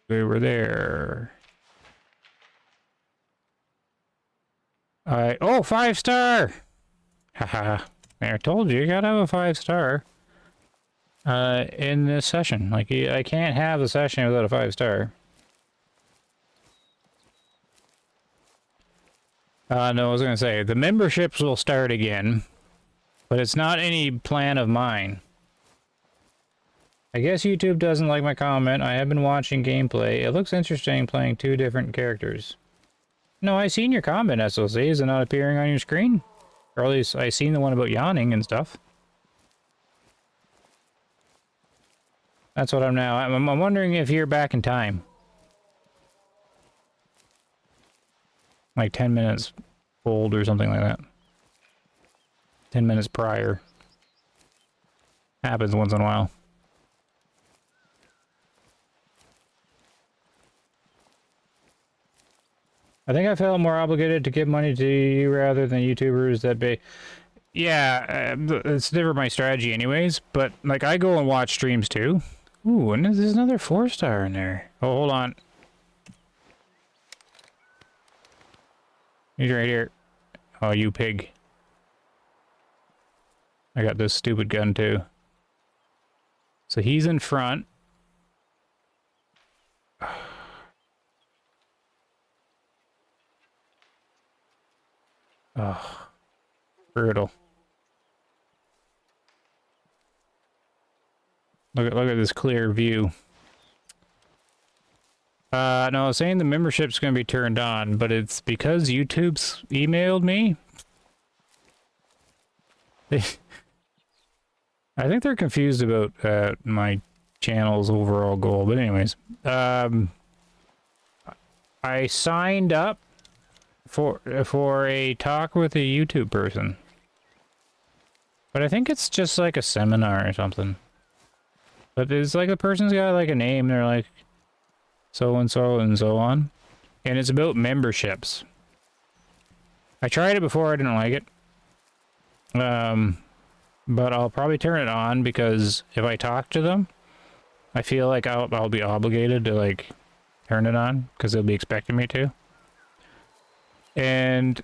They were there. Oh, 5-star! Haha. I told you gotta have a 5-star. In this session. Like, I can't have a session without a 5-star. No, I was gonna say, the memberships will start again. But it's not any plan of mine. I guess YouTube doesn't like my comment. I have been watching gameplay. It looks interesting playing 2 different characters. No, I seen your comment, SOC. Is it not appearing on your screen? Or at least I seen the one about yawning and stuff. That's what I'm now. I'm wondering if you're back in time. Like 10 minutes old or something like that. 10 minutes prior. Happens once in a while. I think I felt more obligated to give money to you rather than YouTubers that be... Yeah, it's never my strategy anyways, but like I go and watch streams too. Ooh, and there's another 4-star in there. Oh, hold on. He's right here. Oh, you pig. I got this stupid gun too. So he's in front. Oh, brutal. Look at this clear view. No, I was saying the membership's going to be turned on, but it's because YouTube's emailed me. I think they're confused about my channel's overall goal, but anyways. I signed up for a talk with a YouTube person. But I think it's just like a seminar or something. But it's like the person's got like a name, they're like so and so on. And it's about memberships. I tried it before, I didn't like it. But I'll probably turn it on because if I talk to them, I feel like I'll be obligated to like turn it on because they'll be expecting me to. And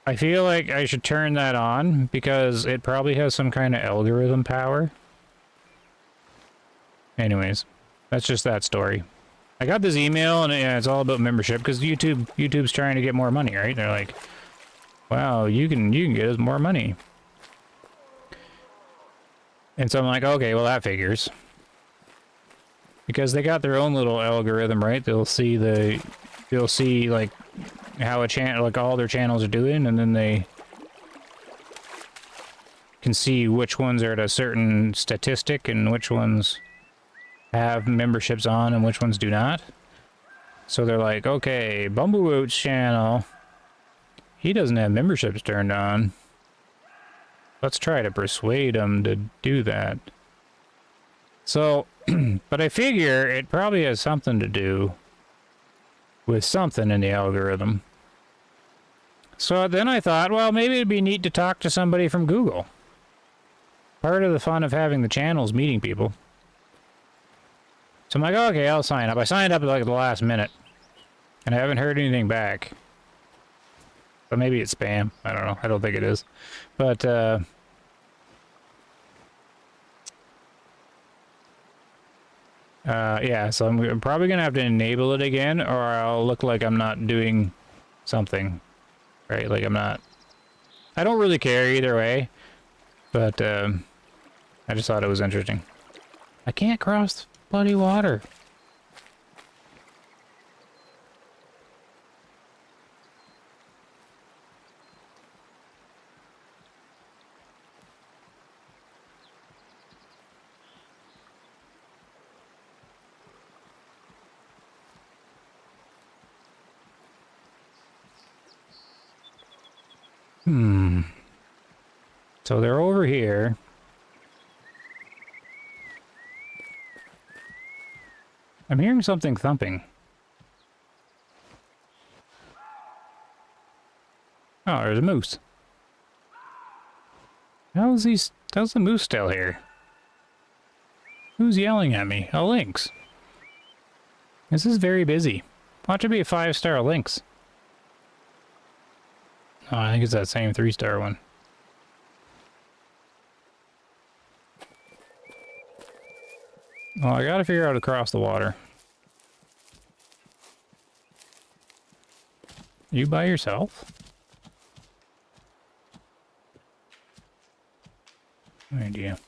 I feel like I should turn that on because it probably has some kind of algorithm power. Anyways, that's just that story. I got this email and yeah, it's all about membership because YouTube's trying to get more money, right? They're like, wow, you can get us more money. And so I'm like, okay, well that figures. Because they got their own little algorithm, right? They'll see like how a channel, like all their channels are doing, and then they can see which ones are at a certain statistic and which ones have memberships on and which ones do not. So they're like, okay, Bumblewoot's channel, he doesn't have memberships turned on. Let's try to persuade him to do that. So, but I figure it probably has something to do with something in the algorithm. So then I thought, well, maybe it'd be neat to talk to somebody from Google. Part of the fun of having the channel is meeting people. So I'm like, okay, I'll sign up. I signed up at like the last minute. And I haven't heard anything back. But maybe it's spam. I don't know. I don't think it is. But, yeah, so I'm probably going to have to enable it again, or I'll look like I'm not doing something. Right? Like I'm not... I don't really care either way. But, I just thought it was interesting. I can't cross bloody water. So they're over here. I'm hearing something thumping. Oh, there's a moose. How's the moose still here? Who's yelling at me? A lynx. This is very busy. Watch it be a 5-star lynx. Oh, I think it's that same 3-star one. Well, I gotta figure out how to cross the water. You by yourself? No idea.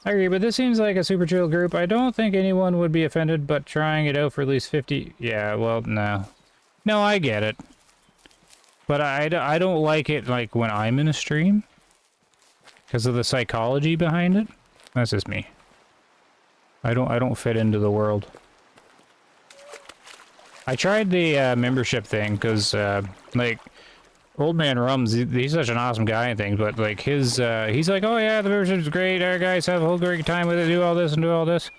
I agree, but this seems like a super chill group. I don't think anyone would be offended, but trying it out for at least 50... Yeah, well, no. No, I get it. But I don't like it, like, when I'm in a stream. Because of the psychology behind it? That's just me. I don't fit into the world. I tried the membership thing because, like, Old Man Rums, he's such an awesome guy and things, but, like, his, he's like, oh yeah, the membership's great, our guys have a whole great time with it, do all this and do all this.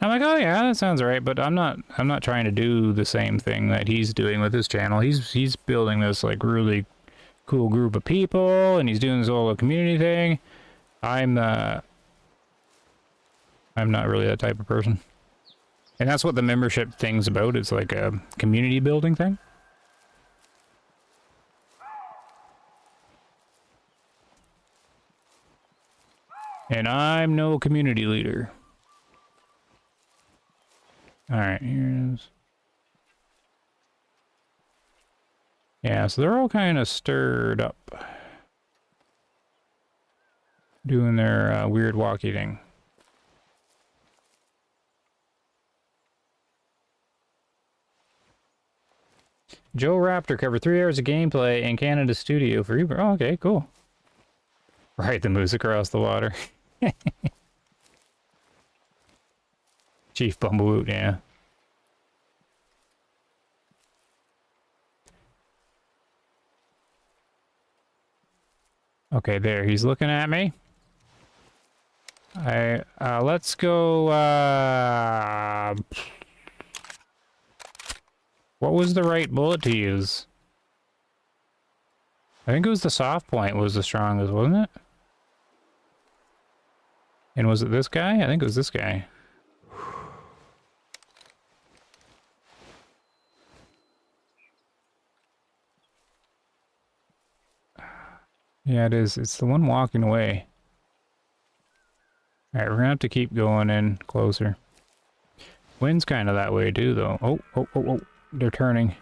I'm like, oh yeah, that sounds right, but I'm not trying to do the same thing that he's doing with his channel. He's building this, like, really cool group of people, and he's doing this whole community thing. I'm not really that type of person. And that's what the membership thing's about. It's like a community building thing. And I'm no community leader. Alright, here's... Yeah, so they're all kind of stirred up. Doing their weird walkie thing. Joe Raptor covered 3 hours of gameplay in Canada studio for Uber. Oh, okay, cool. Ride the moose across the water. Chief Bumblewoot, yeah. Okay, there, he's looking at me. Let's go, what was the right bullet to use? I think it was the soft point was the strongest, wasn't it? And was it this guy? I think it was this guy. Yeah, it is. It's the one walking away. Alright, we're gonna have to keep going in closer. Wind's kind of that way too, though. Oh. They're turning.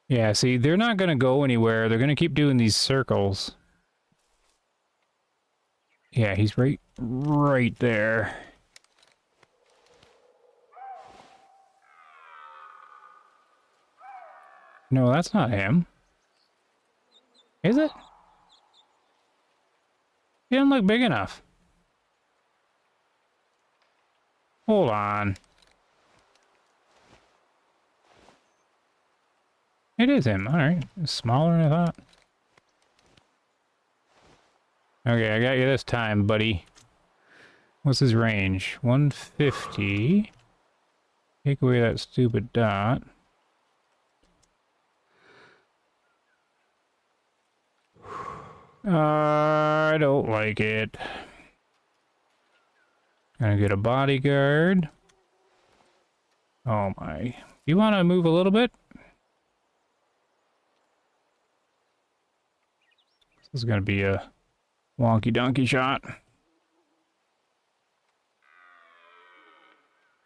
Yeah, see, they're not gonna go anywhere. They're gonna keep doing these circles. Yeah, he's right there. No, that's not him. Is it? He doesn't look big enough. Hold on. It is him. Alright. It's smaller than I thought. Okay, I got you this time, buddy. What's his range? 150. Take away that stupid dot. I don't like it. Gonna get a bodyguard. Oh my. You want to move a little bit? This is gonna be a wonky donkey shot.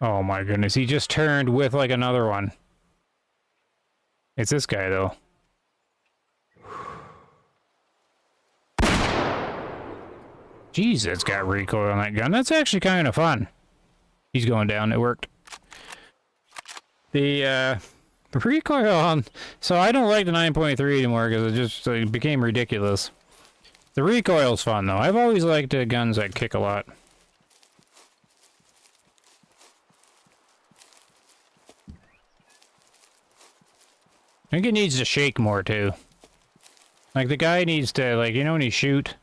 Oh my goodness, he just turned with like another one. It's this guy though. Jeez, it's got recoil on that gun. That's actually kind of fun. He's going down. It worked. The recoil on... So I don't like the 9.3 anymore because it just became ridiculous. The recoil's fun, though. I've always liked guns that kick a lot. I think it needs to shake more, too. Like, the guy needs to, like, you know when you shoot...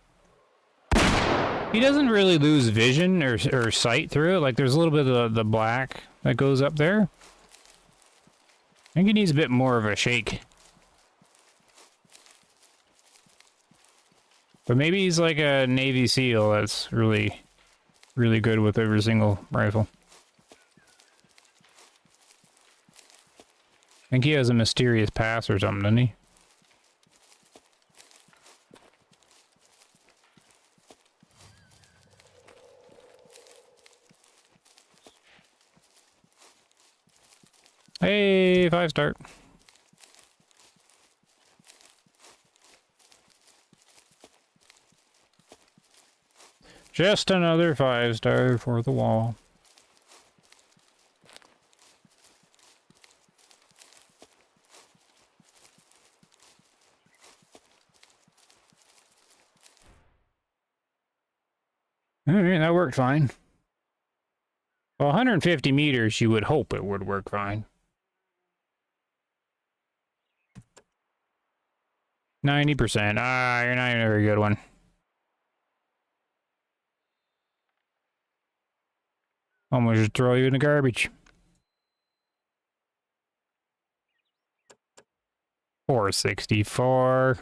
He doesn't really lose vision or sight through it. Like, there's a little bit of the black that goes up there. I think he needs a bit more of a shake. But maybe he's like a Navy SEAL that's really, really good with every single rifle. I think he has a mysterious pass or something, doesn't he? Hey, 5-star. Just another 5-star for the wall. Alright, that worked fine. Well, 150 meters, you would hope it would work fine. 90%. Ah, you're not even a very good one. Almost just throw you in the garbage. 464.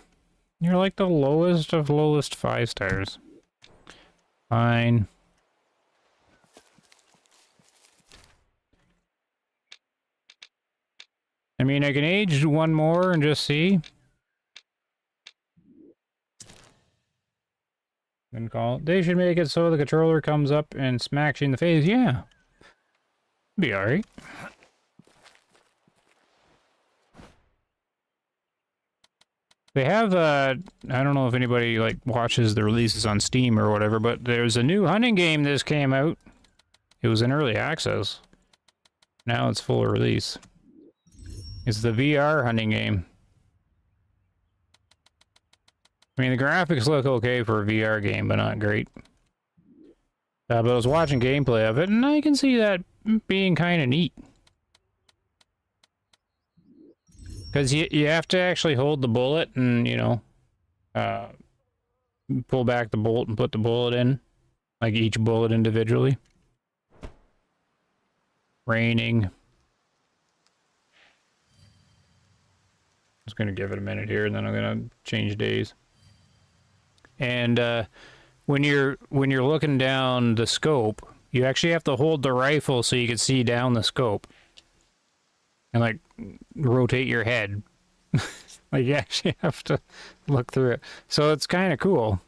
You're like the lowest of lowest 5 stars. Fine. I mean, I can age one more and just see. Good call. They should make it so the controller comes up and smacks you in the face. Yeah. Be alright. They have, I don't know if anybody, like, watches the releases on Steam or whatever, but there's a new hunting game that came out. It was in early access. Now it's full release. It's the VR hunting game. I mean, the graphics look okay for a VR game, but not great. But I was watching gameplay of it, and I can see that being kind of neat. Because you have to actually hold the bullet and, you know, pull back the bolt and put the bullet in. Like each bullet individually. Raining. Just going to give it a minute here, and then I'm going to change days. And when you're looking down the scope, you actually have to hold the rifle so you can see down the scope. And, like, rotate your head. Like, you actually have to look through it. So it's kind of cool.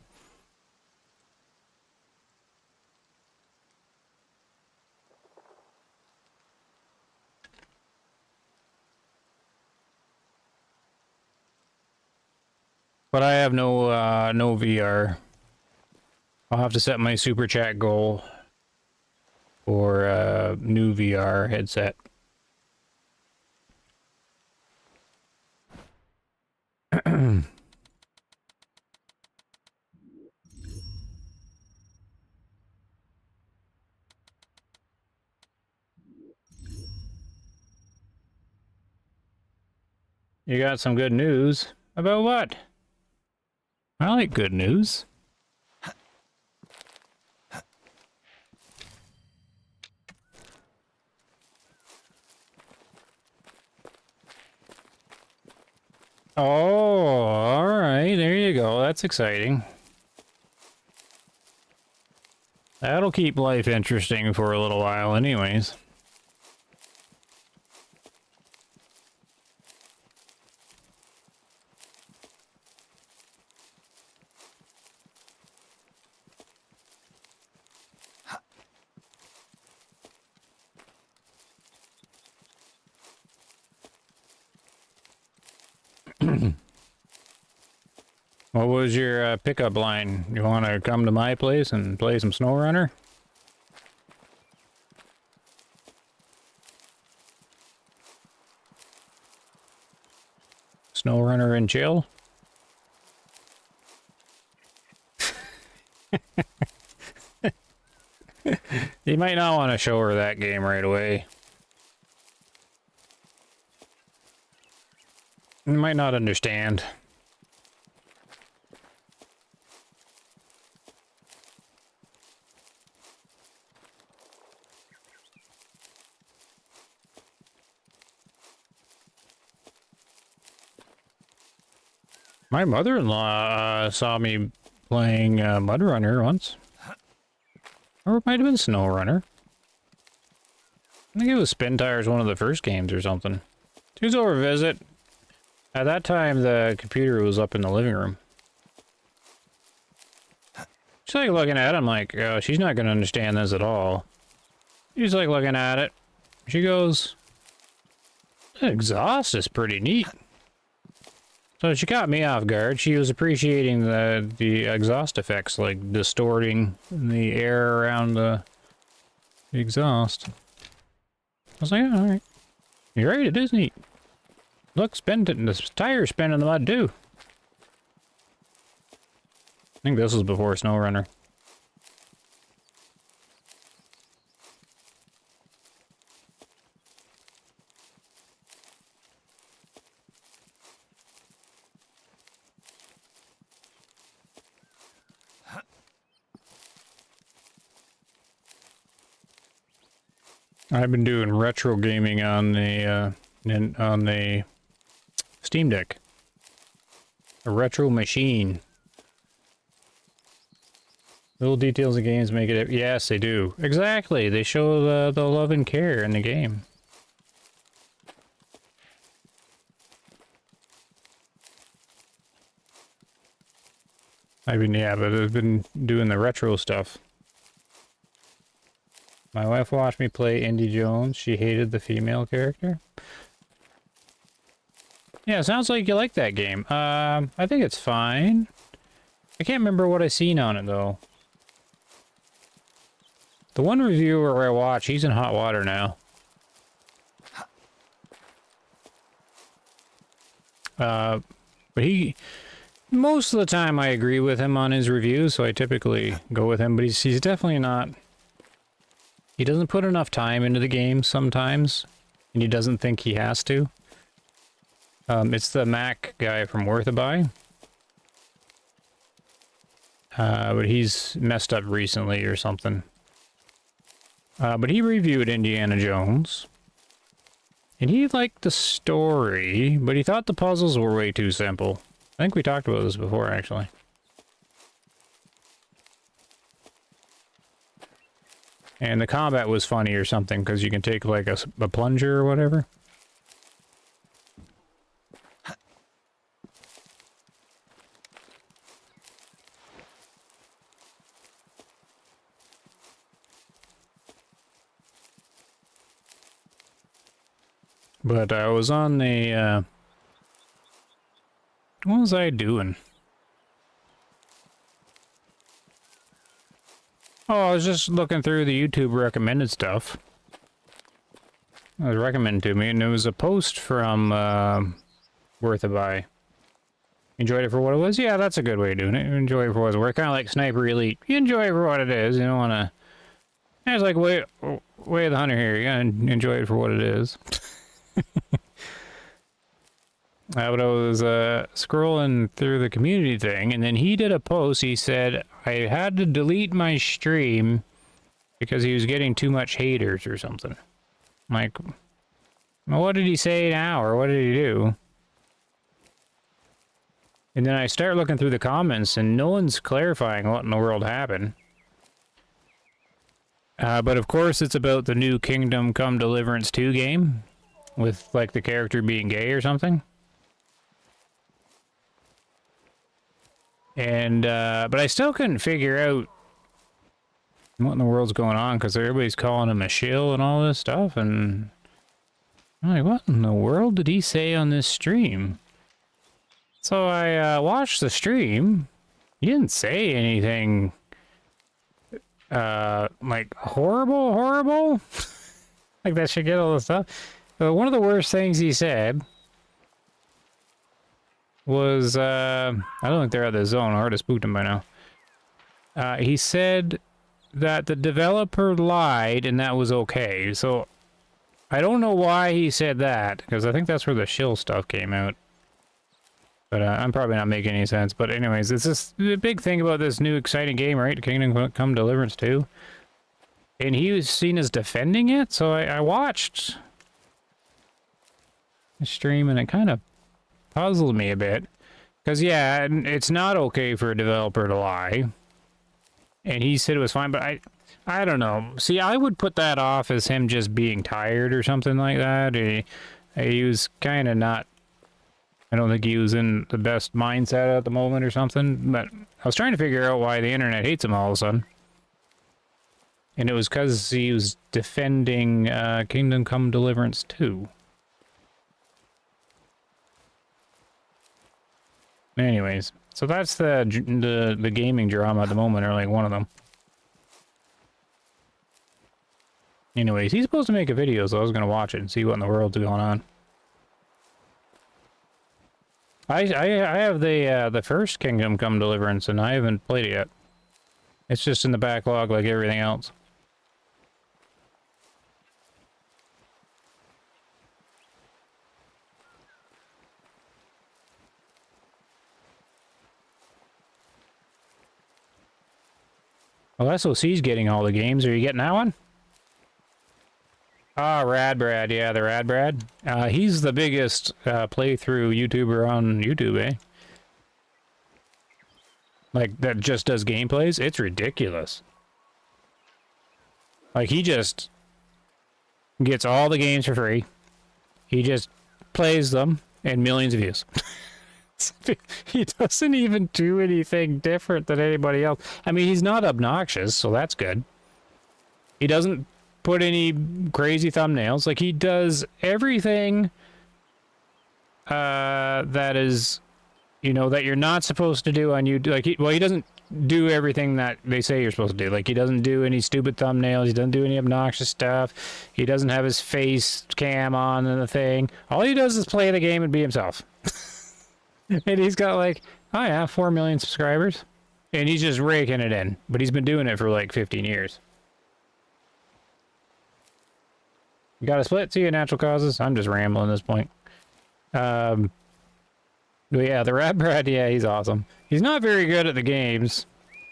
But I have no VR. I'll have to set my super chat goal for a new VR headset. You got some good news. About what? I like good news. Oh, all right. There you go. That's exciting. That'll keep life interesting for a little while anyways. What was your pickup line? You want to come to my place and play some SnowRunner? SnowRunner and chill? You might not want to show her that game right away. You might not understand. My mother-in-law saw me playing Mud Runner once. Or it might have been Snow Runner. I think it was Spin Tires, one of the first games or something. She was over to visit. At that time, the computer was up in the living room. She's like looking at it. I'm like, oh, she's not going to understand this at all. She's like looking at it. She goes, the exhaust is pretty neat. So she caught me off guard. She was appreciating the exhaust effects, like distorting the air around the exhaust. I was like, oh, all right. You're right, it is neat. Look, the tire's spinning in the mud, too. I think this was before SnowRunner. I've been doing retro gaming on the Steam Deck. A retro machine. Little details of games make it... Yes, they do. Exactly. They show the love and care in the game. I mean, yeah, but I've been doing the retro stuff. My wife watched me play Indy Jones. She hated the female character. Yeah, sounds like you like that game. I think it's fine. I can't remember what I seen on it, though. The one reviewer I watch, he's in hot water now. But he... Most of the time I agree with him on his reviews, so I typically go with him, but he's definitely not... He doesn't put enough time into the game sometimes, and he doesn't think he has to. It's the Mac guy from Worth a Buy. But he's messed up recently or something. But he reviewed Indiana Jones. And he liked the story, but he thought the puzzles were way too simple. I think we talked about this before, actually. And the combat was funny or something, because you can take, like, a plunger or whatever. But I was on the, what was I doing? Oh, I was just looking through the YouTube recommended stuff. It was recommended to me, and it was a post from, Worth a Buy. Enjoyed it for what it was? Yeah, that's a good way of doing it. Enjoy it for what it's worth. Kind of like Sniper Elite. You enjoy it for what it is. You don't want to... It's like Way of the Hunter here. You gotta enjoy it for what it is. But I was scrolling through the community thing, and then he did a post. He said, I had to delete my stream because he was getting too much haters or something. I'm like, well, what did he say now, or what did he do? And then I start looking through the comments, and no one's clarifying what in the world happened. But of course, it's about the new Kingdom Come Deliverance 2 game, with, like, the character being gay or something. And, but I still couldn't figure out what in the world's going on, because everybody's calling him a shill and all this stuff, and I'm like, what in the world did he say on this stream? So I watched the stream. He didn't say anything, like, horrible? Like, that should get all the stuff. One of the worst things he said was, I don't think they're out of the zone. I already spooked him by now. He said that the developer lied and that was okay. So, I don't know why he said that, because I think that's where the shill stuff came out. But I'm probably not making any sense. But anyways, it's just the big thing about this new exciting game, right? Kingdom Come Deliverance 2. And he was seen as defending it, so I watched the stream, and it kind of puzzled me a bit. Because, yeah, it's not okay for a developer to lie. And he said it was fine, but I don't know. See, I would put that off as him just being tired or something like that. He was kind of not... I don't think he was in the best mindset at the moment or something. But I was trying to figure out why the internet hates him all of a sudden. And it was because he was defending Kingdom Come Deliverance 2. Anyways, so that's the gaming drama at the moment, or like one of them. Anyways, he's supposed to make a video, so I was gonna watch it and see what in the world's going on. I have the first Kingdom Come Deliverance, and I haven't played it yet. It's just in the backlog like everything else. Well, SOC's getting all the games. Are you getting that one? Ah, Radbrad, yeah, the Radbrad. He's the biggest playthrough YouTuber on YouTube, eh? Like, that just does gameplays? It's ridiculous. Like, he just gets all the games for free. He just plays them and millions of views. He doesn't even do anything different than anybody else. I mean, he's not obnoxious, so that's good. He doesn't put any crazy thumbnails. Like, he does everything that is, you know, that you're not supposed to do on YouTube. Like, he doesn't do everything that they say you're supposed to do. Like, he doesn't do any stupid thumbnails. He doesn't do any obnoxious stuff. He doesn't have his face cam on in the thing. All he does is play the game and be himself. And he's got like, oh yeah, 4 million subscribers. And he's just raking it in. But he's been doing it for like 15 years. You got a split? See you, natural causes? I'm just rambling at this point. But yeah, the Radbrad, yeah, he's awesome. He's not very good at the games,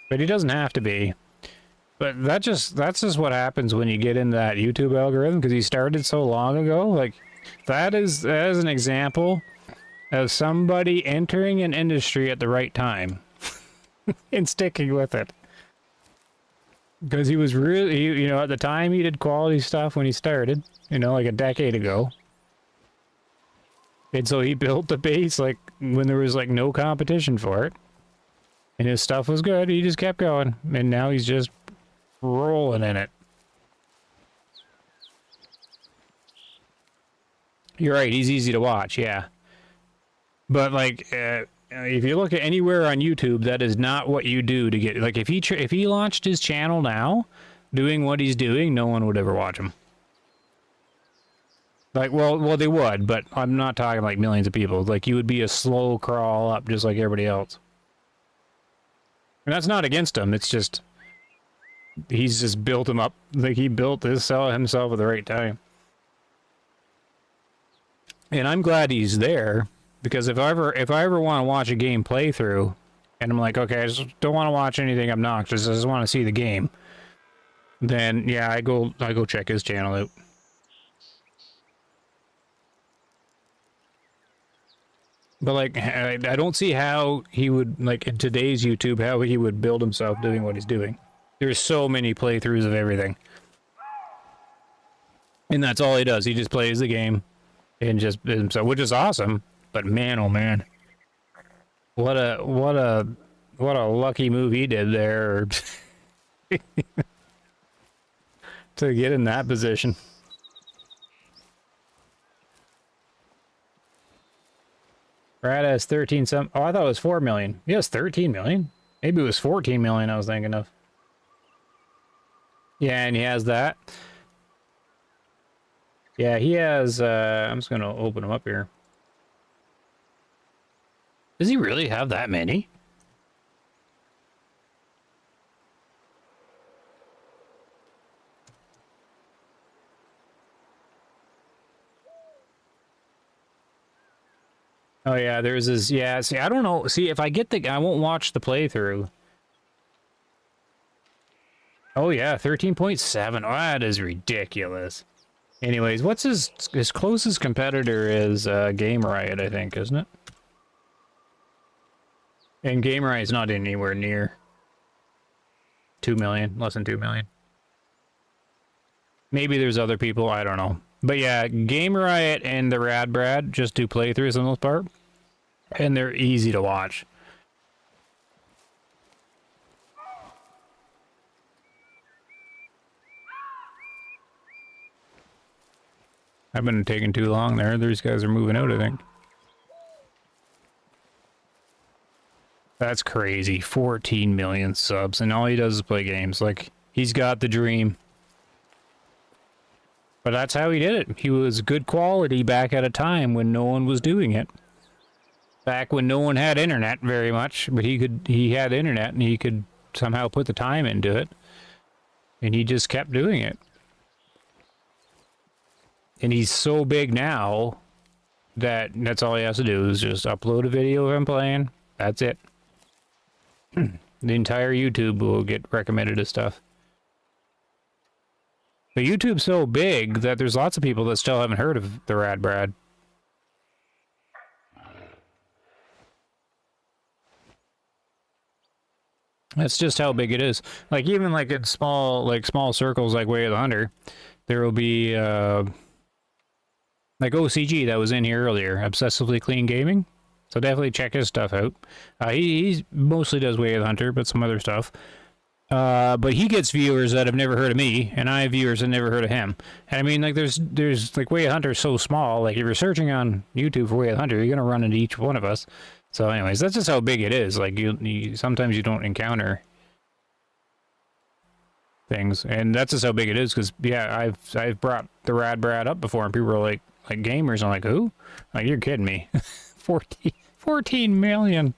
but he doesn't have to be. But that's just what happens when you get in that YouTube algorithm, because he started so long ago. Like, that is an example of somebody entering an industry at the right time and sticking with it. Because he was really, you know, at the time he did quality stuff when he started, you know, like a decade ago. And so he built the base, like, when there was, like, no competition for it. And his stuff was good. He just kept going. And now he's just rolling in it. You're right, he's easy to watch, yeah. But, like, if you look at anywhere on YouTube, that is not what you do to get... Like, if he launched his channel now, doing what he's doing, no one would ever watch him. Like, well, they would, but I'm not talking like millions of people. Like, you would be a slow crawl up just like everybody else. And that's not against him, it's just... He's just built him up. Like, he built this himself at the right time. And I'm glad he's there, because if I ever want to watch a game playthrough, and I'm like, okay, I just don't want to watch anything obnoxious, I just want to see the game, then, yeah, I go check his channel out. But, like, I don't see how he would, like, in today's YouTube, how he would build himself doing what he's doing. There's so many playthroughs of everything. And that's all he does. He just plays the game and just himself, which is awesome. But man, oh man. What a lucky move he did there to get in that position. Brad has 13 some. Oh, I thought it was 4 million. He has 13 million. Maybe it was 14 million I was thinking of. Yeah, and he has that. Yeah, he has, I'm just gonna open him up here. Does he really have that many? Oh yeah, there's his, yeah, see, I don't know, see, if I get the, I won't watch the playthrough. Oh yeah, 13.7, oh, that is ridiculous. Anyways, what's his closest competitor is Game Riot, I think, isn't it? And Game Riot's not anywhere near 2 million, less than 2 million. Maybe there's other people, I don't know. But yeah, Game Riot and the Radbrad just do playthroughs on the most part. And they're easy to watch. I've been taking too long there. These guys are moving out, I think. That's crazy. 14 million subs, and all he does is play games. Like, he's got the dream. But that's how he did it. He was good quality back at a time when no one was doing it. Back when no one had internet very much, but he had internet and he could somehow put the time into it. And he just kept doing it. And he's so big now that that's all he has to do is just upload a video of him playing. That's it. The entire YouTube will get recommended as stuff. But YouTube's so big that there's lots of people that still haven't heard of the Rad Brad. That's just how big it is. Like, even like in small circles like Way of the Hunter, there will be like OCG that was in here earlier, Obsessively Clean Gaming. So definitely check his stuff out. He mostly does Way of the Hunter, but some other stuff. But he gets viewers that have never heard of me, and I have viewers that never heard of him. And I mean, like, there's like, Way of the Hunter is so small. Like, if you're searching on YouTube for Way of the Hunter, you're gonna run into each one of us. So, anyways, that's just how big it is. Like, you sometimes you don't encounter things, and that's just how big it is. Because yeah, I've brought the Rad Brad up before, and people are like gamers. I'm like, who? Like, you're kidding me? 14 million,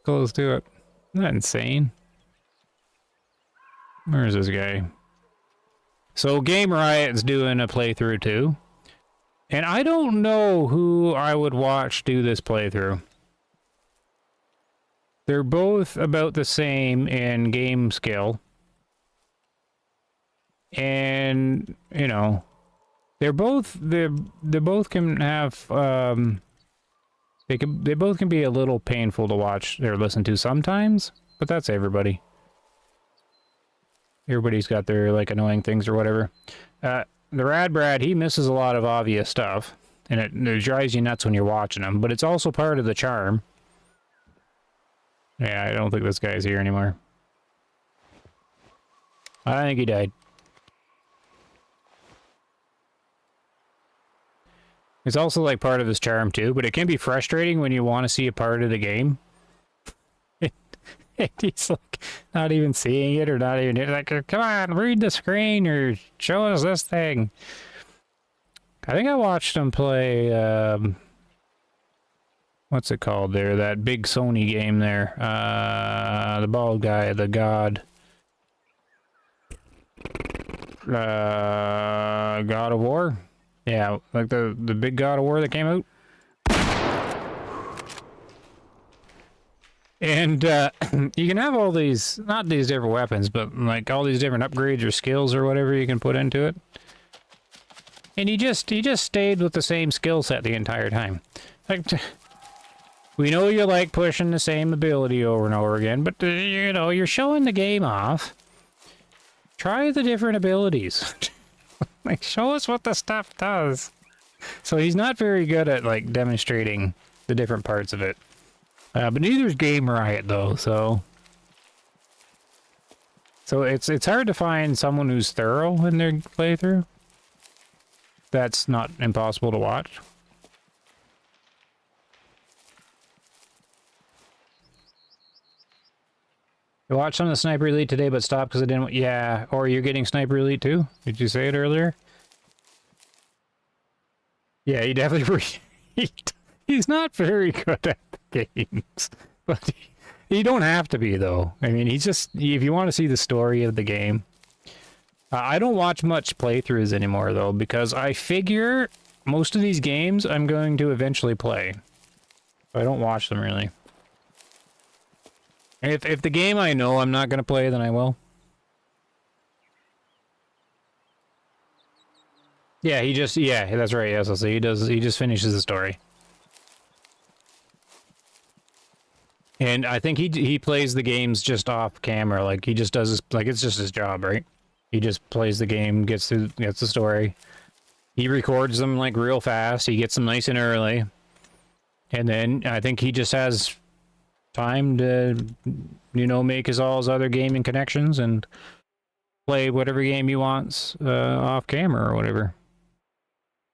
close to it. Isn't that insane? Where's this guy? So Game Riot's doing a playthrough too. And I don't know who I would watch do this playthrough. They're both about the same in game skill. And, you know, they both can have they both can be a little painful to watch or listen to sometimes, but that's everybody. Everybody's got their, like, annoying things or whatever. The Rad Brad, he misses a lot of obvious stuff, and it drives you nuts when you're watching him, but it's also part of the charm. Yeah, I don't think this guy's here anymore. I think he died. It's also, like, part of his charm, too, but it can be frustrating when you want to see a part of the game. He's like not even seeing it, or not even like, come on, read the screen or show us this thing. I think I watched him play what's it called there, that big Sony game there, the bald guy, the god, God of War. Yeah, like the big God of War that came out. And you can have all these, not these different weapons, but like all these different upgrades or skills or whatever you can put into it. And he just stayed with the same skill set the entire time. Like, we know you like pushing the same ability over and over again, but you know, you're showing the game off. Try the different abilities. Like, show us what the stuff does. So he's not very good at, like, demonstrating the different parts of it. But neither's Game Riot, though, so it's hard to find someone who's thorough in their playthrough. That's not impossible to watch. You watched some of the Sniper Elite today, but stopped because I didn't. Yeah, or you're getting Sniper Elite too? Did you say it earlier? Yeah, he definitely. He's not very good at the games, but you don't have to be, though. I mean, he's just, if you want to see the story of the game. I don't watch much playthroughs anymore, though, because I figure most of these games I'm going to eventually play. I don't watch them, really. If the game I know I'm not going to play, then I will. Yeah, yeah, that's right, yes, I'll say he just finishes the story. And I think he plays the games just off camera, like he just does his, like, it's just his job, right? He just plays the game, gets the story. He records them like real fast. He gets them nice and early. And then I think he just has time to, you know, make all his other gaming connections and play whatever game he wants off camera or whatever.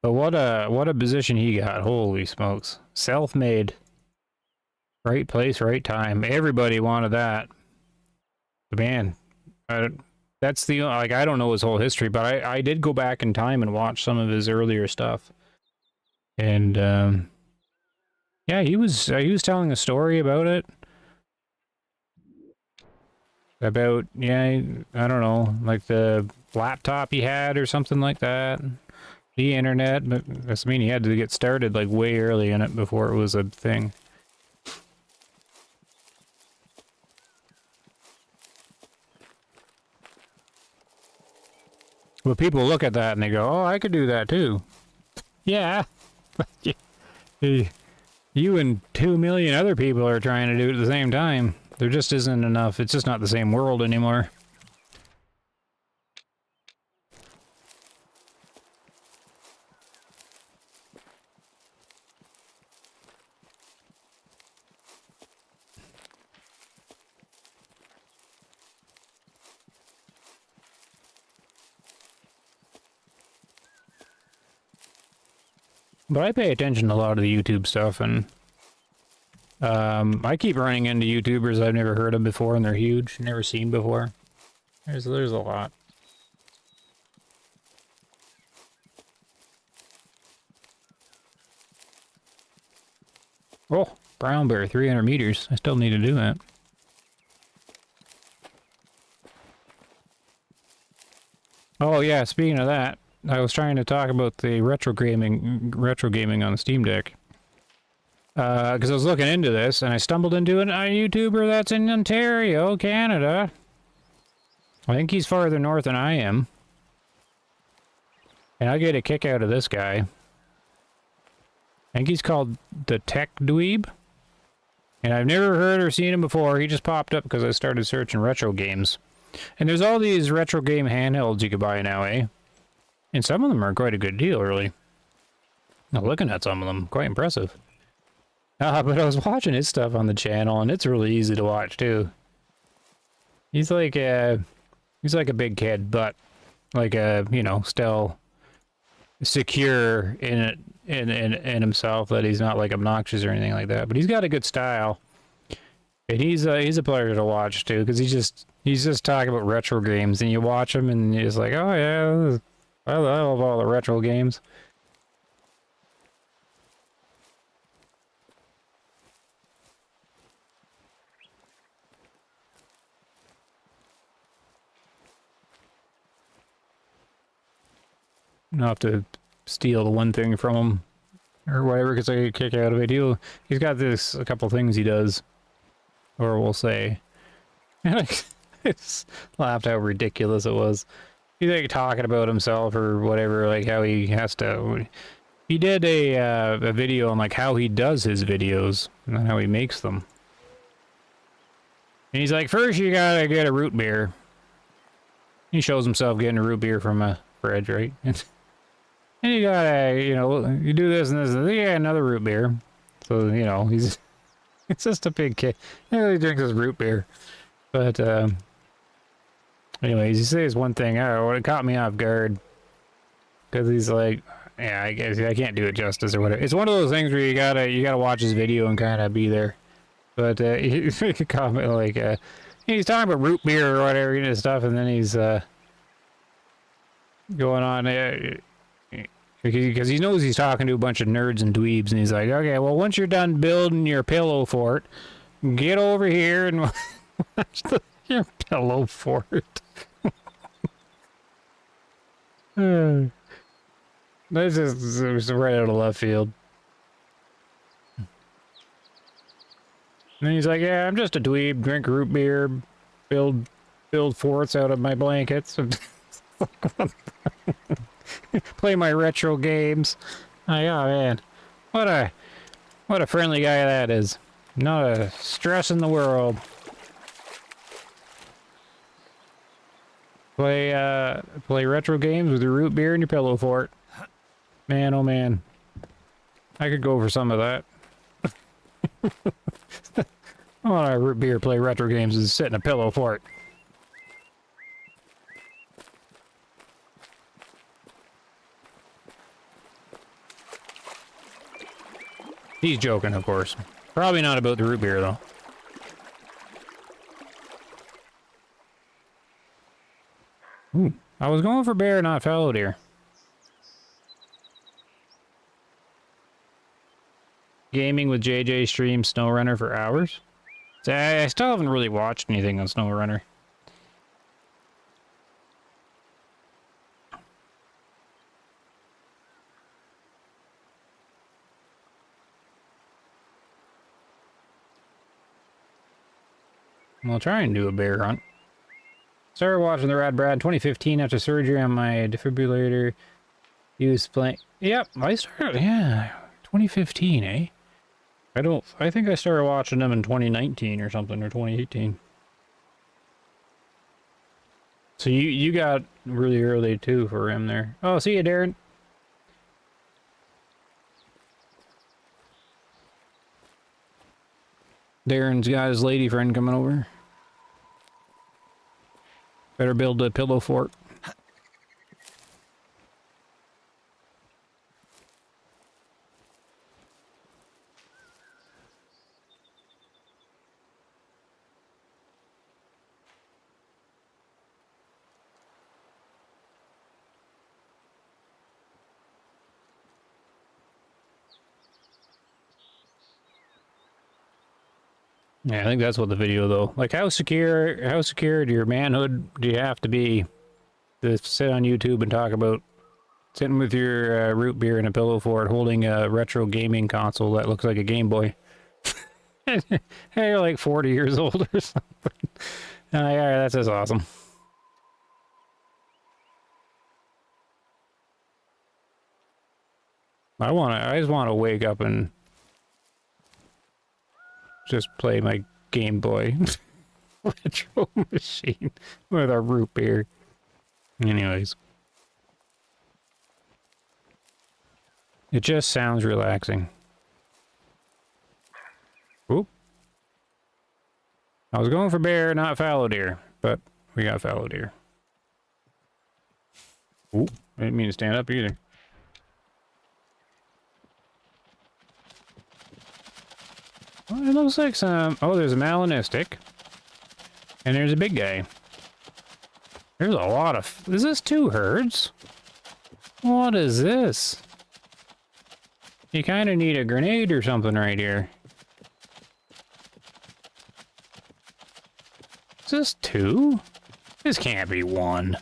But what a position he got. Holy smokes. Self-made. Right place, right time. Everybody wanted that. But man, that's the, like, I don't know his whole history, but I did go back in time and watch some of his earlier stuff. And yeah, he was telling a story about it. About, yeah, I don't know, like the laptop he had or something like that. The internet, but that's, I mean, he had to get started like way early in it before it was a thing. But people look at that and they go, oh, I could do that too. Yeah. You and 2 million other people are trying to do it at the same time. There just isn't enough. It's just not the same world anymore. But I pay attention to a lot of the YouTube stuff, and I keep running into YouTubers I've never heard of before, and they're huge, never seen before. There's a lot. Oh, brown bear, 300 meters. I still need to do that. Oh yeah, speaking of that, I was trying to talk about the retro gaming on the Steam Deck. Because I was looking into this, and I stumbled into a YouTuber that's in Ontario, Canada. I think he's farther north than I am. And I get a kick out of this guy. I think he's called the Tech Dweeb. And I've never heard or seen him before. He just popped up because I started searching retro games. And there's all these retro game handhelds you can buy now, eh? And some of them are quite a good deal, really. Now, looking at some of them, quite impressive. But I was watching his stuff on the channel, and it's really easy to watch, too. He's like a big kid, but like you know, still secure in himself, that he's not like obnoxious or anything like that. But he's got a good style, and he's a pleasure to watch too, because he's just talking about retro games, and you watch him, and you're just like, oh yeah, I love all the retro games. I'll have to steal the one thing from him or whatever, because I get a kick out of it. He's got a couple things he does, or we'll say, and I just laughed how ridiculous it was. He's like talking about himself or whatever, like how he has to. He did a video on like how he does his videos and how he makes them. And he's like, first you gotta get a root beer. He shows himself getting a root beer from a fridge, right? And you gotta, you know, you do this and this, and yeah, another root beer. So, you know, it's just a big kid. He really drinks his root beer. But, anyways, he says one thing, oh, it caught me off guard. Because he's like, yeah, I guess I can't do it justice or whatever. It's one of those things where you gotta watch his video and kind of be there. But, he make a comment like, he's talking about root beer or whatever, you know, stuff, and then he's, going on, because he knows he's talking to a bunch of nerds and dweebs, and he's like, okay, well, once you're done building your pillow fort, get over here and watch your pillow fort. This is right out of left field. And he's like, yeah, I'm just a dweeb, drink root beer, build forts out of my blankets. Play my retro games. Like, oh man, what a friendly guy that is. Not a stress in the world. Play retro games with your root beer and your pillow fort. Man, oh man, I could go for some of that. I want a root beer, play retro games, and sit in a pillow fort. He's joking, of course. Probably not about the root beer, though. Ooh, I was going for bear, not fallow deer. Gaming with JJ stream SnowRunner for hours. So I still haven't really watched anything on SnowRunner. I'll try and do a bear hunt. Started watching the Rad Brad 2015 after surgery on my defibrillator. He was playing. Yep, I started. Yeah, 2015, eh? I think I started watching them in 2019 or something, or 2018. So you got really early too for him there. Oh, see you, Darren. Darren's got his lady friend coming over. Better build a pillow fort. Yeah, I think that's what the video though. Like, how secure to your manhood do you have to be to sit on YouTube and talk about sitting with your root beer and a pillow fort, holding a retro gaming console that looks like a Game Boy? Hey, you're like 40 years old or something. Yeah, that's just awesome. I just want to wake up and just play my Game Boy retro machine with a root beer. Anyways. It just sounds relaxing. Oop. I was going for bear, not fallow deer, but we got fallow deer. Oop. I didn't mean to stand up either. Well, it looks like some... Oh, there's a melanistic. And there's a big guy. There's a lot of... Is this 2 herds? What is this? You kind of need a grenade or something right here. Is this 2? This can't be 1.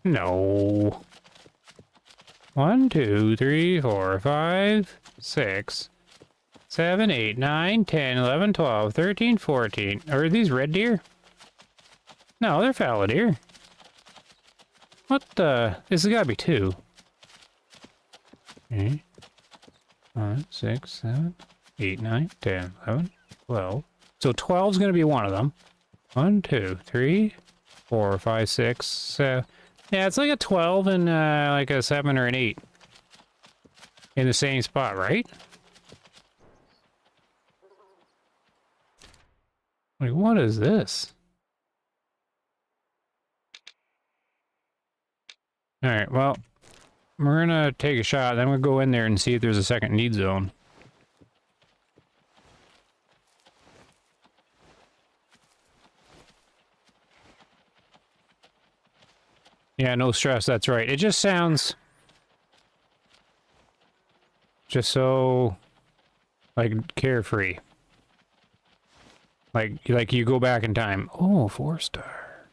No. 1, 2, 3, 4, 5, 6, 7, 8, 9, 10, 11, 12, 13, 14. Are these red deer? No, they're fallow deer. What the? This has got to be 2. Okay. 5, 6, 7, 8, 9, 10, 11, 12. So 12 is going to be one of them. 1, 2, 3, 4, 5, 6, 7. Yeah, it's like a 12 and like a 7 or an 8 in the same spot, right? Like, what is this? All right, well, we're gonna take a shot, then we'll go in there and see if there's a second need zone. Yeah, no stress, that's right. It just sounds... just so... like, carefree. Like you go back in time. Oh, 4-star.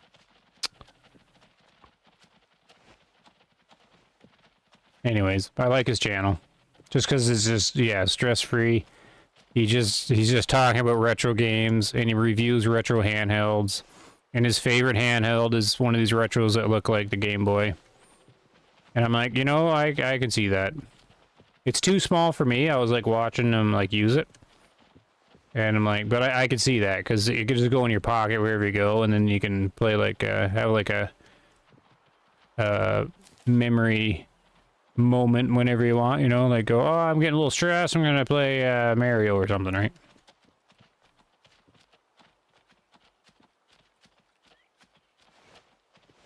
Anyways, I like his channel. Just because it's just, yeah, stress-free. He's just talking about retro games, and he reviews retro handhelds. And his favorite handheld is one of these retros that look like the Game Boy. And I'm like, you know, I can see that. It's too small for me. I was like watching him like use it. And I'm like, but I could see that because it could just go in your pocket wherever you go, and then you can play like have like a memory moment whenever you want, you know, like go, oh, I'm getting a little stressed, I'm gonna play Mario or something, right?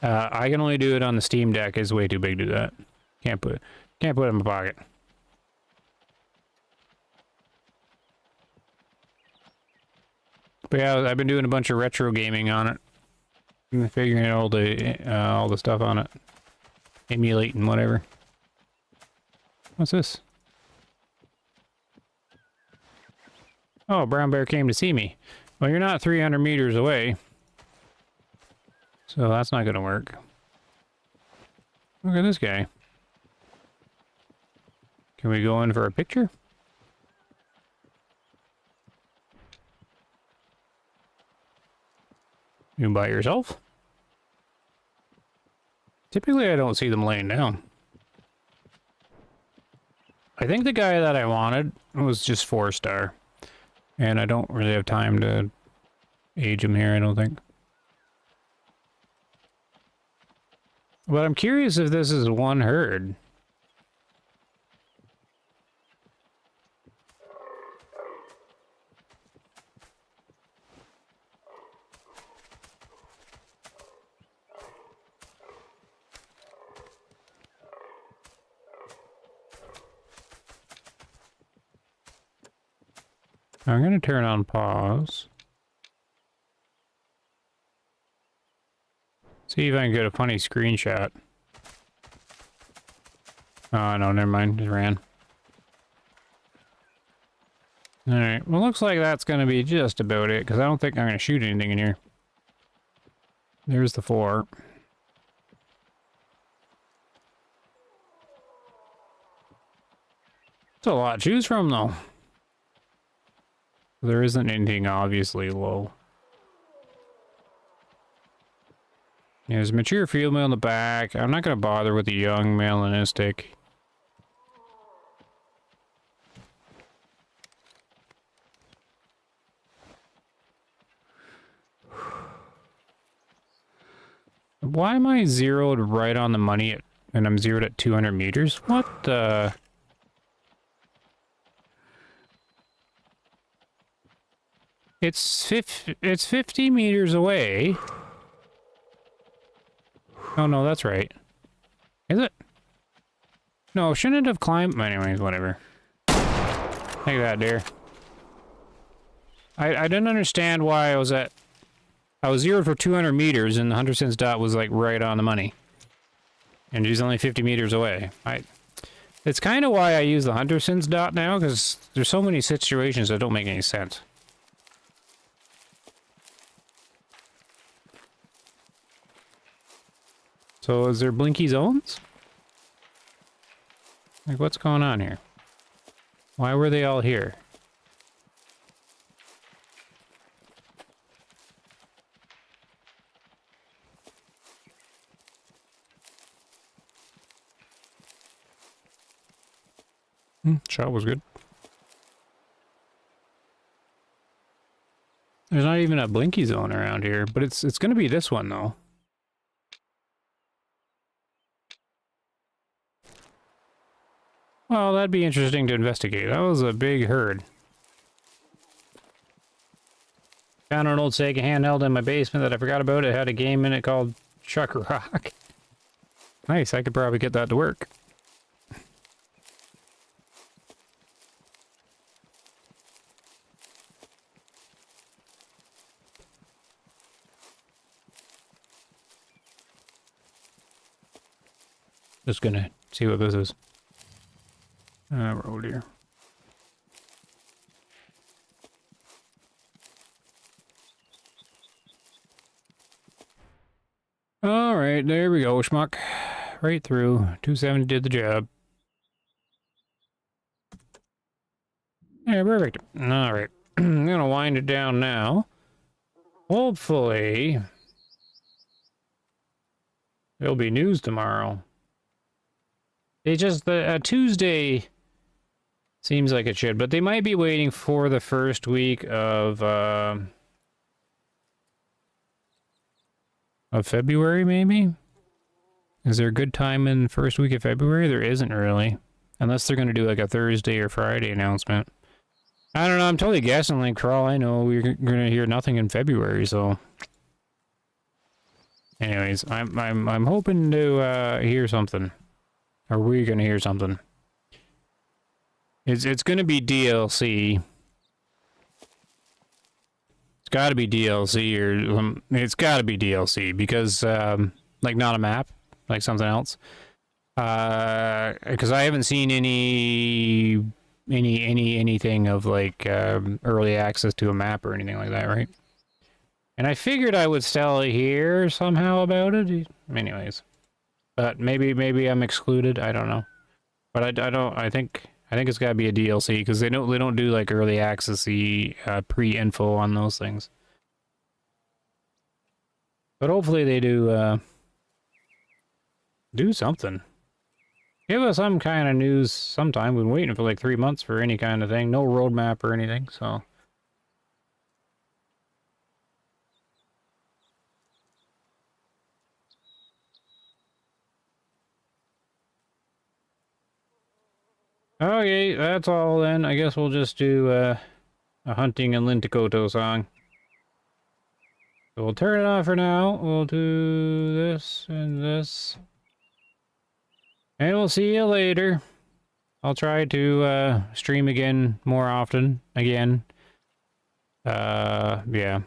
I can only do it on the Steam Deck. It's way too big to do that. Can't put it in my pocket. But yeah, I've been doing a bunch of retro gaming on it. And figuring out all the stuff on it. Emulating whatever. What's this? Oh, brown bear came to see me. Well, you're not 300 meters away. So that's not gonna work. Look at this guy. Can we go in for a picture? You by yourself? Typically, I don't see them laying down. I think the guy that I wanted was just 4-star. And I don't really have time to age him here, I don't think. But I'm curious if this is one herd. I'm going to turn on pause. See if I can get a funny screenshot. Oh, no, never mind. Just ran. Alright, well, looks like that's going to be just about it, because I don't think I'm going to shoot anything in here. There's the 4. It's a lot to choose from, though. There isn't anything obviously low. Yeah, there's a mature field male in the back. I'm not going to bother with the young melanistic. Why am I zeroed right on the money and I'm zeroed at 200 meters? What the... It's 50 meters away. Oh, no, that's right. Is it? No, shouldn't have climbed... Anyways, whatever. Take that, dear. I didn't understand why I was zeroed for 200 meters and the 100 cents dot was, like, right on the money. And he's only 50 meters away. It's kind of why I use the 100 cents dot now, because there's so many situations that don't make any sense. So is there blinky zones? Like, what's going on here? Why were they all here? Shot was good. There's not even a blinky zone around here, but it's gonna be this one though. Well, that'd be interesting to investigate. That was a big herd. Found an old Sega handheld in my basement that I forgot about. It had a game in it called Chuck Rock. Nice, I could probably get that to work. Just gonna see what this is. Road here. Alright, there we go, schmuck. Right through. 270 did the job. Yeah, perfect. Alright. I'm gonna wind it down now. Hopefully there'll be news tomorrow. It just, Tuesday seems like it should, but they might be waiting for the first week of February, maybe? Is there a good time in the first week of February? There isn't really. Unless they're going to do like a Thursday or Friday announcement. I don't know, I'm totally guessing, like, for all I know, we're going to hear nothing in February, so... Anyways, I'm hoping to hear something. Are we gonna hear something? It's gonna be DLC. It's gotta be DLC or it's gotta be DLC because like not a map, like something else. Because I haven't seen anything of like early access to a map or anything like that, right? And I figured I would still hear somehow about it. Anyways. But maybe I'm excluded. I don't know. But I don't. I think it's got to be a DLC because they don't do like early accessy pre-info on those things. But hopefully they do do something. Give us some kind of news sometime. We've been waiting for like 3 months for any kind of thing. No roadmap or anything, so. Okay, that's all then. I guess we'll just do a Hunting in Linticoto song. So we'll turn it off for now. We'll do this and this. And we'll see you later. I'll try to stream again more often. Again. Yeah.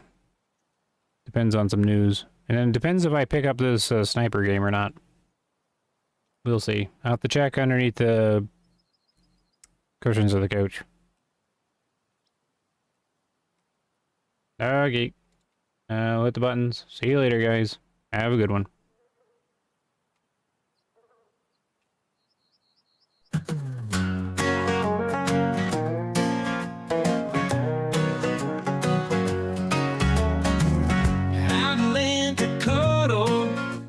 Depends on some news. And then depends if I pick up this sniper game or not. We'll see. I'll have to check underneath the cushions of the couch. Okay. Hit the buttons. See you later, guys. Have a good one.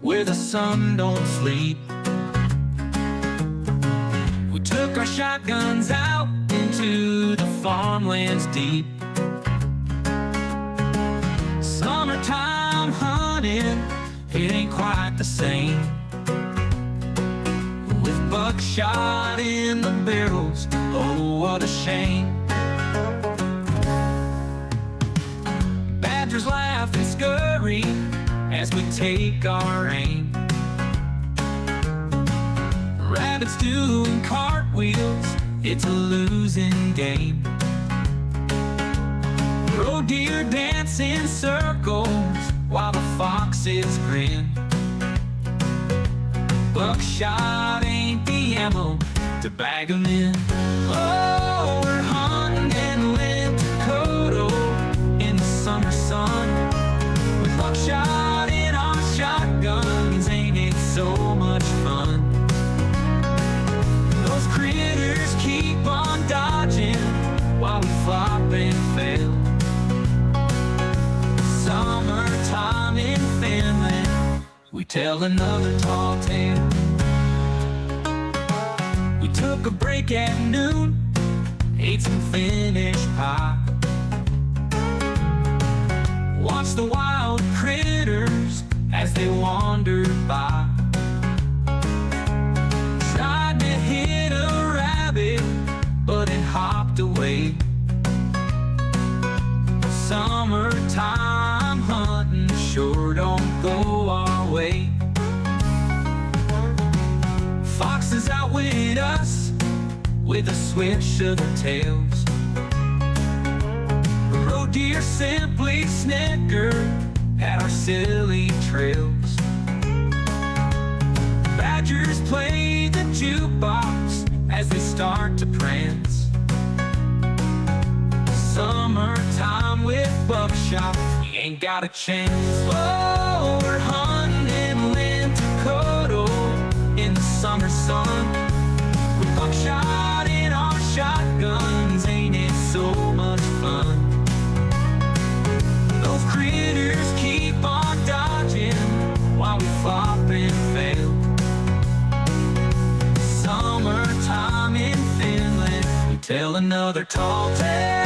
Where the sun don't sleep. We took our shotguns out into the farmlands deep. Summertime hunting, it ain't quite the same. With buckshot in the barrels, oh what a shame. Badgers laugh and scurry as we take our aim. Rabbits doing cartwheels, it's a losing game. Roe deer dance in circles while the foxes grin. Buckshot ain't the ammo to bag 'em in. Oh, we're hunting in Linticoto in the summer sun. With buckshot in our shotguns, ain't it so much fun? Those critters keep on dodging while we flop and fail. Summertime in Finland, we tell another tall tale. We took a break at noon, ate some Finnish pie. Watched the wild critters as they wandered by. Tried to hit a rabbit, but it hopped away. Summertime hunting sure don't go our way. Foxes outwit us with a switch of their tails. Roe deer simply snicker at our silly trails. Badgers play the jukebox as they start to prance. Summertime with buckshot, we ain't got a chance. Oh, we're hunting in Linticoto in the summer sun. With buckshot in our shotguns, ain't it so much fun? Those critters keep on dodging while we flop and fail. Summertime in Finland, we tell another tall tale.